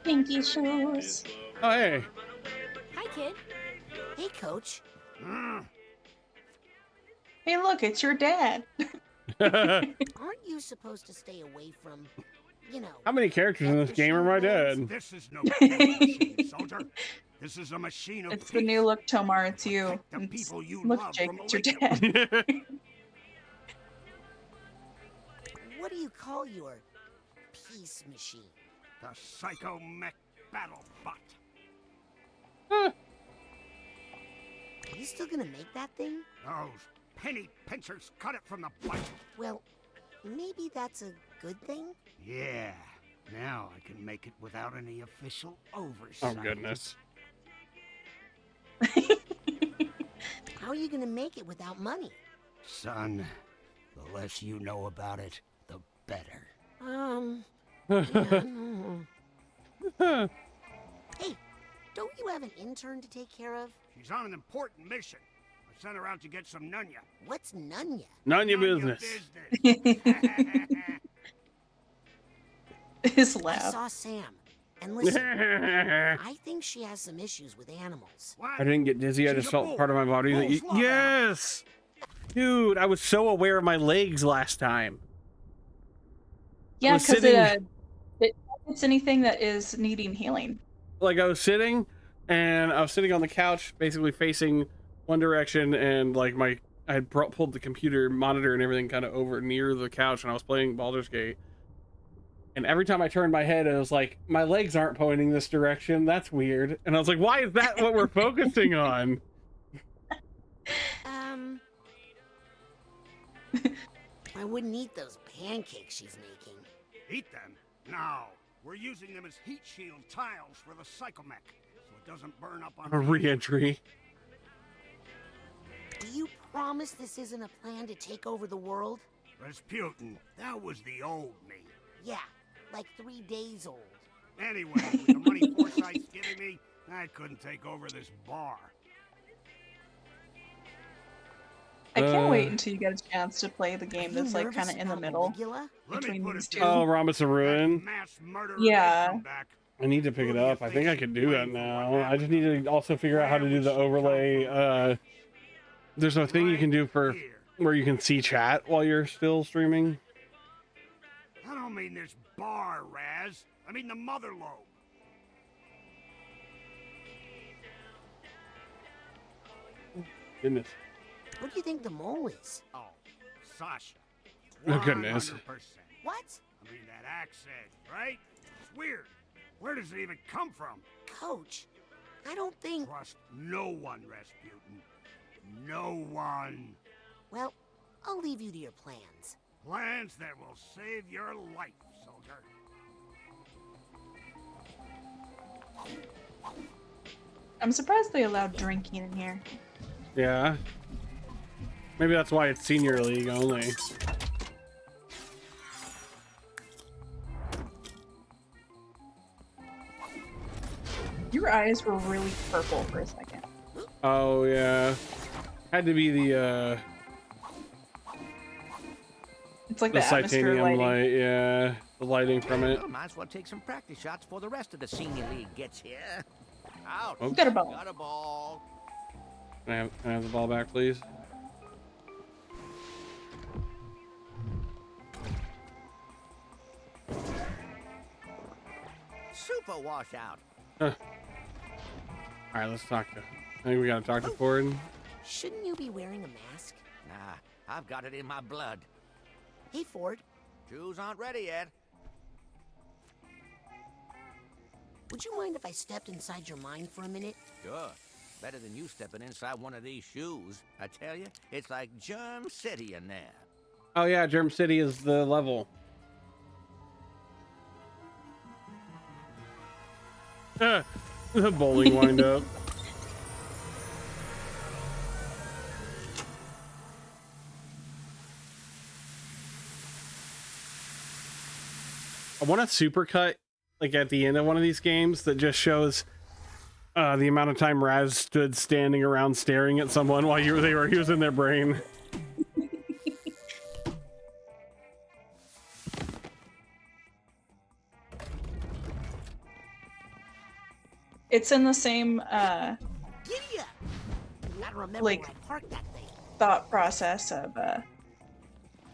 Pinky shoes. Oh hey. Hi, kid. Hey, coach. Hey, look, it's your dad. Aren't you supposed to stay away from, you know? How many characters in this game are my dad? This is no machine, soldier. This is a machine of It's the new look, Tomar. It's you. the people you Look, love Jake, from it's your dad. What do you call your peace machine? The Psycho Mech Battle Bot. Are you still gonna make that thing? Those penny pinchers cut it from the budget. Well, maybe that's a good thing? Yeah. Now I can make it without any official oversight. Oh goodness. How are you gonna make it without money? Son, the less you know about it, the better. Yeah, Hey, don't you have an intern to take care of? She's on an important mission. I sent her out to get some nunya. What's Nunya? None of your business. His I laugh. saw Sam. And listen, I think she has some issues with animals. I didn't get dizzy. I just felt part of my body. Yes, dude. I was so aware of my legs last time. Yeah, was because sitting- it's anything that is needing healing. Like I was sitting, and I was sitting on the couch, basically facing one direction, and like I had pulled the computer monitor and everything kind of over near the couch, and I was playing Baldur's Gate. And every time I turned my head, it was like, my legs aren't pointing this direction. That's weird. And I was like, why is that what we're focusing on? I wouldn't eat those pancakes she's making. Eat them? No. We're using them as heat shield tiles for the Psychomech, so it doesn't burn up on A re-entry. Do you promise this isn't a plan to take over the world? Rasputin, that was the old me. Yeah, like 3 days old. Anyway, with the money Forsyth's giving me, I couldn't take over this bar. I can't wait until you get a chance to play the game that's like kind of in the middle between these two. Oh, Rhombus of Ruin. Yeah. I need to pick it up. I think I can do that now. I just need to also figure out how to do the overlay. There's a thing you can do for where you can see chat while you're still streaming. I don't mean this bar, Raz. I mean the mother lobe. Goodness. What do you think the mole is? Oh, Sasha. Oh, goodness. 100%. What? I mean that accent, right? It's weird. Where does it even come from? Coach, I don't think... Trust no one, Rasputin. No one. Well, I'll leave you to your plans. Plans that will save your life, soldier. I'm surprised they allowed drinking in here. Yeah. Maybe that's why it's senior league only. Your eyes were really purple for a second. Oh yeah. Had to be the It's like the atmosphere titanium lighting. light, yeah. The lighting from it. Well, might as well take some practice shots before the rest of the senior league gets here. Out. Oh. Got a ball. Got a ball. Can I have the ball back, please? Super washout. Huh. All right, let's talk to. I think we gotta talk to Ford. Shouldn't you be wearing a mask? Nah, I've got it in my blood. Hey, Ford. Shoes aren't ready yet. Would you mind if I stepped inside your mind for a minute? Sure. Better than you stepping inside one of these shoes. I tell you, it's like Germ City in there. Oh yeah, Germ City is the level. The bowling wind up. I want a supercut like at the end of one of these games that just shows the amount of time Raz stood standing around staring at someone while he was in their brain. It's in the same Giddy up! Gotta remember like where I parked that thing. thought process of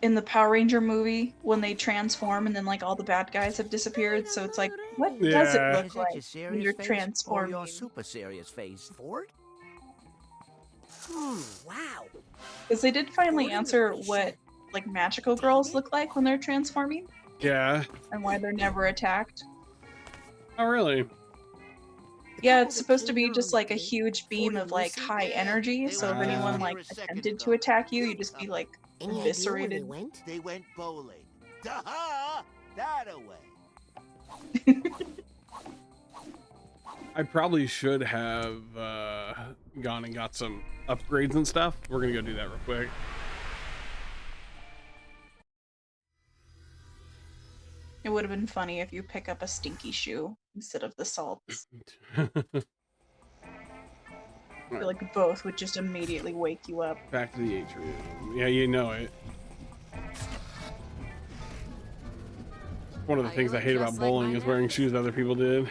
in the Power Ranger movie when they transform and then like all the bad guys have disappeared. So it's like, what does it Yeah. look Is that like your when serious you're face or transforming? your super serious face, Ford? Wow. Because they did finally answer what like magical girls look like when they're transforming Yeah. and why they're never attacked. Oh really? Yeah, it's supposed to be just like a huge beam of like high energy. So if anyone like attempted to attack you, you'd just be like Any idea where eviscerated. they went? They went bowling. Duh! That away. I probably should have gone and got some upgrades and stuff. We're gonna go do that real quick. It would have been funny if you pick up a stinky shoe instead of the salts. I feel like both would just immediately wake you up. Back to the atrium. Yeah, you know it. One of the things I hate about bowling is wearing shoes other people did.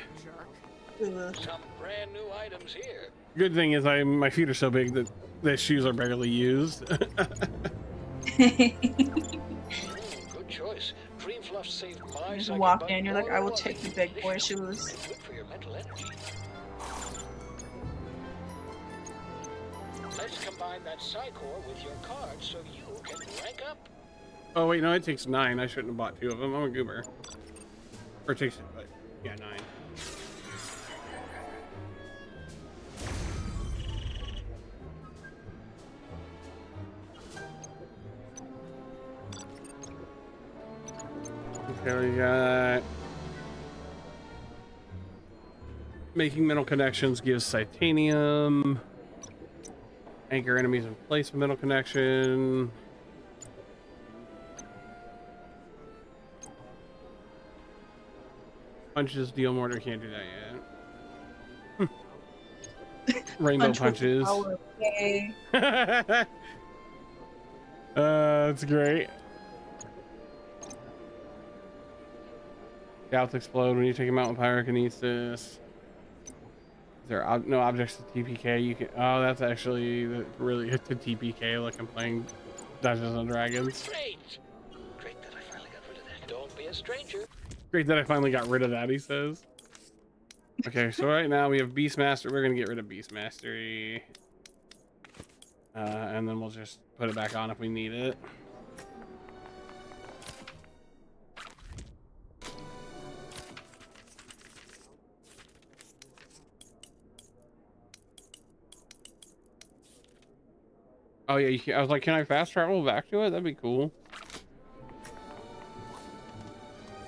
Ugh. Some brand new items here. Good thing is my feet are so big that the shoes are barely used. Good choice. Dream Fluff saved my You just psychic walk bug in, you're like, more I will than take the once. big boy shoes. Good for your mental energy. Let's combine that Psychor with your card so you can rank up. Oh wait, no, it takes 9. I shouldn't have bought 2 of them. I'm a goober. Or it takes, but yeah, 9. Okay, we got making mental connections gives titanium. Anchor enemies in place with mental connection. Punches deal mortar, can't do that yet. Rainbow Punch with the punches. power, yay. That's great. Scouts explode when you take them out with pyrokinesis. Is there no objects to TPK? You can. Oh, that's actually really to TPK. Like I'm playing Dungeons and Dragons. Great. Great that I finally got rid of that. Don't be a stranger. Great that I finally got rid of that. He says. Okay, so right now we have Beastmaster. We're gonna get rid of Beast Mastery, and then we'll just put it back on if we need it. Oh yeah, you can, I was like, can I fast travel back to it? That'd be cool.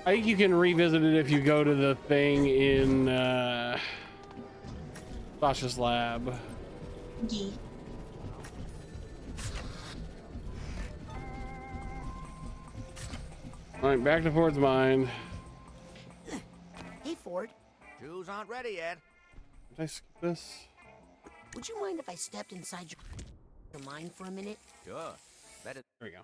I think you can revisit it if you go to the thing in Sasha's lab. Yee. All right, back to Ford's mind. Hey, Ford. Shoes aren't ready yet. Did I skip this? Would you mind if I stepped inside your mind for a minute? Sure. Better. There we go.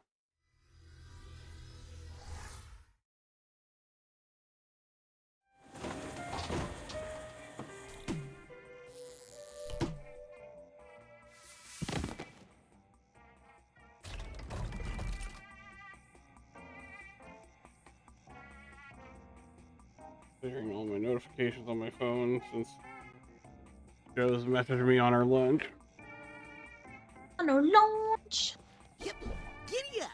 Clearing all my notifications on my phone since Joe's messaged me on our lunch. On our lunch. Yep. Giddy up.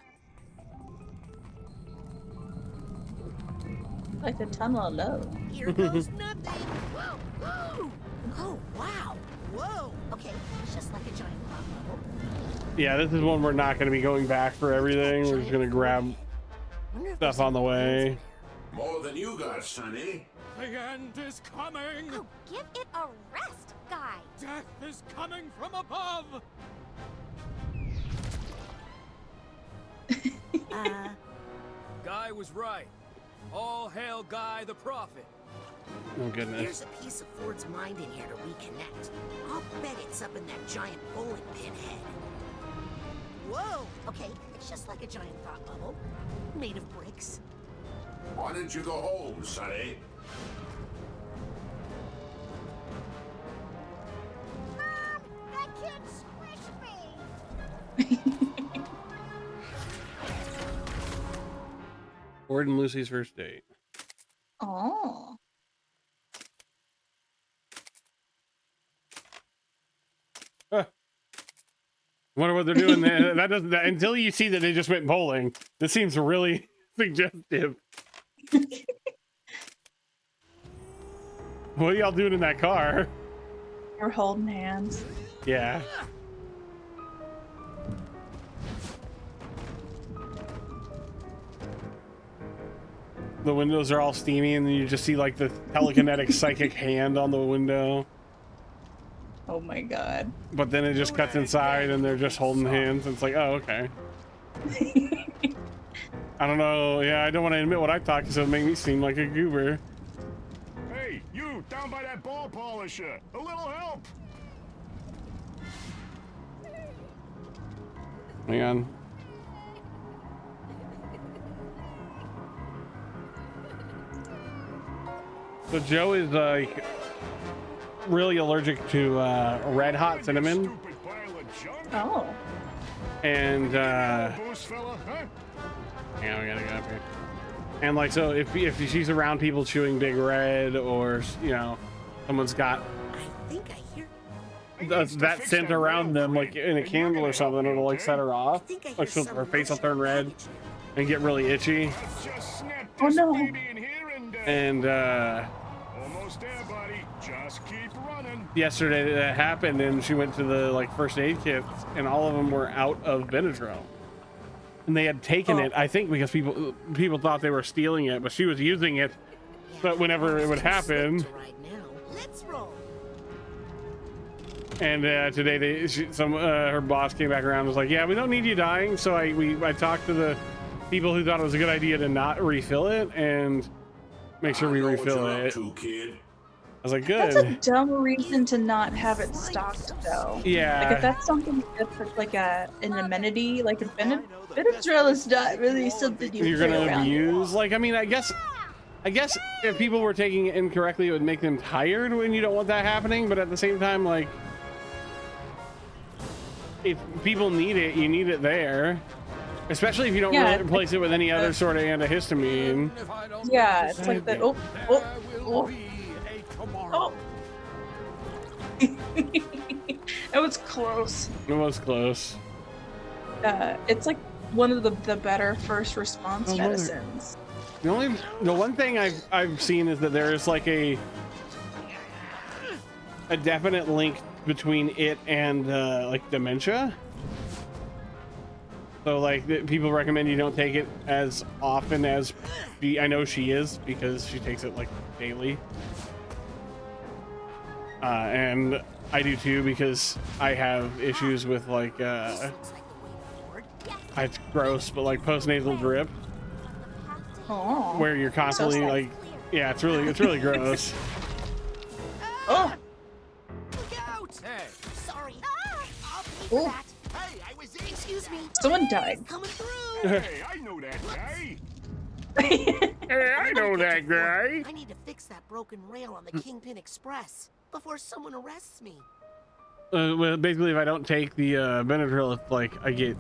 Like a tunnel of love. Here goes nothing. Whoa, whoa. Oh, wow. Whoa. Okay, it's just like a giant rock bubble. Yeah, this is one we're not going to be going back for everything. We're just going to grab stuff on the way. More than you got, Sonny. The end is coming! Oh, give it a rest, guy. Death is coming from above! Guy was right. All hail Guy the Prophet. Oh, goodness. There's a piece of Ford's mind in here to reconnect. I'll bet it's up in that giant bowling pin head. Whoa! Okay, it's just like a giant thought bubble. Made of bricks. Why didn't you go home, Sonny? That kid squished me. Ford and Lucy's first date. Oh. Wonder what they're doing there. That doesn't until you see that they just went bowling. This seems really suggestive. What are y'all doing in that car? We're holding hands. Yeah. The windows are all steamy, and then you just see like the telekinetic psychic hand on the window. Oh my god. But then it just cuts inside, and they're just holding hands. And it's like, oh, okay. I don't know. Yeah, I don't want to admit what I thought because it would make me seem like a goober. Hey, you down by that ball polisher! A little help! Hang on. So Joe is like really allergic to red hot cinnamon. Oh. And yeah, we gotta go up here. And like, so if she's around people chewing Big Red, or you know, someone's got that scent around them, like in a candle or something, it'll like set her off. Like, so her face will turn red and get really itchy. Oh no. And almost there, buddy. Just keep running. yesterday that happened, and she went to the like first aid kits, and all of them were out of Benadryl. And they had taken it, I think, because people thought they were stealing it, but she was using it. But whenever it would happen, and today her boss came back around and was like, "Yeah, we don't need you dying." So I talked to the people who thought it was a good idea to not refill it and make sure we refill it. I was like, good. That's a dumb reason to not have it stocked, though. Yeah. Like, if that's something that's like an amenity, like a Benadryl is not really something you're gonna abuse. Like, I mean, I guess if people were taking it incorrectly, it would make them tired when you don't want that happening. But at the same time, like, if people need it, you need it there. Especially if you don't replace it with any other sort of antihistamine. Yeah, it's like the oh. It was close. It was close. It's like one of the better first response medicines. The one thing I've seen is that there is like a definite link between it and like dementia. So like people recommend you don't take it as often as I know she is, because she takes it like daily. and I do too because I have issues with like it's gross, but like postnatal drip, where you're constantly like, yeah, it's really gross. Oh. Look out! Hey. Sorry. I'll pay for that. Hey, I was. Excuse me. Someone died. Coming through. Hey, I know that guy. Hey, I know that guy. I need to fix that broken rail on the Kingpin Express before someone arrests me. Well, basically, if I don't take the Benadryl, it's like I get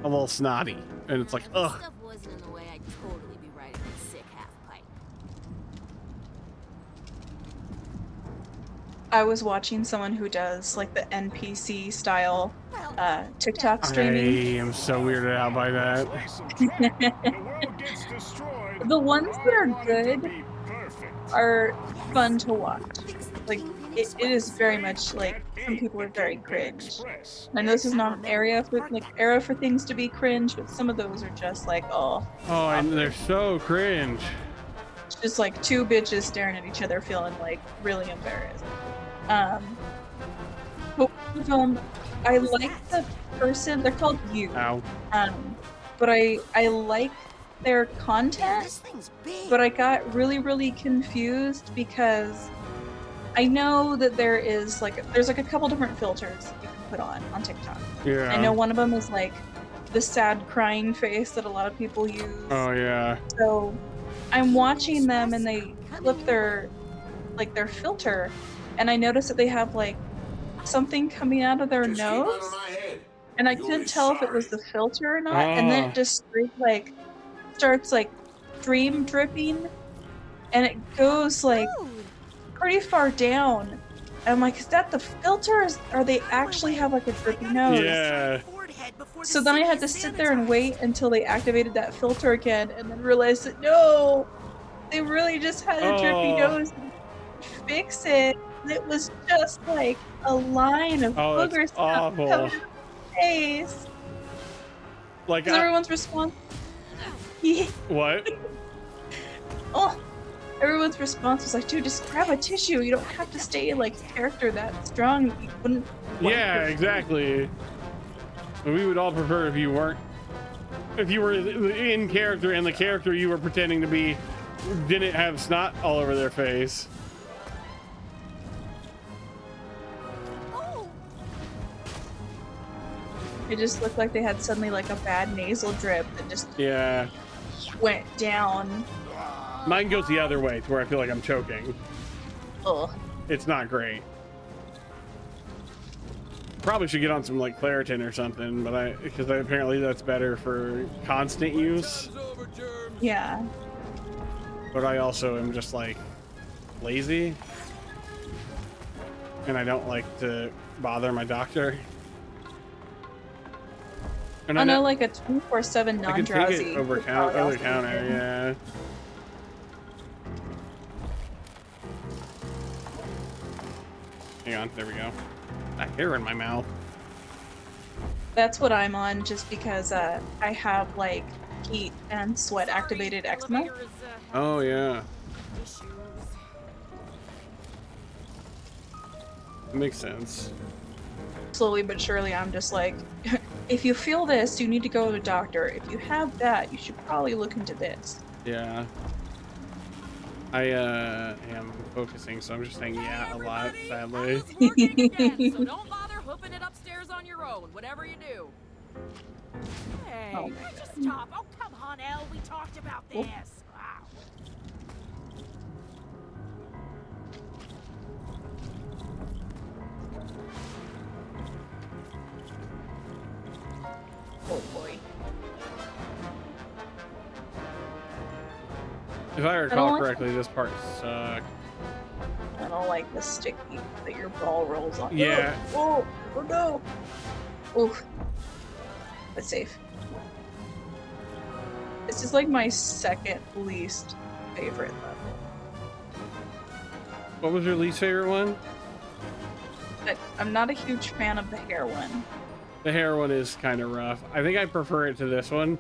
a little snotty, and it's like, ugh. Stuff wasn't in the way, I'd totally be riding a sick half pipe. I was watching someone who does like the NPC style TikTok streaming. I am so weirded out by that. The ones that are good are fun to watch. Like it is very much like some people are very cringe. I know this is not an era for things to be cringe, but some of those are just like oh, and they're so cringe. It's just like two bitches staring at each other, feeling like really embarrassed. But one of them, I like the person. They're called You. Ow. But I like their content. But I got really confused because I know that there's like a couple different filters that you can put on TikTok. Yeah. I know one of them is like the sad crying face that a lot of people use. Oh yeah. So I'm watching them and they flip their filter, and I noticed that they have like something coming out of their nose, and I couldn't tell if it was the filter or not. And then it just starts like stream dripping, and it goes like pretty far down. And I'm like, is that the filter? Or they actually have like a drippy nose? Yeah. So then I had to sit there and wait until they activated that filter again, and then realized that no, they really just had a drippy nose. Fix it. And it was just like a line of boogers coming out of the face. Like everyone's response. What? Everyone's response was like, dude, just grab a tissue. You don't have to stay like character that strong. You wouldn't. Yeah, exactly. We would all prefer if you were in character and the character you were pretending to be didn't have snot all over their face. It just looked like they had suddenly like a bad nasal drip that just went down. Mine goes the other way to where I feel like I'm choking. Ugh. It's not great. Probably should get on some like Claritin or something, but because apparently that's better for constant use. Yeah. But I also am just like lazy, and I don't like to bother my doctor. And I know like a 24/7 non-drowsy. I can take it over counter, yeah. Hang on, there we go. That hair in my mouth. That's what I'm on, just because I have like heat and sweat activated eczema. Oh yeah. That makes sense. Slowly but surely, I'm just like, if you feel this, you need to go to a doctor. If you have that, you should probably look into this. Yeah. I am focusing, so I'm just saying yeah a lot, sadly. Again, so don't bother hooping it upstairs on your own, whatever you do. Hey, just stop. Oh, come on, Elle. We talked about this. Wow. Oh boy. If I recall correctly, this part sucked. I don't like the sticky that your ball rolls on. Yeah. Oh no. Oh. That's safe. This is like my second least favorite level. What was your least favorite one? I'm not a huge fan of the hair one. The hair one is kind of rough. I think I prefer it to this one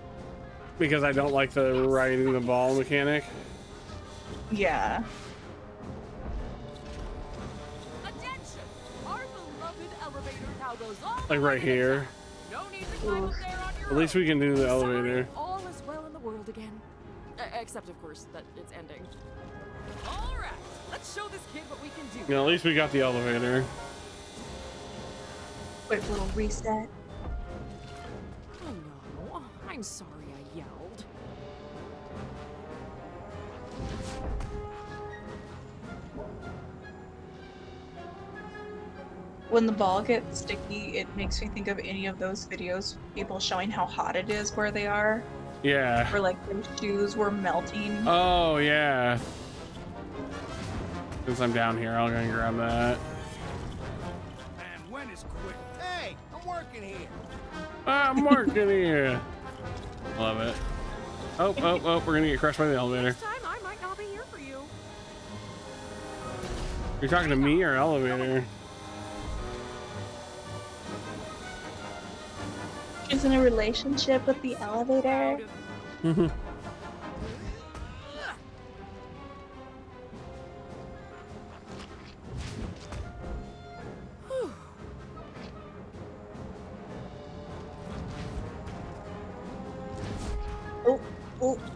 because I don't like the riding the ball mechanic. Yeah. Now goes all Like right here. no need to climb up there on your At least we can do the elevator. All is well in the world again. Except, of course, that it's ending. All right, let's show this kid what we can do. Yeah, at least we got the elevator. Quick little reset. Oh no, I'm sorry I yelled. When the ball gets sticky, it makes me think of any of those videos, people showing how hot it is where they are. Yeah. Where like their shoes were melting. Oh, yeah. Since I'm down here, I'll go and grab that. And when is quick? Hey, I'm working here. I'm working here. Love it. Oh, we're gonna get crushed by the elevator. This time I might not be here for you. You're talking to me or elevator? She's in a relationship with the elevator.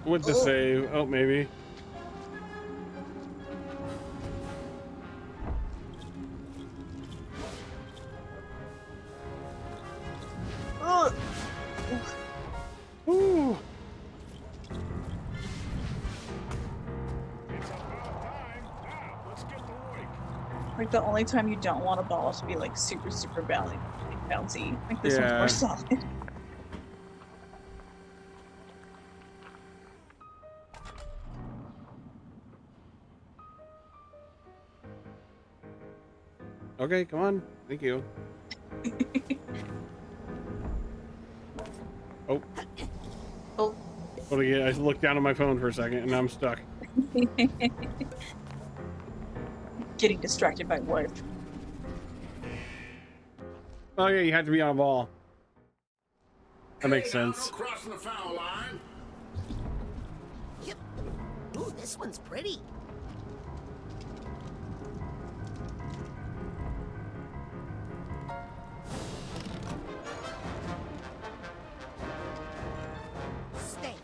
With the save. Oh, maybe. Ooh. Like the only time you don't want a ball to be like super bouncy. Like this one's Yeah. more solid. Okay, come on. Thank you. Oh. Oh. What again? I looked down at my phone for a second and now I'm stuck. Getting distracted by wife. Oh yeah, you had to be on a ball. That makes sense. Crossing the foul line. Yep. Ooh, this one's pretty. Stay.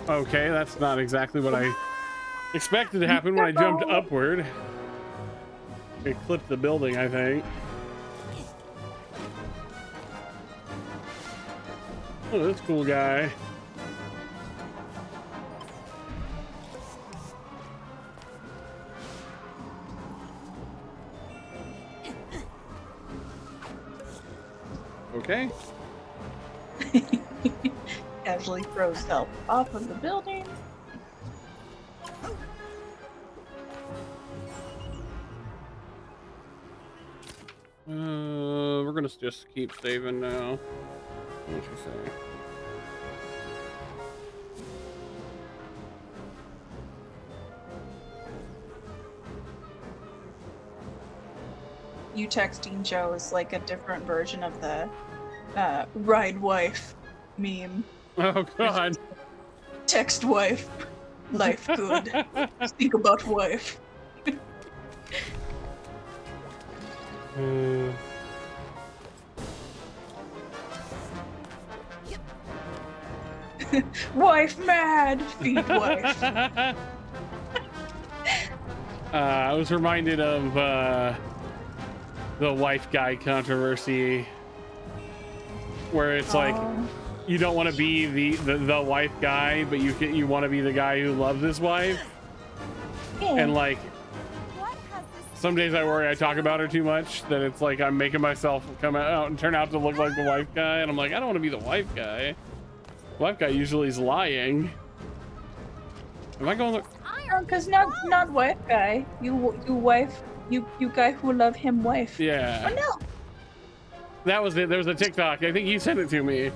Okay, that's not exactly what I expected to happen when I jumped upward. It clipped the building, I think. Oh, this cool guy. Okay. Casually throws help off of the building. We're gonna just keep saving now. What you say? You texting Joe is like a different version of the ride wife meme. Oh god. Text wife. Life good. Think about wife. Wife mad. Feed wife. I was reminded of the wife guy controversy, where it's like you don't want to be the wife guy, but you want to be the guy who loves his wife. Yeah. And like some days I worry I talk about her too much, that it's like I'm making myself come out and turn out to look like the wife guy, and I'm like, I don't want to be the wife guy. Wife guy usually is lying. Am I going? Because not wife guy. You wife. You guy who love him wife. Yeah. Oh no. That was it. There was a TikTok. I think you sent it to me. It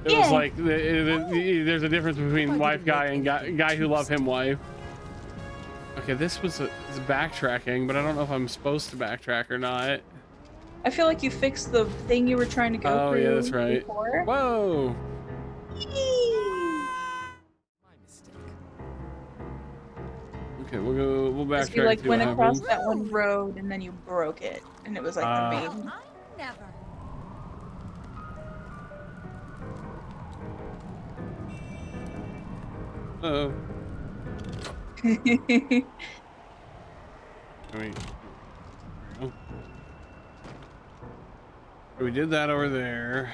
Yeah. was like there's a difference between wife guy and guy who love him wife. Okay, this was it's backtracking, but I don't know if I'm supposed to backtrack or not. I feel like you fixed the thing you were trying to go through. Oh yeah, that's right. Before. Whoa. Okay, we'll backtrack. You like to went what across happened. that one road and then you broke it, and it was like the main. Never. Uh-oh. Wait. Oh. We did that over there.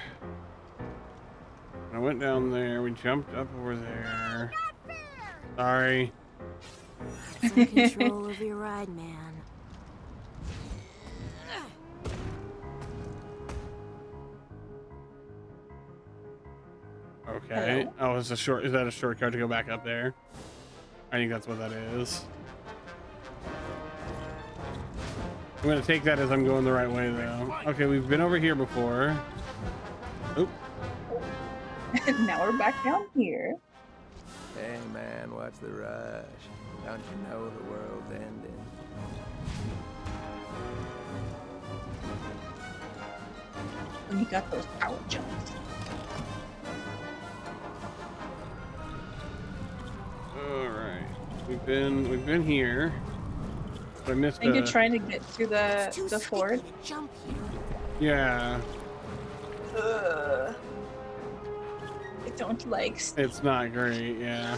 I went down there. We jumped up over there. Sorry. Have some control of your ride, man. Okay. Oh, it's a short. Is that a shortcut to go back up there? I think that's what that is. I'm gonna take that as I'm going the right way, though. Okay, we've been over here before. Oop. Now we're back down here. Hey man, what's the rush? Don't you know the world's ending? When you got those power jumps. All right, we've been here. But I missed. I think you're trying to get to the fort. Jump here. Yeah. Ugh. I don't like. It's not great. Yeah.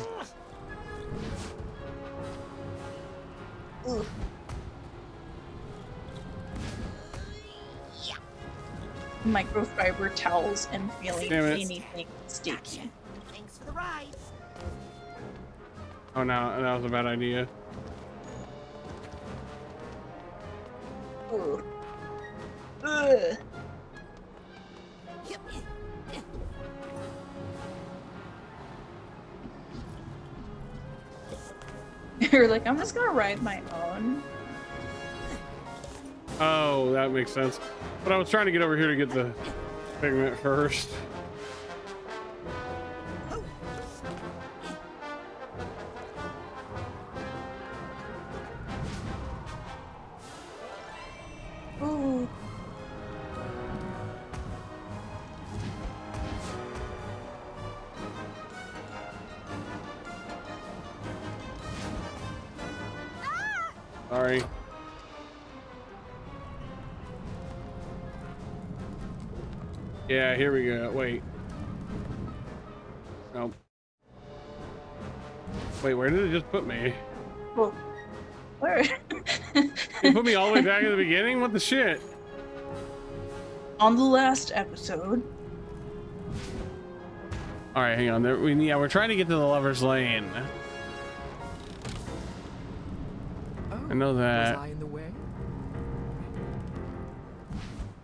Ugh. Microfiber towels and feeling anything sticky. Thanks for the ride. Oh no, that was a bad idea. Ugh. Ugh. You're like, I'm just gonna ride my own. Oh, that makes sense. But I was trying to get over here to get the pigment first. Ooh. Sorry. Yeah, here we go. Wait. Nope. Wait, where did it just put me? Well, where? You put me all the way back at the beginning? What the shit? On the last episode. All right, hang on. There, we're trying to get to the Lover's Lane. I know that. Was I in the way?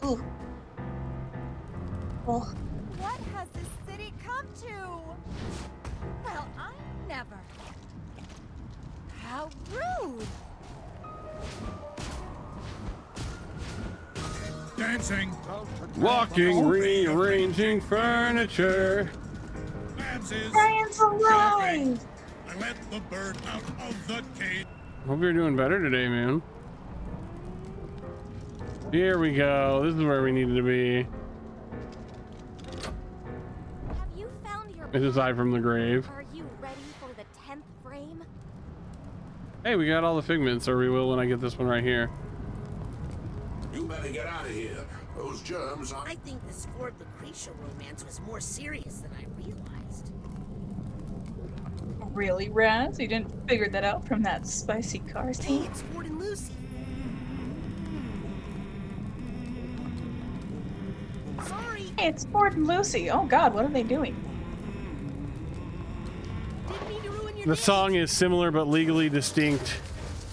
Ooh. Oh. What has this city come to? Well, I never. How rude! Dancing. Walking, rearranging furniture. Brian's alive! I let the bird out of the cage. Hope you're doing better today, man. Here we go. This is where we needed to be. Have you found your It's aside from the grave. Are you ready for the 10th frame? Hey, we got all the figments, or we will when I get this one right here. You better get out of here. Those germs are... I think the Ford Lucretia romance was more serious than I realized. Really, Raz? You didn't figure that out from that spicy car Hey, scene? it's Ford and Lucy. Sorry. Hey, it's Ford and Lucy. Oh god, what are they doing? Didn't mean to ruin your The day. song is similar but legally distinct.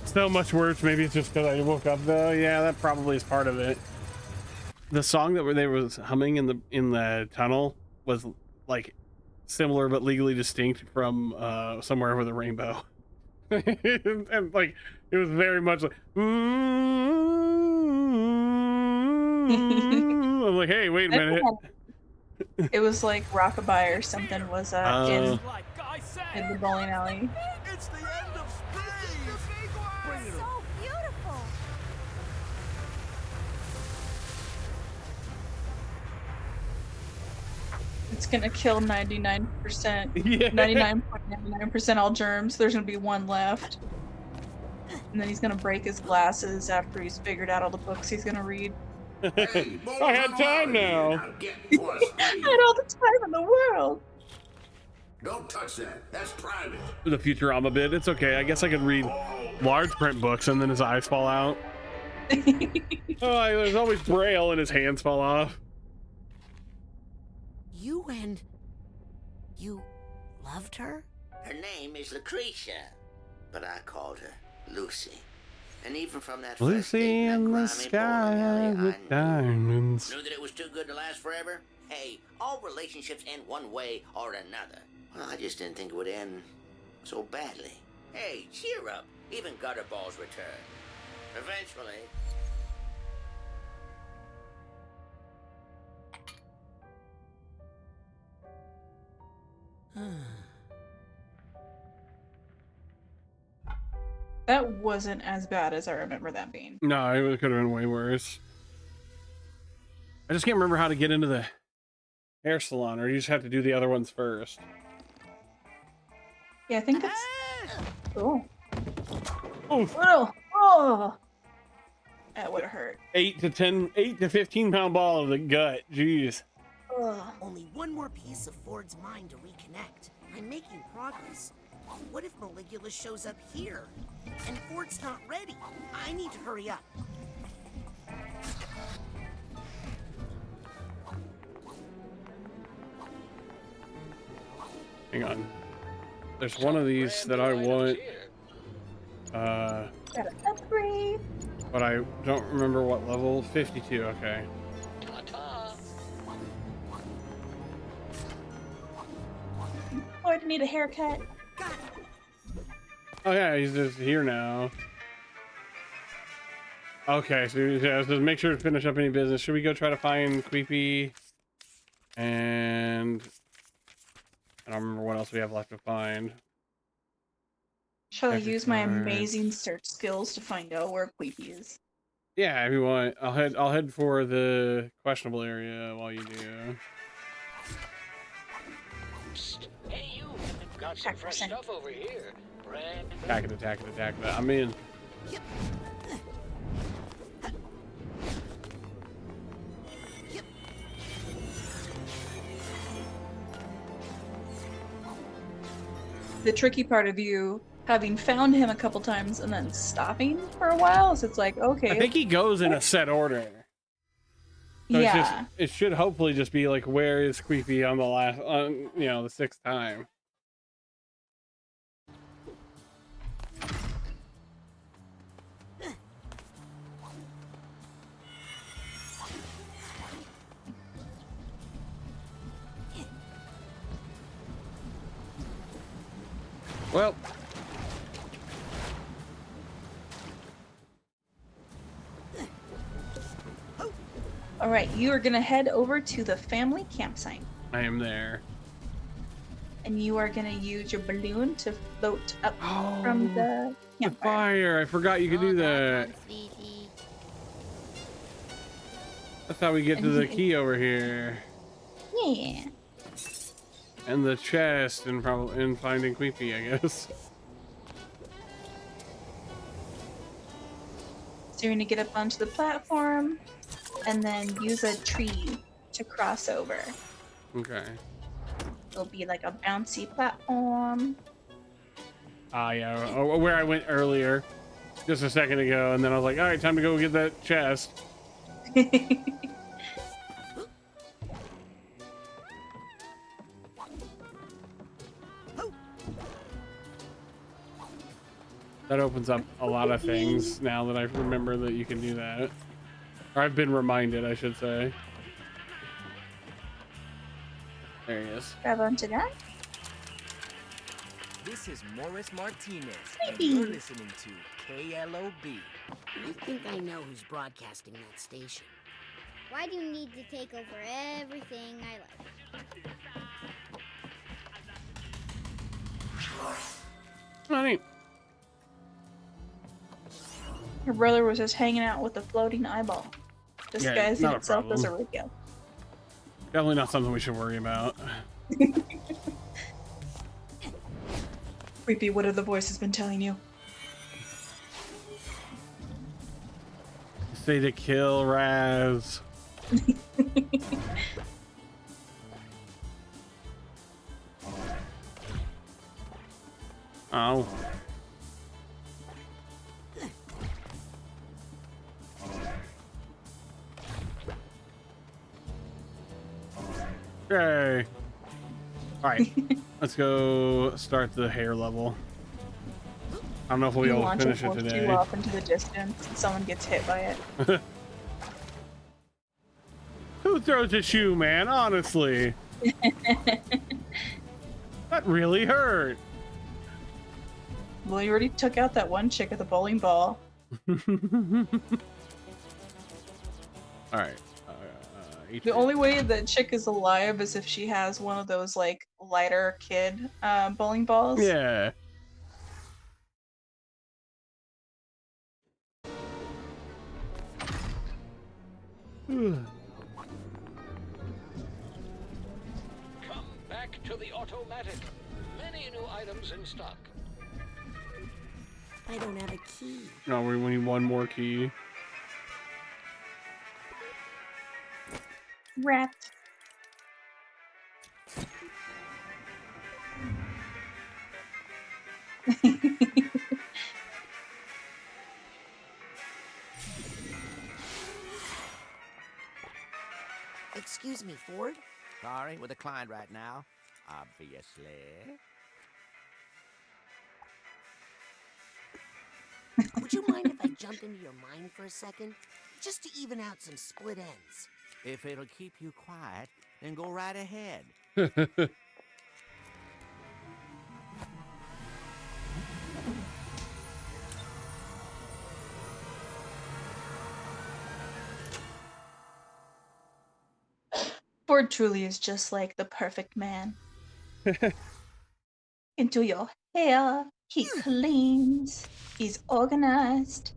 So much worse. Maybe it's just because I woke up though. Yeah, that probably is part of it. The song that they was humming in the tunnel was like similar but legally distinct from Somewhere Over the Rainbow. And like it was very much like I'm like, hey, wait a minute. It was like Rockabye or something was in the bowling alley. It's the end of spring! So beautiful! It's gonna kill 99%. Yeah. 99.99% all germs. There's gonna be one left. And then he's gonna break his glasses after he's figured out all the books he's gonna read. Hey, I had time now. I had all the time in the world. Don't touch that. That's private. The Futurama bit. It's okay. I guess I could read large print books and then his eyes fall out. Oh, there's always Braille and his hands fall off. You loved her? Her name is Lucretia, but I called her Lucy. And even from that first date Lucy in the sky with diamonds. Knew that it was too good to last forever? Hey, all relationships end one way or another. Well, I just didn't think it would end so badly. Hey, cheer up. Even Gutterballs return. Eventually. That wasn't as bad as I remember that being. No, it could have been way worse. I just can't remember how to get into the hair salon, or you just have to do the other ones first. Yeah, I think it's. Oh. Oof. Oh. That would have hurt. 8 to 15 pound ball of the gut. Jeez. Only one more piece of Ford's mind to reconnect. I'm making progress. What if Maligula shows up here? And Ford's not ready. I need to hurry up. Hang on. There's one of these that I want. Gotta upgrade. But I don't remember what level. 52, okay. Oh, I need a haircut. Oh yeah, he's just here now. Okay, so yeah, so make sure to finish up any business. Should we go try to find Creepy? And I don't remember what else we have left to find. Shall I use my amazing search skills to find out where Queepy is? Yeah, if you want, I'll head for the questionable area while you do. Psst. Hey, you. Got some fresh stuff over here. Attack it. I'm in. The tricky part of you having found him a couple times and then stopping for a while, so it's like, okay. I think he goes in a set order. So yeah. It should hopefully just be like, where is Creepy on the last, the sixth time. Well. All right, you are gonna head over to the family campsite. I am there. And you are gonna use your balloon to float up from the campfire. Fire! I forgot you could do that. That's how we get to the key over here. Yeah. And the chest, and probably finding Creepy, I guess. So you're gonna get up onto the platform, and then use a tree to cross over. Okay. It'll be like a bouncy platform. Ah, yeah, where I went earlier, just a second ago, and then I was like, all right, time to go get that chest. That opens up a lot of things now that I remember that you can do that. Or I've been reminded, I should say. There he is. Grab onto that. This is Morris Martinez, and you're listening to KLOB. I think I know who's broadcasting that station. Why do you need to take over everything I like? Honey. Her brother was just hanging out with a floating eyeball, disguising itself as a radio. Definitely not something we should worry about. Creepy, what have the voices been telling you? say to kill Raz. Oh. Okay. All right. Let's go start the hair level. I don't know if we'll finish it today. Too off into the distance and someone gets hit by it. Who throws a shoe, man? Honestly. That really hurt. Well, you already took out that one chick with a bowling ball. All right. The only way that chick is alive is if she has one of those like lighter kid bowling balls. Yeah. Come back to the automatic. Many new items in stock. I don't have a key. No, we need one more key. Rat. Excuse me, Ford? Sorry, with a client right now. Obviously. Would you mind if I jumped into your mind for a second? Just to even out some split ends. If it'll keep you quiet, then go right ahead. Ford truly is just like the perfect man. Into your hair, he cleans, he's organized.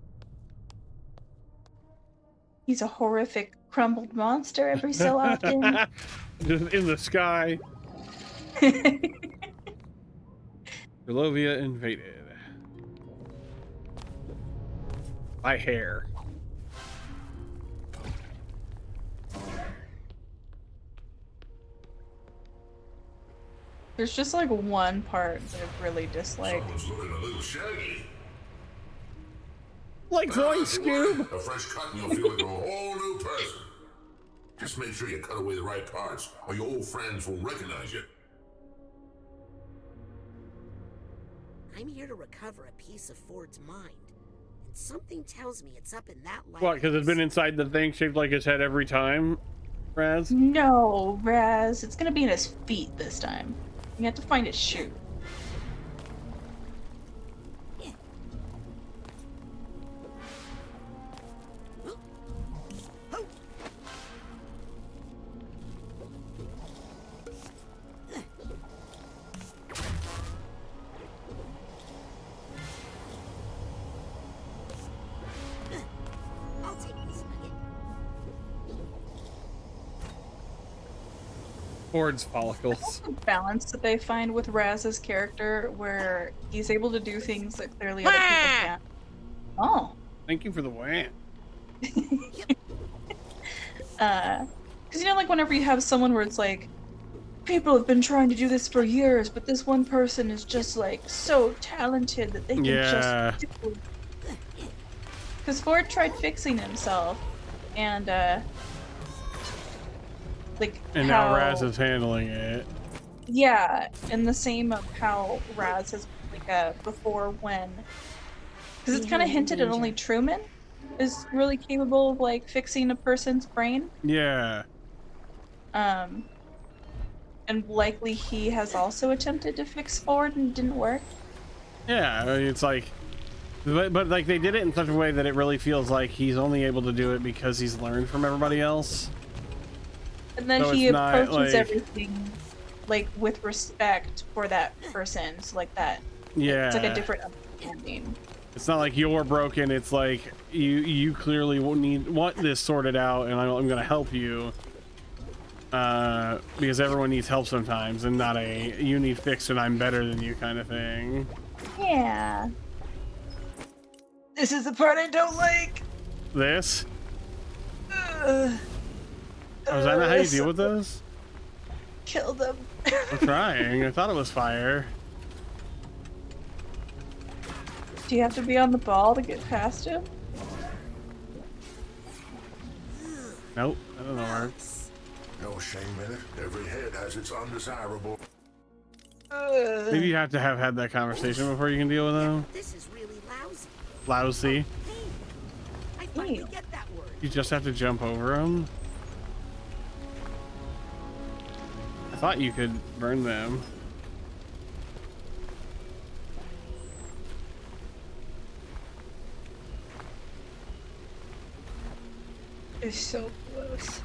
He's a horrific crumbled monster every so often. Just in the sky. Barovia invaded. By hair. There's just like one part that I really dislike. Someone's looking a little shaggy. Like Voice Scoop. A fresh cut and you'll feel like a whole new person. Just make sure you cut away the right parts, or your old friends will recognize you. I'm here to recover a piece of Ford's mind. And something tells me it's up in that light. What, because it's been inside the thing shaped like his head every time, Raz? No, Raz. It's gonna be in his feet this time. You have to find his shoe. I'll take this nugget. Ford's follicles. The balance that they find with Raz's character, where he's able to do things that clearly other people can't. Oh. Thank you for the wham. Because you know, like whenever you have someone where it's like, people have been trying to do this for years, but this one person is just like so talented that they can just do it. Because Ford tried fixing himself, and like and how, now Raz is handling it. yeah, and the same of how Raz has like before when, because it's kind of hinted at only Truman is really capable of like fixing a person's brain. Yeah. And likely he has also attempted to fix Ford and it didn't work. Yeah, I mean, it's like, but like they did it in such a way that it really feels like he's only able to do it because he's learned from everybody else. And then So he it's not, approaches like- everything like with respect for that person. So like that. Yeah. It's like a different understanding. It's not like you're broken. It's like you clearly want this sorted out, and I'm gonna help you. Because everyone needs help sometimes, and not a you need fixed and I'm better than you kind of thing. Yeah. This is the part I don't like. This? Oh, is that not how you deal with those? Kill them. I'm trying. I thought it was fire. Do you have to be on the ball to get past him? Nope, that doesn't work. No shame in it. Every head has its undesirable. Maybe you have to have had that conversation before you can deal with them. This is really lousy. Lousy. I finally get that word. You just have to jump over them. I thought you could burn them. It's so close.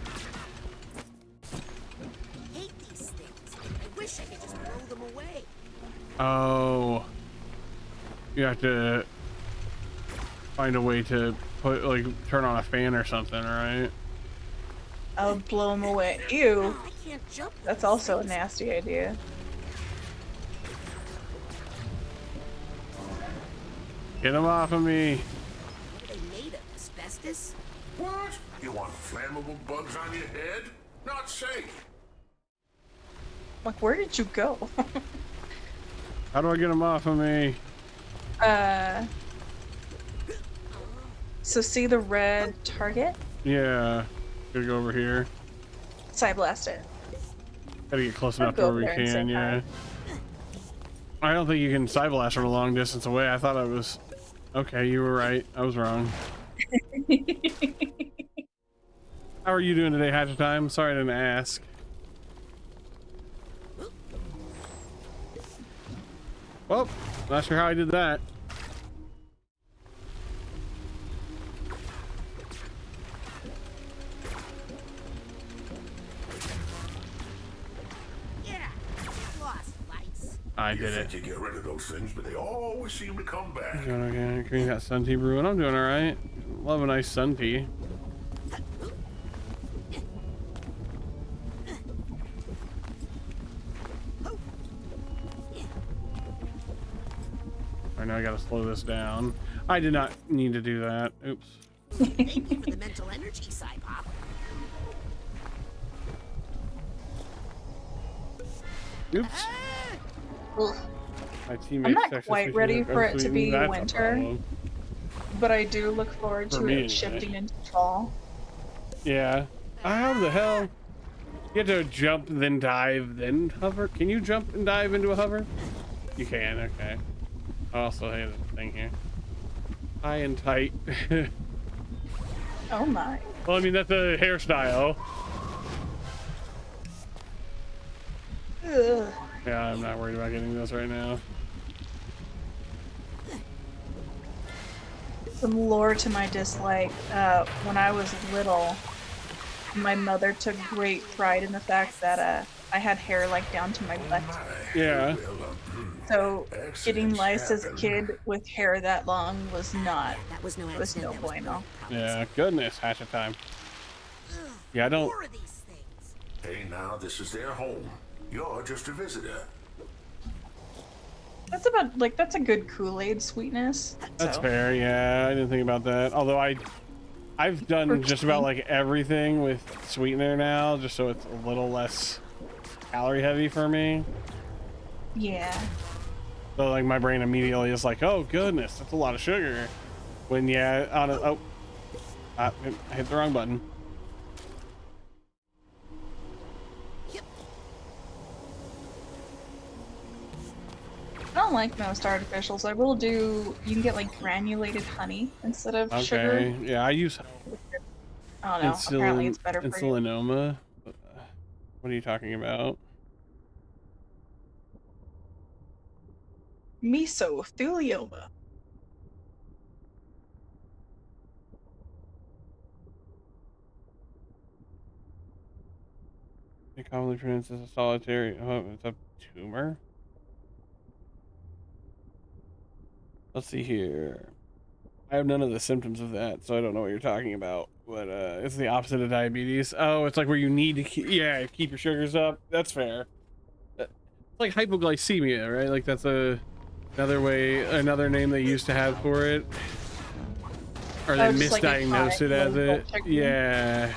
I hate these things. I wish I could just blow them away. Oh. You have to find a way to put, like, turn on a fan or something, right? I'll blow him away. Ew. I can't jump. That's also a nasty idea. Get them off of me. What are they made of? Asbestos? What? You want flammable bugs on your head? Not safe. Like, where did you go? How do I get them off of me? So see the red target? Yeah. Gotta go over here. Side blast it. Gotta get close I'll enough to go where we over there and say can, yeah. I don't think you can side blast from a long distance away. I thought I was... Okay, you were right. I was wrong. How are you doing today, Hatchet Time? Sorry I didn't ask. Well, not sure how I did that. Yeah, lost lights. I did it. You get rid of those things, but they always seem to come back. Okay, green got sun tea brewing. I'm doing all right. Love a nice sun tea. All right, now I gotta slow this down. I did not need to do that. Oops. Thank you for the mental energy, Psypop. Oops. My teammate I'm not quite ready for it to be That's a winter, problem. but I do look forward For to me, it anyway. shifting into fall. Yeah. How the hell? You have to jump, then dive, then hover? Can you jump and dive into a hover? You can, okay. I also have a thing here. High and tight. Oh my. Well, I mean, that's a hairstyle. Ugh. Yeah, I'm not worried about getting this right now. Some lore to my dislike. When I was little, my mother took great pride in the fact that I had hair like down to my butt. Yeah. So getting lice as a kid with hair that long was not. That was no It was no bueno. Yeah, goodness, Hatchet Time. Yeah, I don't... Hey, now, this is their home. You're just a visitor. That's about like that's a good Kool-Aid sweetness. That's so. fair, yeah. I didn't think about that. Although I've done just about like everything with sweetener now, just so it's a little less calorie heavy for me. Yeah. So like my brain immediately is like, oh goodness, that's a lot of sugar. When yeah, on a, oh, I hit the wrong button. I don't like most artificials. I will do. You can get like granulated honey instead of Okay, sugar. yeah, I use I don't know. Apparently, it's better for you. insulinoma. What are you talking about? Mesothelioma. They commonly pronounced as a solitary. Oh, it's a tumor. Let's see here. I have none of the symptoms of that, so I don't know what you're talking about. But it's the opposite of diabetes. Oh, it's like where you need to keep your sugars up. That's fair. It's like hypoglycemia, right? Like that's another name they used to have for it. Or they just like misdiagnosed it as it. Yeah.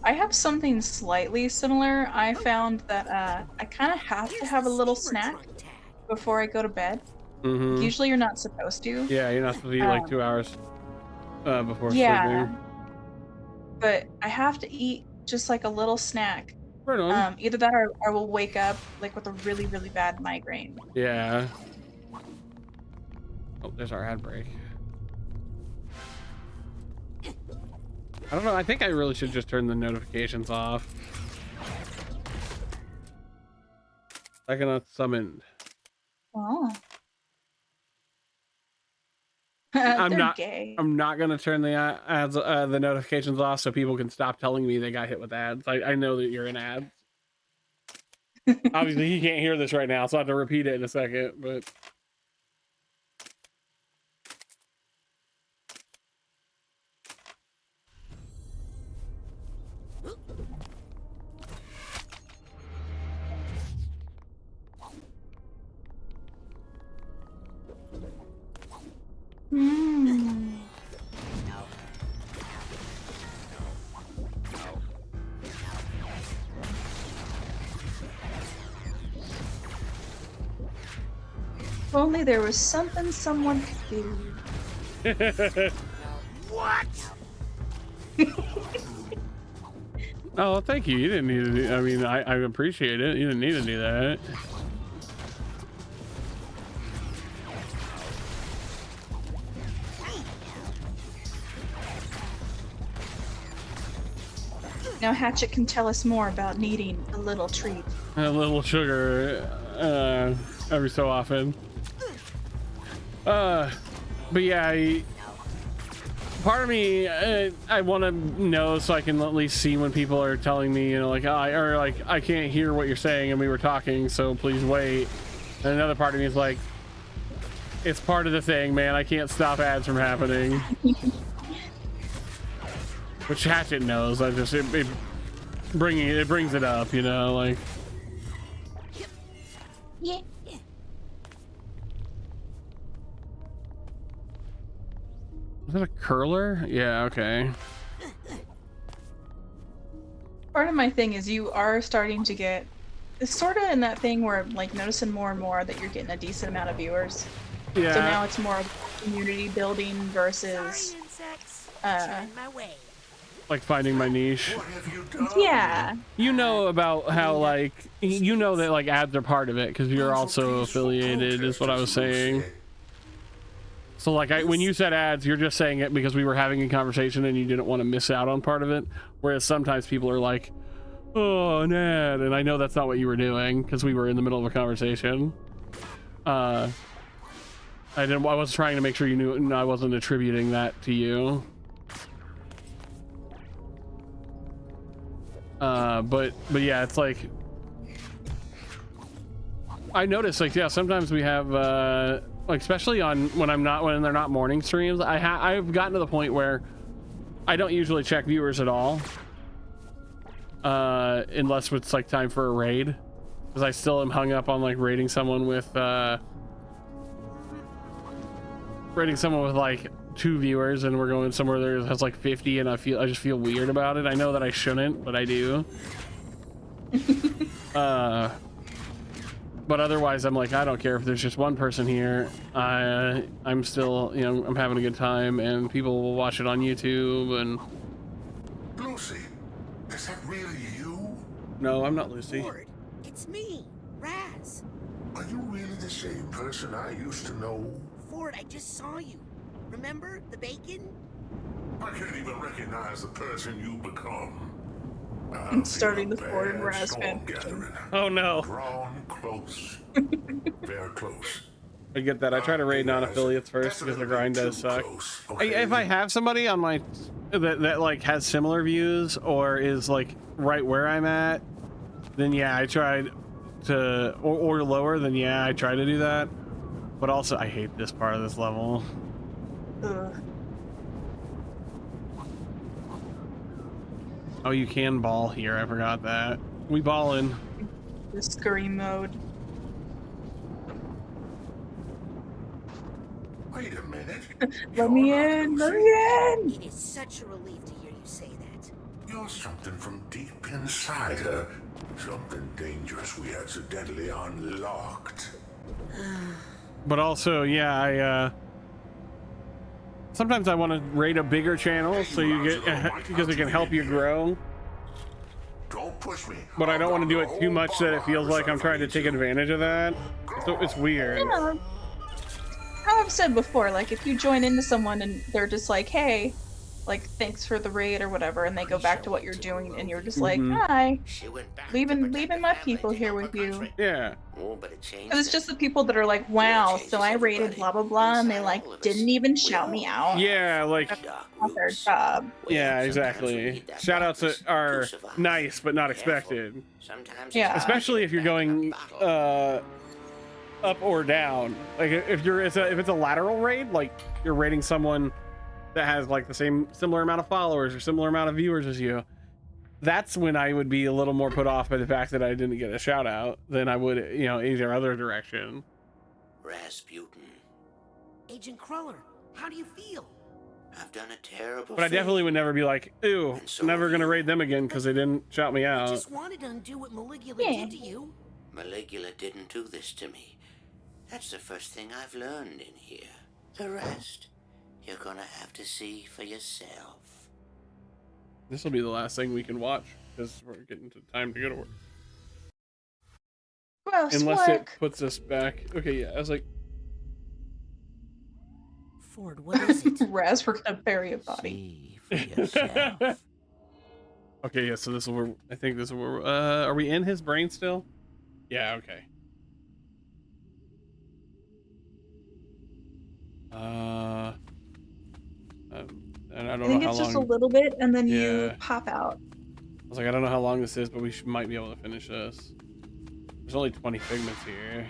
I have something slightly similar. I found that I kind of have to have a little snack before I go to bed. Mm-hmm. Usually you're not supposed to. Yeah, you're not supposed to eat like 2 hours before Yeah. sleeping. But I have to eat just like a little snack. Right on. Either that or I will wake up like with a really, really bad migraine. Yeah. Oh, there's our ad break. I don't know. I think I really should just turn the notifications off. Psychonauts summoned. Oh. I'm They're not. gay. I'm not gonna turn the ads, the notifications off, so people can stop telling me they got hit with ads. I know that you're in ads. Obviously, he can't hear this right now, so I have to repeat it in a second. But If only there was something someone could do. What? oh, thank you. You didn't need to do. I mean, I appreciate it. You didn't need to do that. Now Hatchet can tell us more about needing a little treat. A little sugar every so often. But yeah, part of me, I want to know so I can at least see when people are telling me, you know, like, I can't hear what you're saying and we were talking, so please wait. And another part of me is like, it's part of the thing, man. I can't stop ads from happening. Which Hatchet knows. I just it brings it up, you know, like. Yeah. Is that a curler? Yeah, okay. Part of my thing is you are starting to get, it's sort of in that thing where like noticing more and more that you're getting a decent amount of viewers. Yeah. So now it's more community building versus Like finding my niche. yeah. You know about how like you know that like ads are part of it because you're also affiliated is what I was saying. So like when you said ads, you're just saying it because we were having a conversation and you didn't want to miss out on part of it. Whereas sometimes people are like, oh, an ad, and I know that's not what you were doing because we were in the middle of a conversation. I was trying to make sure you knew I wasn't attributing that to you. But yeah, it's like I noticed like, yeah, sometimes we have like especially on when they're not morning streams, I've gotten to the point where I don't usually check viewers at all unless it's like time for a raid, because I still am hung up on like raiding someone with like 2 viewers and we're going somewhere that has like 50 and I just feel weird about it. I know that I shouldn't, but I do. But otherwise I'm like, I don't care if there's just one person here. I'm still, you know, I'm having a good time and people will watch it on YouTube. And Lucy, is that really you? No, I'm not Lucy. Ford, it's me, Raz. Are you really the same person I used to know? Ford, I just saw you. Remember the bacon? I can't even recognize the person you become. I'm starting the Ford and Raz fan. Oh no. Drawn close. Very close. I get that. I try to raid non-affiliates first because the grind does suck. If I have somebody on my that like has similar views or is like right where I'm at, then yeah, I tried to or lower, then yeah, I try to do that. But also I hate this part of this level. Oh, you can ball here. I forgot that. We ball in. The scurry mode. Wait a minute. Let me in. Let me in. It is such a relief to hear you say that. You're something from deep inside her. Something dangerous we accidentally unlocked. But also, yeah, I sometimes I want to raid a bigger channel so you get because it can help you grow. Don't push me. But I don't want to do it too much that it feels like I'm trying to take advantage of that. So it's weird. Yeah. How I've said before, like if you join into someone and they're just like, hey, like thanks for the raid or whatever, and they go back to what you're doing and you're just like, hi, leaving my people here with you. Yeah. Because it's just the people that are like, wow, so I raided blah blah blah, and they like didn't even shout me out. Yeah, like on their job. yeah, exactly. Shout outs are nice but not expected. Yeah. Especially if you're going up or down. Like if it's a lateral raid, like you're raiding someone that has like the similar amount of followers or similar amount of viewers as you, that's when I would be a little more put off by the fact that I didn't get a shout out than I would, either other direction. Rasputin. Agent Cruller, how do you feel? I've done a terrible But I definitely would never be like, ew, never gonna raid them again because they didn't shout me I out. just wanted to undo what Maligula did to you. Maligula didn't do this to me. That's the first thing I've learned in here. The rest, you're gonna have to see for yourself. This will be the last thing we can watch because we're getting to time to go to work. Gross Unless work. it puts us back. Okay, yeah, I was like, Ford, what is it? Raz, we're gonna bury a body. okay, yeah, so this is where I think this is where are we in his brain still? Yeah, okay. And I don't I think know it's how just long. a little bit, and then you Yeah. pop out. I was like, I don't know how long this is, but we might be able to finish this. There's only 20 figments here.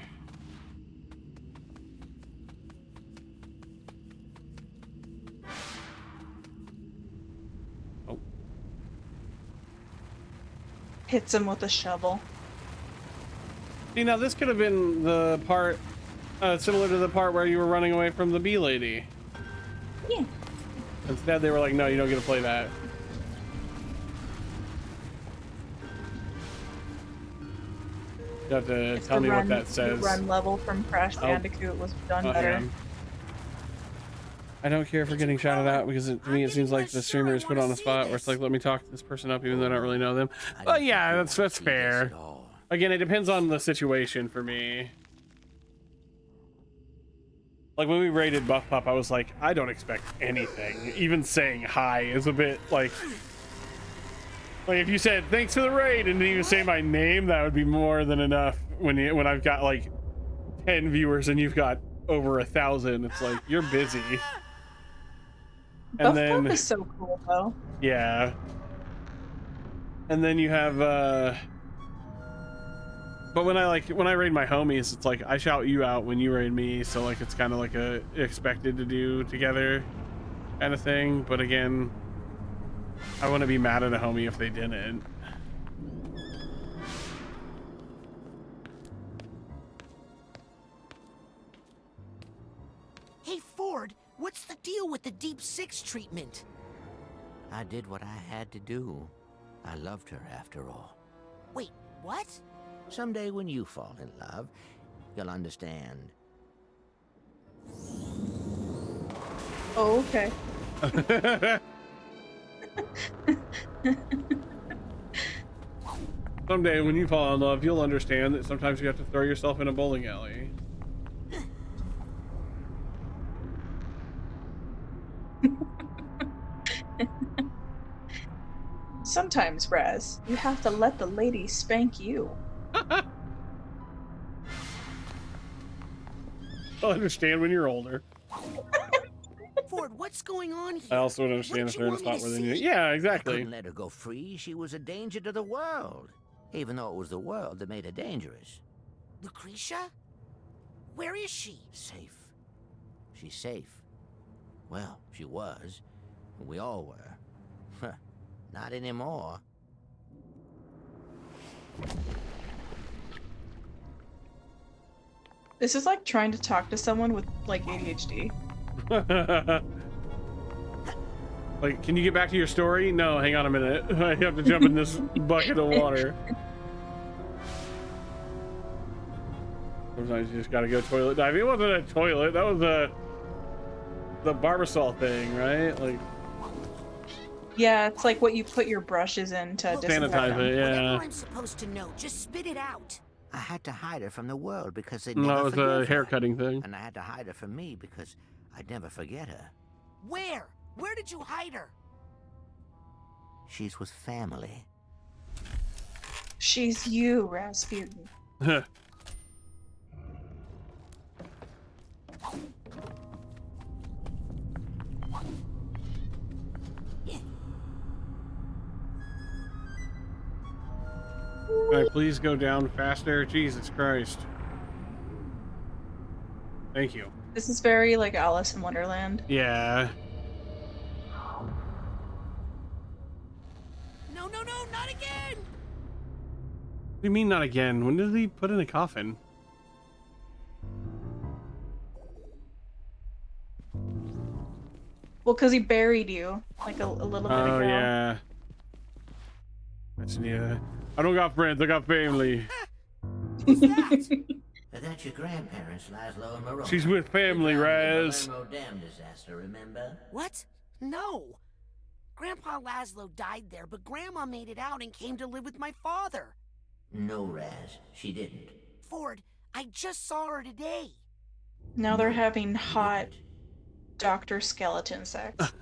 Oh. Hits him with a shovel. See, now this could have been the part similar to the part where you were running away from the bee lady. Yeah. Instead, they were like, no, you don't get to play that. You have to It's tell the me run, what that the says. run level from Crash Oh. Bandicoot was done Oh, better. hang on. I don't care for getting shouted out because to me it seems like the streamer is put on a spot where it's like, let me talk this person up even though I don't really know them. Oh yeah, that's fair. Again, it depends on the situation for me. Like when we raided Buff Pup, I was like, I don't expect anything. Even saying hi is a bit like if you said thanks for the raid and didn't even say my name, that would be more than enough. When I've got like 10 viewers and you've got over 1,000, it's like you're busy. And Buff then Pup is so cool though. yeah. And then you have but when I raid my homies, it's like I shout you out when you raid me, so like it's kind of like a expected to do together kind of thing. But again, I wouldn't be mad at a homie if they didn't. Hey, Ford, what's the deal with the Deep Six treatment? I did what I had to do. I loved her after all. Wait, what? Someday when you fall in love, you'll understand. Oh, okay. Someday when you fall in love, you'll understand that sometimes you have to throw yourself in a bowling alley. Sometimes, Raz, you have to let the lady spank you. I'll understand when you're older. Ford, what's going on here? I also would understand if they're in a spot where they need it. Yeah, I exactly. couldn't let her go free. She was a danger to the world. Even though it was the world that made her dangerous. Lucretia? Where is she? Safe. She's safe. Well, she was. We all were. Not anymore. This is like trying to talk to someone with like ADHD. Like, can you get back to your story? No, hang on a minute. I have to jump in this bucket of water. Sometimes you just gotta go toilet dive. It wasn't a toilet. That was the Barbasol thing, right? Like, Yeah, it's like what you put your brushes in to disinfect them. sanitize it, Whatever yeah. I'm supposed to know, just spit it out. I had to hide her from the world because they'd No, never it was forgive a her. hair cutting thing. And I had to hide her from me because I'd never forget her. Where? Where did you hide her? She's with family. She's you, Rasputin. Can I please go down faster? Jesus Christ. Thank you. This is very like Alice in Wonderland. Yeah. No, no, no, not again! What do you mean not again? When did he put in a coffin? Well, because he buried you like a little bit ago. Oh, yeah. Yeah. I don't got friends, I got family. Who's that? That's your grandparents, Laszlo and Moroni. She's with family, Raz. Palermo Dam disaster, remember? What? No. Grandpa Laszlo died there, but Grandma made it out and came to live with my father. No, Raz, she didn't. Ford, I just saw her today. Now they're having hot Dr. Skeleton sex.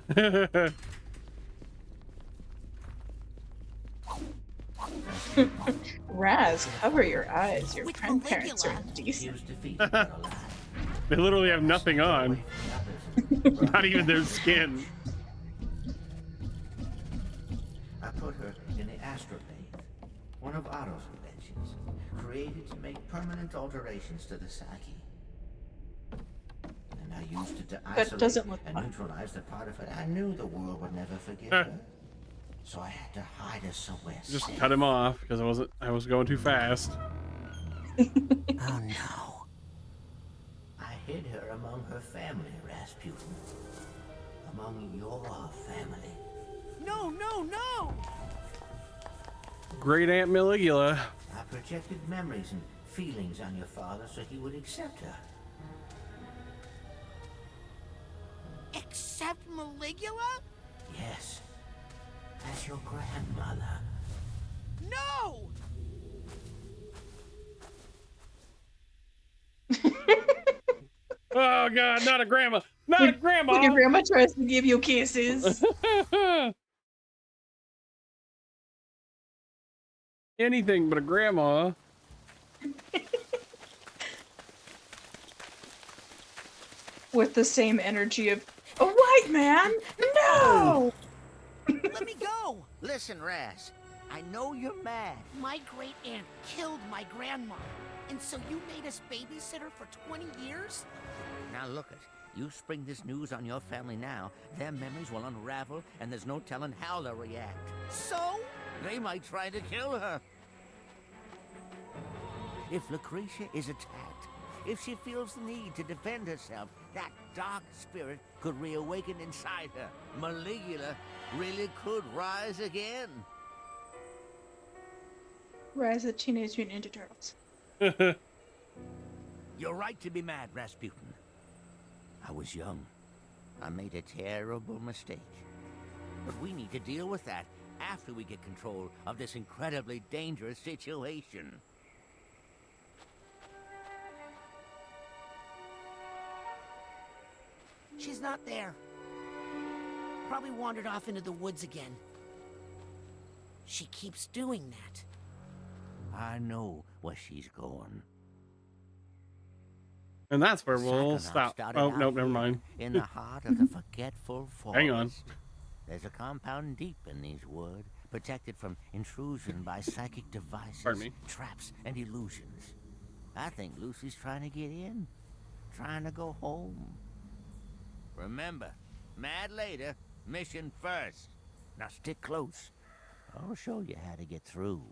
Raz, cover your eyes. Your grandparents are indecent. They literally have nothing on. Not even their skin. I put her in the Astropath, one of Otto's inventions, created to make permanent alterations to the psyche. And I used it to isolate and neutralize the part of it I knew the world would never forgive her. So I had to hide her somewhere. Just cut him off because I was going too fast. Oh no. I hid her among her family, Rasputin. Among your family. No, no, no! Great Aunt Maligula. I projected memories and feelings on your father so he would accept her. Accept Maligula? Yes. As your grandmother. No! Oh God, not a grandma! Not a grandma! Your grandma tries to give you kisses. Anything but a grandma. With the same energy of a white man? No! Let me go! Listen, Raz. I know you're mad. My great aunt killed my grandma. And so you made us babysitter for 20 years? Now look it. You spring this news on your family now, their memories will unravel, and there's no telling how they'll react. So? They might try to kill her. If Lucretia is attacked, if she feels the need to defend herself, that dark spirit could reawaken inside her. Maligula really could rise again. Rise of Teenage Mutant Ninja Turtles. You're right to be mad, Rasputin. I was young. I made a terrible mistake. But we need to deal with that after we get control of this incredibly dangerous situation. She's not there. Probably wandered off into the woods again. She keeps doing that. I know where she's going. And that's where we'll stop. Oh, no, never mind. In the heart of the forgetful forest. Hang on. There's a compound deep in these woods, protected from intrusion by psychic devices, Pardon me. traps, and illusions. I think Lucy's trying to get in. Trying to go home. Remember, mad later, mission first. Now stick close. I'll show you how to get through.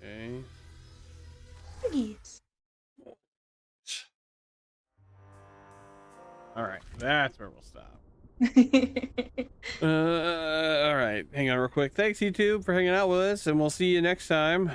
Okay. Yes. That's where we'll stop. All right, hang on real quick. Thanks YouTube for hanging out with us, and we'll see you next time.